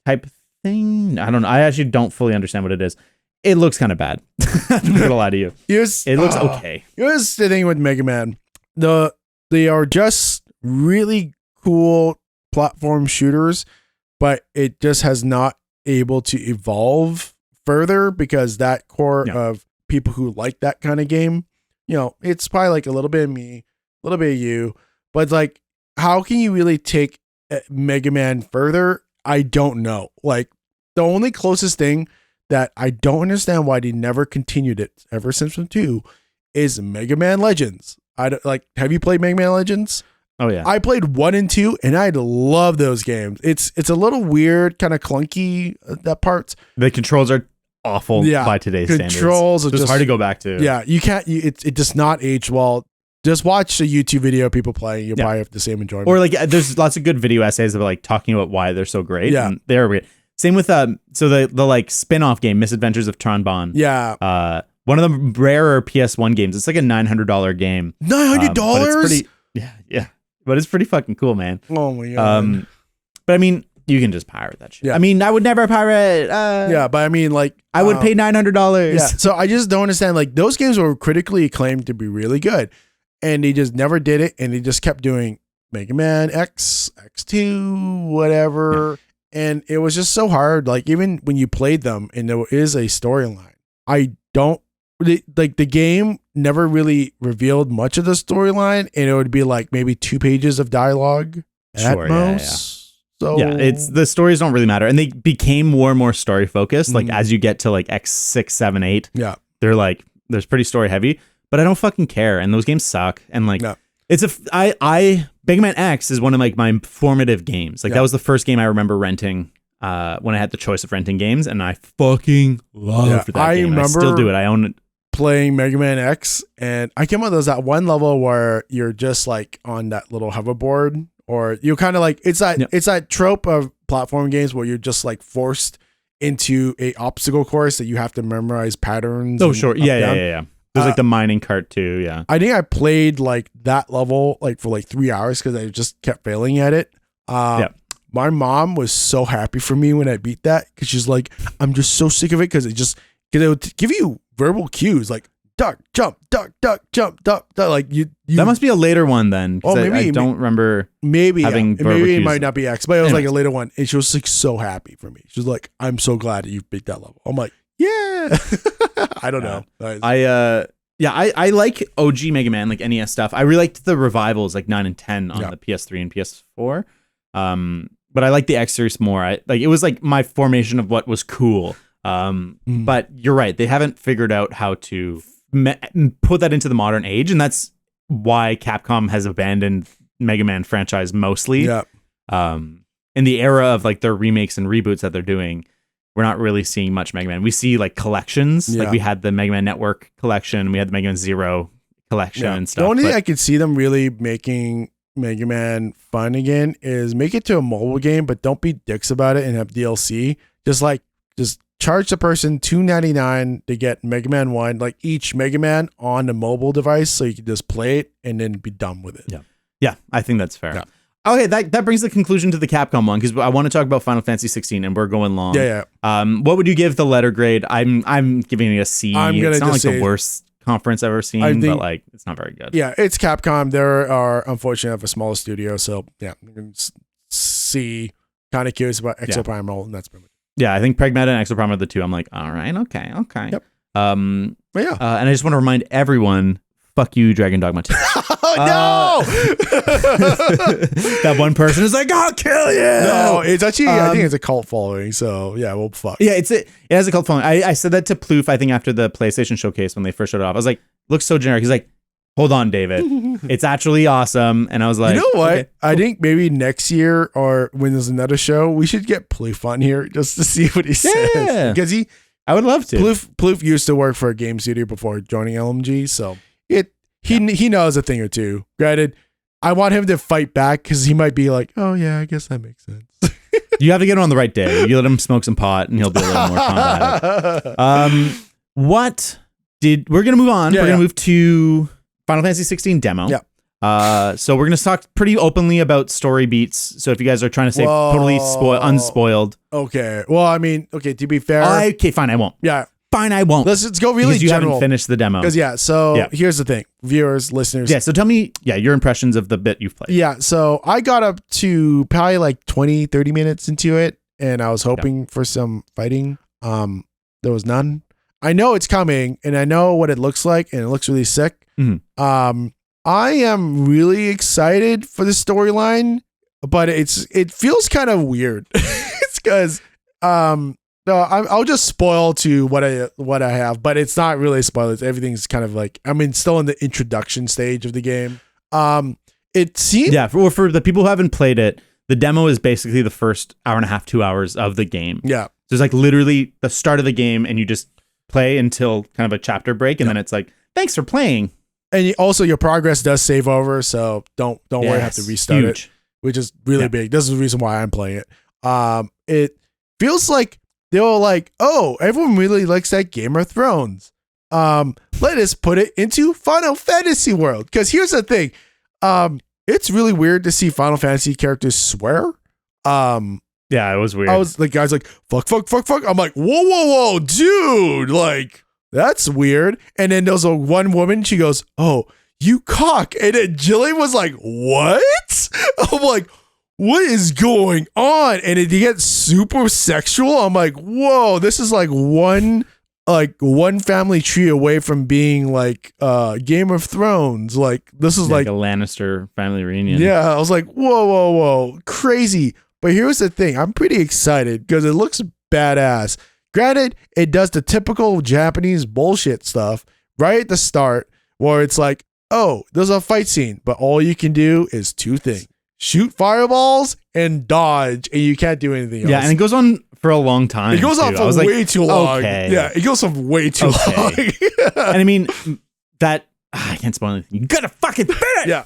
type thing. I don't know. I actually don't fully understand what it is. It looks kind of bad. I'm not gonna lie to you. It looks okay. Here's the thing with Mega Man. They are just really cool platform shooters, but it just has not able to evolve further because that core of people who like that kind of game, it's probably like a little bit of me, a little bit of you, but it's like, how can you really take Mega Man further? I don't know. Like the only closest thing that I don't understand why they never continued it ever since from 2 is Mega Man Legends. Have you played Mega Man Legends? Oh yeah. I played 1 and 2 and I love those games. It's a little weird, kind of clunky, that part. The controls are awful by today's standards. Controls are just hard to go back to. Yeah, you can't, it does not age well. Just watch a YouTube video of people playing. You'll probably have the same enjoyment. Or like, there's lots of good video essays of like talking about why they're so great. Yeah. And they're great. Same with the like spin-off game, Misadventures of Tron Bonne. Yeah. One of the rarer PS1 games. It's like a $900 game. $900? Yeah. But it's pretty fucking cool, man. Oh my god. But I mean, you can just pirate that shit. Yeah. I mean, I would never pirate. But I mean, like, I would pay $900. Yeah. So I just don't understand. Like, those games were critically acclaimed to be really good, and they just never did it, and they just kept doing Mega Man X, X2, whatever. Yeah. And it was just so hard. Like, even when you played them, and there is a storyline, the game never really revealed much of the storyline, and it would be like maybe 2 pages of dialogue at most. So it's the stories don't really matter, and they became more and more story focused. Like as you get to like X6, 7, 8, they're like there's pretty story heavy. But I don't fucking care, and those games suck. And like it's Mega Man X is one of like my formative games. Like that was the first game I remember renting. When I had the choice of renting games, and I fucking loved that game. I still do it. I own it. playing Mega Man X, and I came up there's that one level where you're just like on that little hoverboard, or you're kind of like it's that trope of platform games where you're just like forced into a obstacle course that you have to memorize patterns. Oh, sure. Yeah. There's like the mining cart too. Yeah. I think I played like that level like for like 3 hours because I just kept failing at it. My mom was so happy for me when I beat that because she's like, I'm just so sick of it because it would give you verbal cues like duck, jump, duck, jump, duck. Like you. That must be a later one then. Oh, maybe I don't remember. Maybe having verbal maybe cues. It might not be X, but it was like a later one, and she was like so happy for me. She was like, I'm so glad that you beat that level. I'm like, yeah. I don't know. I like OG Mega Man, like NES stuff. I really liked the revivals, like 9 and 10 on the PS3 and PS4. But I like the X series more. It was like my formation of what was cool. But you're right; they haven't figured out how to put that into the modern age, and that's why Capcom has abandoned Mega Man franchise mostly. Yeah. In the era of like their remakes and reboots that they're doing, we're not really seeing much Mega Man. We see like collections. Yeah. Like we had the Mega Man Network collection, we had the Mega Man Zero collection and stuff. The only thing I could see them really making Mega Man fun again is make it to a mobile game, but don't be dicks about it and have DLC. Just charge the person $2.99 to get Mega Man 1, like each Mega Man on the mobile device, so you can just play it and then be done with it. Yeah, I think that's fair. Yeah. Okay, that brings the conclusion to the Capcom one, because I want to talk about Final Fantasy 16 and we're going long. Yeah. What would you give the letter grade? I'm giving it a C. It's not like the worst conference I've ever seen, but like it's not very good. Yeah, it's Capcom. They are unfortunately have a smaller studio, so yeah, you can see. Kind of curious about Exoprimal, and that's pretty much. Yeah, I think Pragmata and Exoprimal are the two. I'm like, all right, okay. Yep. And I just want to remind everyone, fuck you, Dragon Dogma 2. Oh, no! That one person is like, I'll kill you. No, it's actually, I think it's a cult following. So yeah, well, fuck. Yeah, it has a cult following. I said that to Plouf, I think after the PlayStation showcase when they first showed it off. I was like, looks so generic. He's like, hold on, David. It's actually awesome. And I was like, you know what? Okay. I think maybe next year or when there's another show, we should get Plouf on here just to see what he says. Because I would love to. Plouf used to work for a game studio before joining LMG. So he knows a thing or two. Granted, I want him to fight back because he might be like, oh yeah, I guess that makes sense. You have to get him on the right day. You let him smoke some pot and he'll be a little more combative. We're going to move on. We're going to move to Final Fantasy 16 demo. Yeah. So we're going to talk pretty openly about story beats. So if you guys are trying to stay totally unspoiled. Okay. Well, I mean, okay, to be fair. Okay, fine. I won't. Yeah. Fine, I won't. Let's go really because you general. haven't finished the demo. Because here's the thing. Viewers, listeners. Yeah, so tell me, your impressions of the bit you've played. Yeah, so I got up to probably like 20, 30 minutes into it, and I was hoping for some fighting. There was none. I know it's coming, and I know what it looks like, and it looks really sick. Mm-hmm. I am really excited for the storyline, but it feels kind of weird. It's because no, I'll just spoil to what I have, but it's not really spoilers. Everything's kind of like, I mean, still in the introduction stage of the game. It seems for the people who haven't played it, the demo is basically the first hour and a half, 2 hours of the game. Yeah, so it's like literally the start of the game, and you just play until kind of a chapter break, and then it's like, thanks for playing. And also your progress does save over, so don't worry, you have to restart it, which is really big. This is the reason why I'm playing it. It feels like they were like, oh, everyone really likes that Game of Thrones. Let us put it into Final Fantasy world. Because here's the thing. It's really weird to see Final Fantasy characters swear. Yeah, it was weird. I was like, guys like, fuck. I'm like, whoa, dude. Like, that's weird. And then there's one woman, she goes, oh, you cock. And then Jillian was like, what? I'm like, what is going on? And it gets super sexual. I'm like, whoa, this is like one family tree away from being like Game of Thrones. Like, this is like a Lannister family reunion. Yeah, I was like, whoa, crazy. But here's the thing. I'm pretty excited because it looks badass. Granted, it does the typical Japanese bullshit stuff right at the start where it's like, oh, there's a fight scene, but all you can do is two things. Shoot fireballs and dodge, and you can't do anything else. Yeah, and it goes on for a long time. It goes on for way too long. Okay. Yeah, it goes on way too long. And I mean, I can't spoil anything. You gotta fucking finish.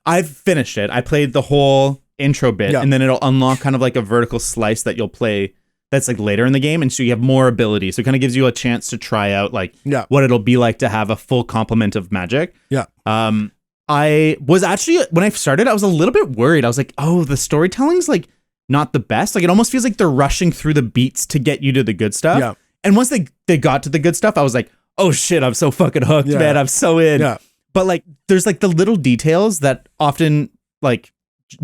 I've finished it. I played the whole intro bit, and then it'll unlock kind of like a vertical slice that you'll play that's like later in the game, and so you have more abilities. So it kind of gives you a chance to try out like what it'll be like to have a full complement of magic. I was actually, when I started, I was a little bit worried. I was like, oh, the storytelling's like not the best. Like it almost feels like they're rushing through the beats to get you to the good stuff. And once they got to the good stuff, I was like, oh shit, I'm so fucking hooked, man. I'm so in. But like, there's like the little details that often like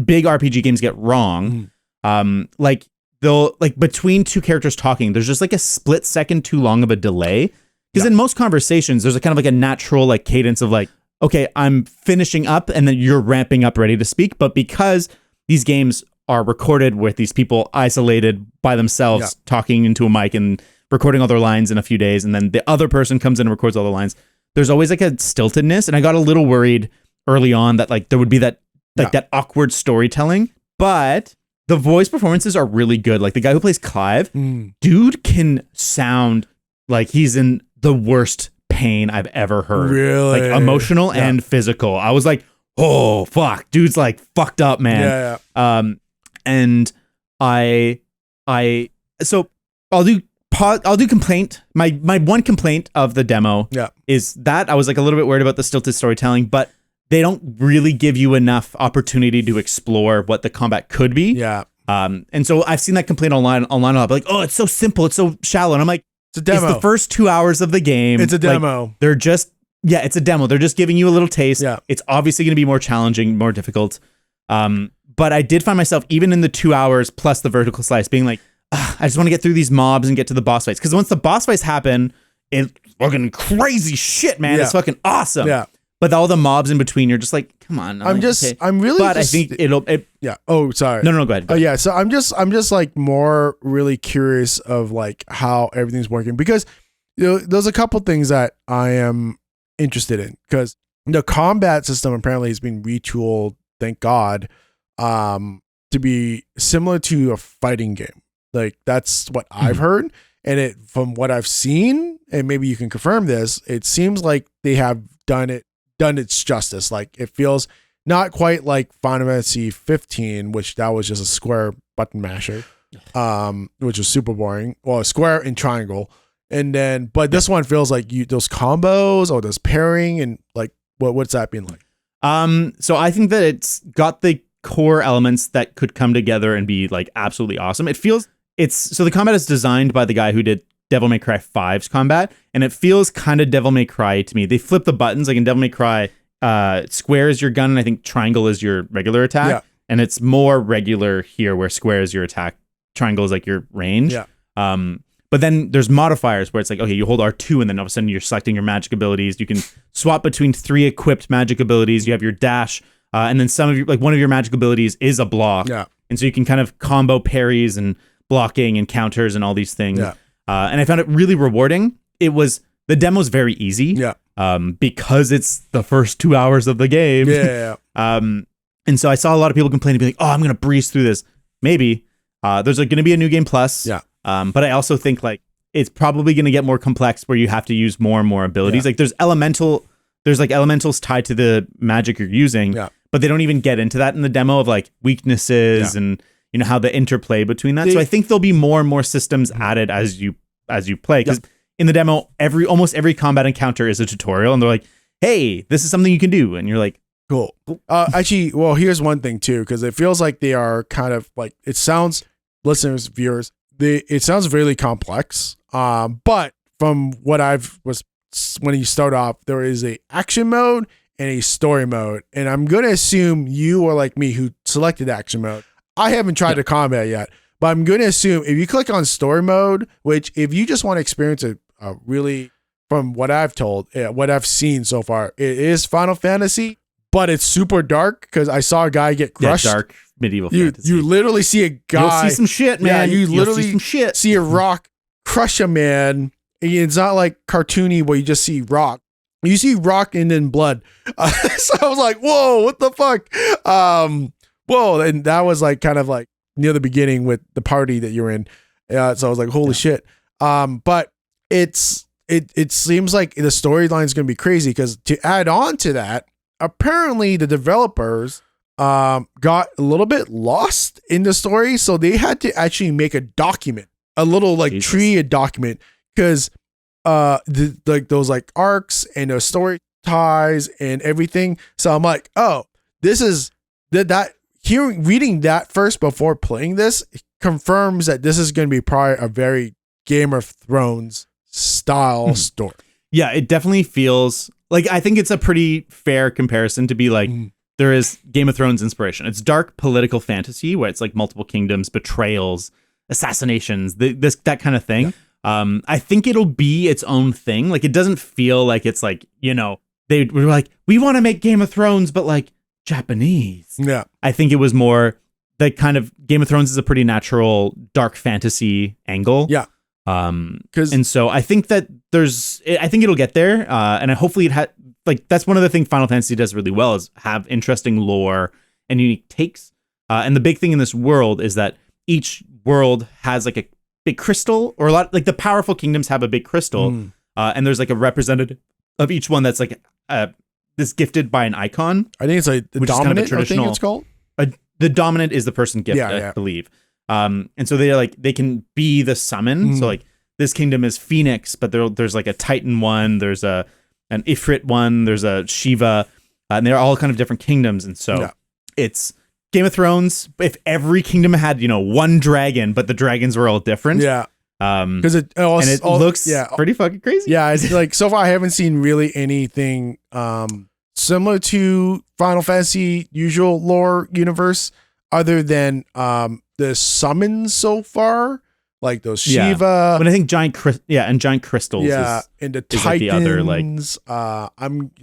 big RPG games get wrong. Like they'll like between two characters talking, there's just like a split second too long of a delay. Because in most conversations, there's a kind of like a natural like cadence of like, okay, I'm finishing up and then you're ramping up ready to speak. But because these games are recorded with these people isolated by themselves talking into a mic and recording all their lines in a few days, and then the other person comes in and records all the lines, there's always like a stiltedness. And I got a little worried early on that like there would be that like that awkward storytelling. But the voice performances are really good. Like the guy who plays Clive, dude can sound like he's in the worst pain I've ever heard. Really? Like emotional and physical. I was like, oh fuck, dude's like fucked up, man. And so I'll do complaint. My one complaint of the demo is that I was like a little bit worried about the stilted storytelling, but they don't really give you enough opportunity to explore what the combat could be. And so I've seen that complaint online a lot, like, oh, it's so simple, it's so shallow. And I'm like, it's a demo. It's the first 2 hours of the game. It's a demo. Like, it's a demo. They're just giving you a little taste. It's obviously going to be more challenging, more difficult. But I did find myself, even in the 2 hours plus the vertical slice, being like, I just want to get through these mobs and get to the boss fights. Because once the boss fights happen, it's fucking crazy shit, man. It's fucking awesome. But all the mobs in between, you're just like, come on. I think it'll. Oh, sorry. No, go ahead. Oh, yeah. So I'm just like more really curious of like how everything's working, because there's a couple things that I am interested in, because the combat system apparently has been retooled, thank God, to be similar to a fighting game. Like that's what I've heard, and from what I've seen, and maybe you can confirm this, it seems like they have done its justice. Like it feels not quite like Final Fantasy XV, which that was just a square button masher, which was super boring. Well, a square and triangle, and then this one feels like those combos or those pairing, and like what's that been like? So I think that it's got the core elements that could come together and be like absolutely awesome. So the combat is designed by the guy who did Devil May Cry 5's combat, and it feels kind of Devil May Cry to me. They flip the buttons, like in Devil May Cry, square is your gun, and I think triangle is your regular attack, and it's more regular here where square is your attack, triangle is like your range. But then there's modifiers where it's like, okay, you hold R2 and then all of a sudden you're selecting your magic abilities. You can swap between 3 equipped magic abilities. You have your dash, and then one of your magic abilities is a block, and so you can kind of combo parries and blocking and counters and all these things. And I found it really rewarding. The demo's very easy. Because it's the first 2 hours of the game. And so I saw a lot of people complaining, being like, oh, I'm going to breeze through this. Maybe. There's going to be a new game plus. But I also think like it's probably going to get more complex where you have to use more and more abilities. Like there's like elementals tied to the magic you're using, but they don't even get into that in the demo of like weaknesses and how the interplay between that. So I think there'll be more and more systems added as you play. Because in the demo, almost every combat encounter is a tutorial, and they're like, hey, this is something you can do. And you're like, cool. Actually, well, here's one thing too, because it feels like they are kind of like, it sounds, listeners, viewers, it sounds really complex. But from what when you start off, there is a action mode and a story mode. And I'm going to assume you are like me who selected action mode. I haven't tried the combat yet, but I'm going to assume if you click on story mode, which if you just want to experience a really, from what I've seen so far, it is Final Fantasy, but it's super dark because I saw a guy get crushed. Dark medieval fantasy. You literally see a guy. You'll see some shit, man. Yeah, you literally see some shit. See a rock crush a man. It's not like cartoony where you just see rock. You see rock and then blood. So I was like, whoa, what the fuck? whoa. And that was like kind of like near the beginning with the party that you're in. So I was like, holy shit. But it seems like the storyline is going to be crazy because to add on to that, apparently the developers got a little bit lost in the story. So they had to actually make a document, a little like tree document, because like those like arcs and the story ties and everything. So I'm like, oh, this is that reading that first before playing this confirms that this is going to be probably a very Game of Thrones style story. Yeah, it definitely feels like, I think it's a pretty fair comparison to be like, there is Game of Thrones inspiration. It's dark political fantasy where it's like multiple kingdoms, betrayals, assassinations, that kind of thing. Yeah. I think it'll be its own thing. Like, it doesn't feel like it's like, they were like, we want to make Game of Thrones, but like Japanese. Yeah. I think it was more the kind of Game of Thrones is a pretty natural dark fantasy angle. Yeah. And so I think that I think it'll get there. And hopefully it had, like, that's one of the things Final Fantasy does really well is have interesting lore and unique takes. And the big thing in this world is that each world has like a big crystal, or a lot, like the powerful kingdoms have a big crystal. And there's like a representative of each one that's like this gifted by an icon. I think it's like the dominant, kind of traditional, I think it's called. The dominant is the person gifted, I believe. And so they can be the summon. So like this kingdom is Phoenix, but there's like a Titan one, there's an Ifrit one, there's a Shiva, and they're all kind of different kingdoms. And so it's Game of Thrones. If every kingdom had, one dragon, but the dragons were all different. Yeah. Because it looks pretty fucking crazy. Yeah. It's like, so far I haven't seen really anything, similar to Final Fantasy usual lore universe other than, the summons so far, like those Shiva, but I think giant crystals. And the Titans. Like the other,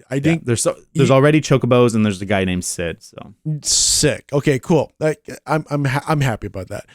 I think there's already chocobos and there's a guy named Sid. So sick. Okay, cool. Like I'm happy about that.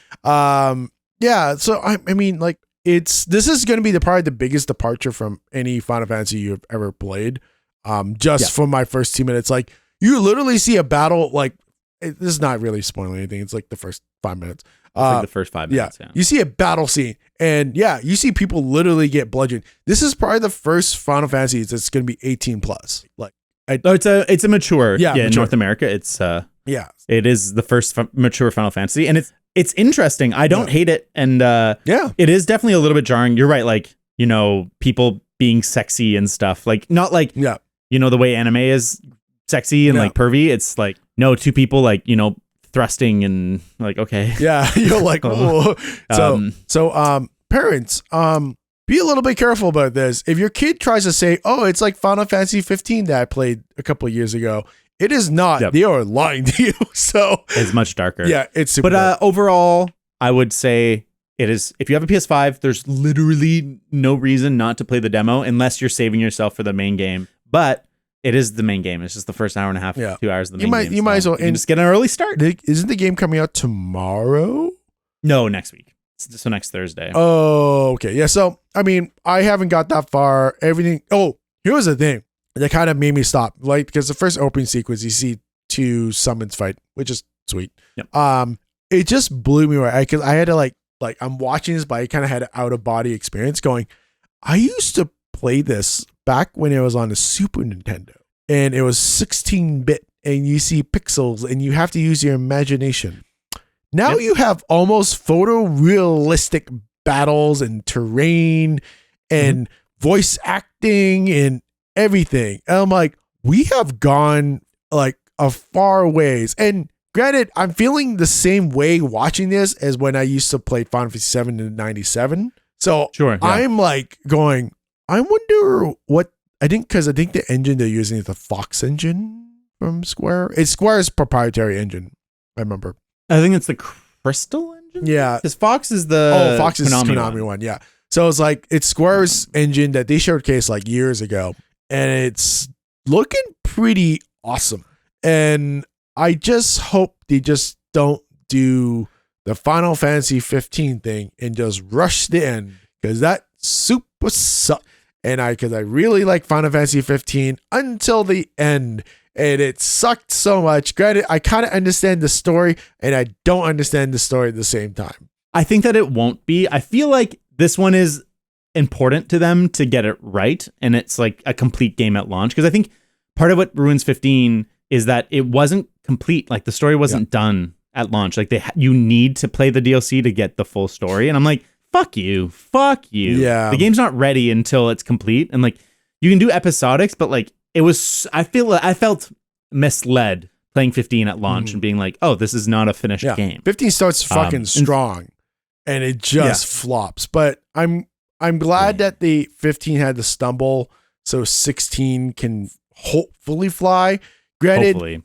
So I mean, like this is going to be probably the biggest departure from any Final Fantasy you've ever played. From my first 2 minutes, like you literally see a battle. Like this is not really spoiling anything. It's like the first 5 minutes. Like the first 5 minutes. Yeah. You see a battle scene, and you see people literally get bludgeoned. This is probably the first Final Fantasy that's going to be 18 plus. Like, it's a mature. Mature. In North America, it's it is the first mature Final Fantasy, and it's interesting. I don't hate it, and it is definitely a little bit jarring. You're right, like people being sexy and stuff, like not like the way anime is sexy and like pervy. It's like two people like thrusting and like, okay. Yeah, you're like, oh. So parents, be a little bit careful about this. If your kid tries to say, oh, it's like Final Fantasy 15 that I played a couple of years ago, it is not. Yep. They are lying to you. So it's much darker. Yeah, it's super dark. Overall, I would say it is, if you have a PS5, there's literally no reason not to play the demo unless you're saving yourself for the main game. But it is the main game. It's just the first hour and a half, 2 hours of the main game. You might as well just get an early start. Isn't the game coming out tomorrow? No, next week. So next Thursday. Oh, okay. Yeah. So, I mean, I haven't got that far. Everything. Oh, here's the thing that kind of made me stop. Like, because the first opening sequence, you see two summons fight, which is sweet. Yep. It just blew me away. Because I had to like I'm watching this, but I kind of had an out of body experience going, I used to play this back when it was on the Super Nintendo and it was 16-bit and you see pixels and you have to use your imagination. Now you have almost photorealistic battles and terrain and voice acting and everything. And I'm like, we have gone like a far ways. And granted, I'm feeling the same way watching this as when I used to play Final Fantasy VII in '97. So I'm like going, I wonder what I think, because I think the engine they're using is the Fox engine from Square. It's Square's proprietary engine. I remember. I think it's the Crystal engine. Yeah, because Fox is the Fox is Konami one. Yeah, so it's like it's Square's engine that they showcased like years ago, and it's looking pretty awesome. And I just hope they just don't do the Final Fantasy 15 thing and just rush the end, because that super sucks. and because I really like Final Fantasy 15 until the end, and it sucked so much. Granted, I kind of understand the story, and I don't understand the story at the same time. I think that it won't be. I feel like this one is important to them to get it right, and it's like a complete game at launch, because I think part of what ruins 15 is that it wasn't complete. Like the story wasn't done at launch. Like you need to play the DLC to get the full story, and I'm like, fuck you. Yeah, the game's not ready until it's complete, and like you can do episodics, but like it was. I felt misled playing 15 at launch and being like, oh, this is not a finished game. 15 starts fucking strong, and it just flops. But I'm glad that the 15 had to stumble, so 16 can hopefully fly. Granted,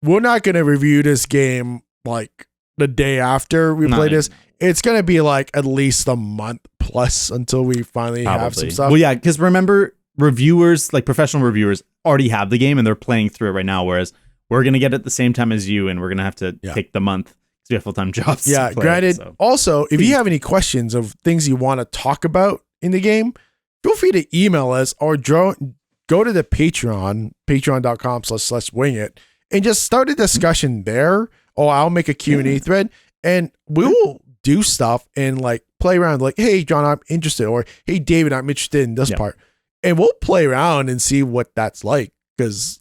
we're not going to review this game like the day after we play this. It's going to be like at least a month plus until we finally have some stuff. Well, yeah, because remember, reviewers, like professional reviewers, already have the game and they're playing through it right now, whereas we're going to get it at the same time as you, and we're going to have to take the month because we have full-time jobs. Yeah, granted. Also, if you have any questions of things you want to talk about in the game, feel free to email us or go to the patreon.com/wingit, and just start a discussion there, or I'll make a Q&A thread, and we will do stuff and like play around, like, hey, John, I'm interested, or hey, David, I'm interested in this part. And we'll play around and see what that's like,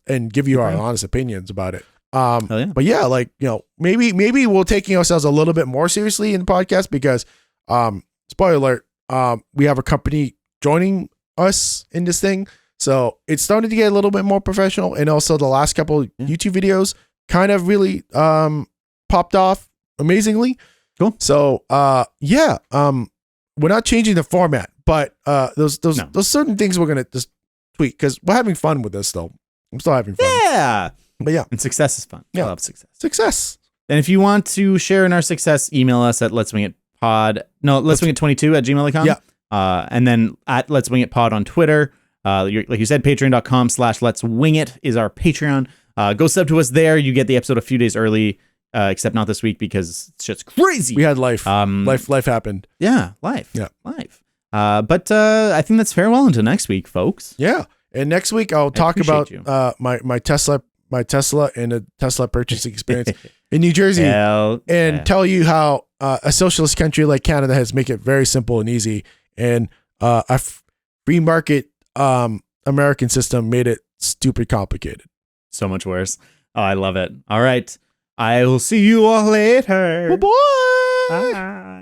and give you our honest opinions about it. But yeah, like, you know, maybe we're taking ourselves a little bit more seriously in the podcast because, spoiler alert, we have a company joining us in this thing. So it's starting to get a little bit more professional. And also the last couple YouTube videos kind of really popped off amazingly. Cool. So we're not changing the format, but those certain things we're gonna just tweak because we're having fun with this though. I'm still having fun. Yeah. But yeah. And success is fun. Yeah. I love success. Success. And if you want to share in our success, email us at letswingitpod@gmail.com. Yeah. And then at Let's Wing It Pod on Twitter. Like you said, patreon.com/letswingit is our Patreon. Go sub to us there. You get the episode a few days early, except not this week because shit's crazy. We had life. Life happened. Yeah, life. Yeah. Life. But I think that's farewell until next week, folks. Yeah. And next week I'll talk about my Tesla and the Tesla purchasing experience in New Jersey, and tell you how a socialist country like Canada has made it very simple and easy, and a free market American system made it stupid complicated. So much worse. Oh, I love it. All right. I will see you all later. Bye-bye. Bye.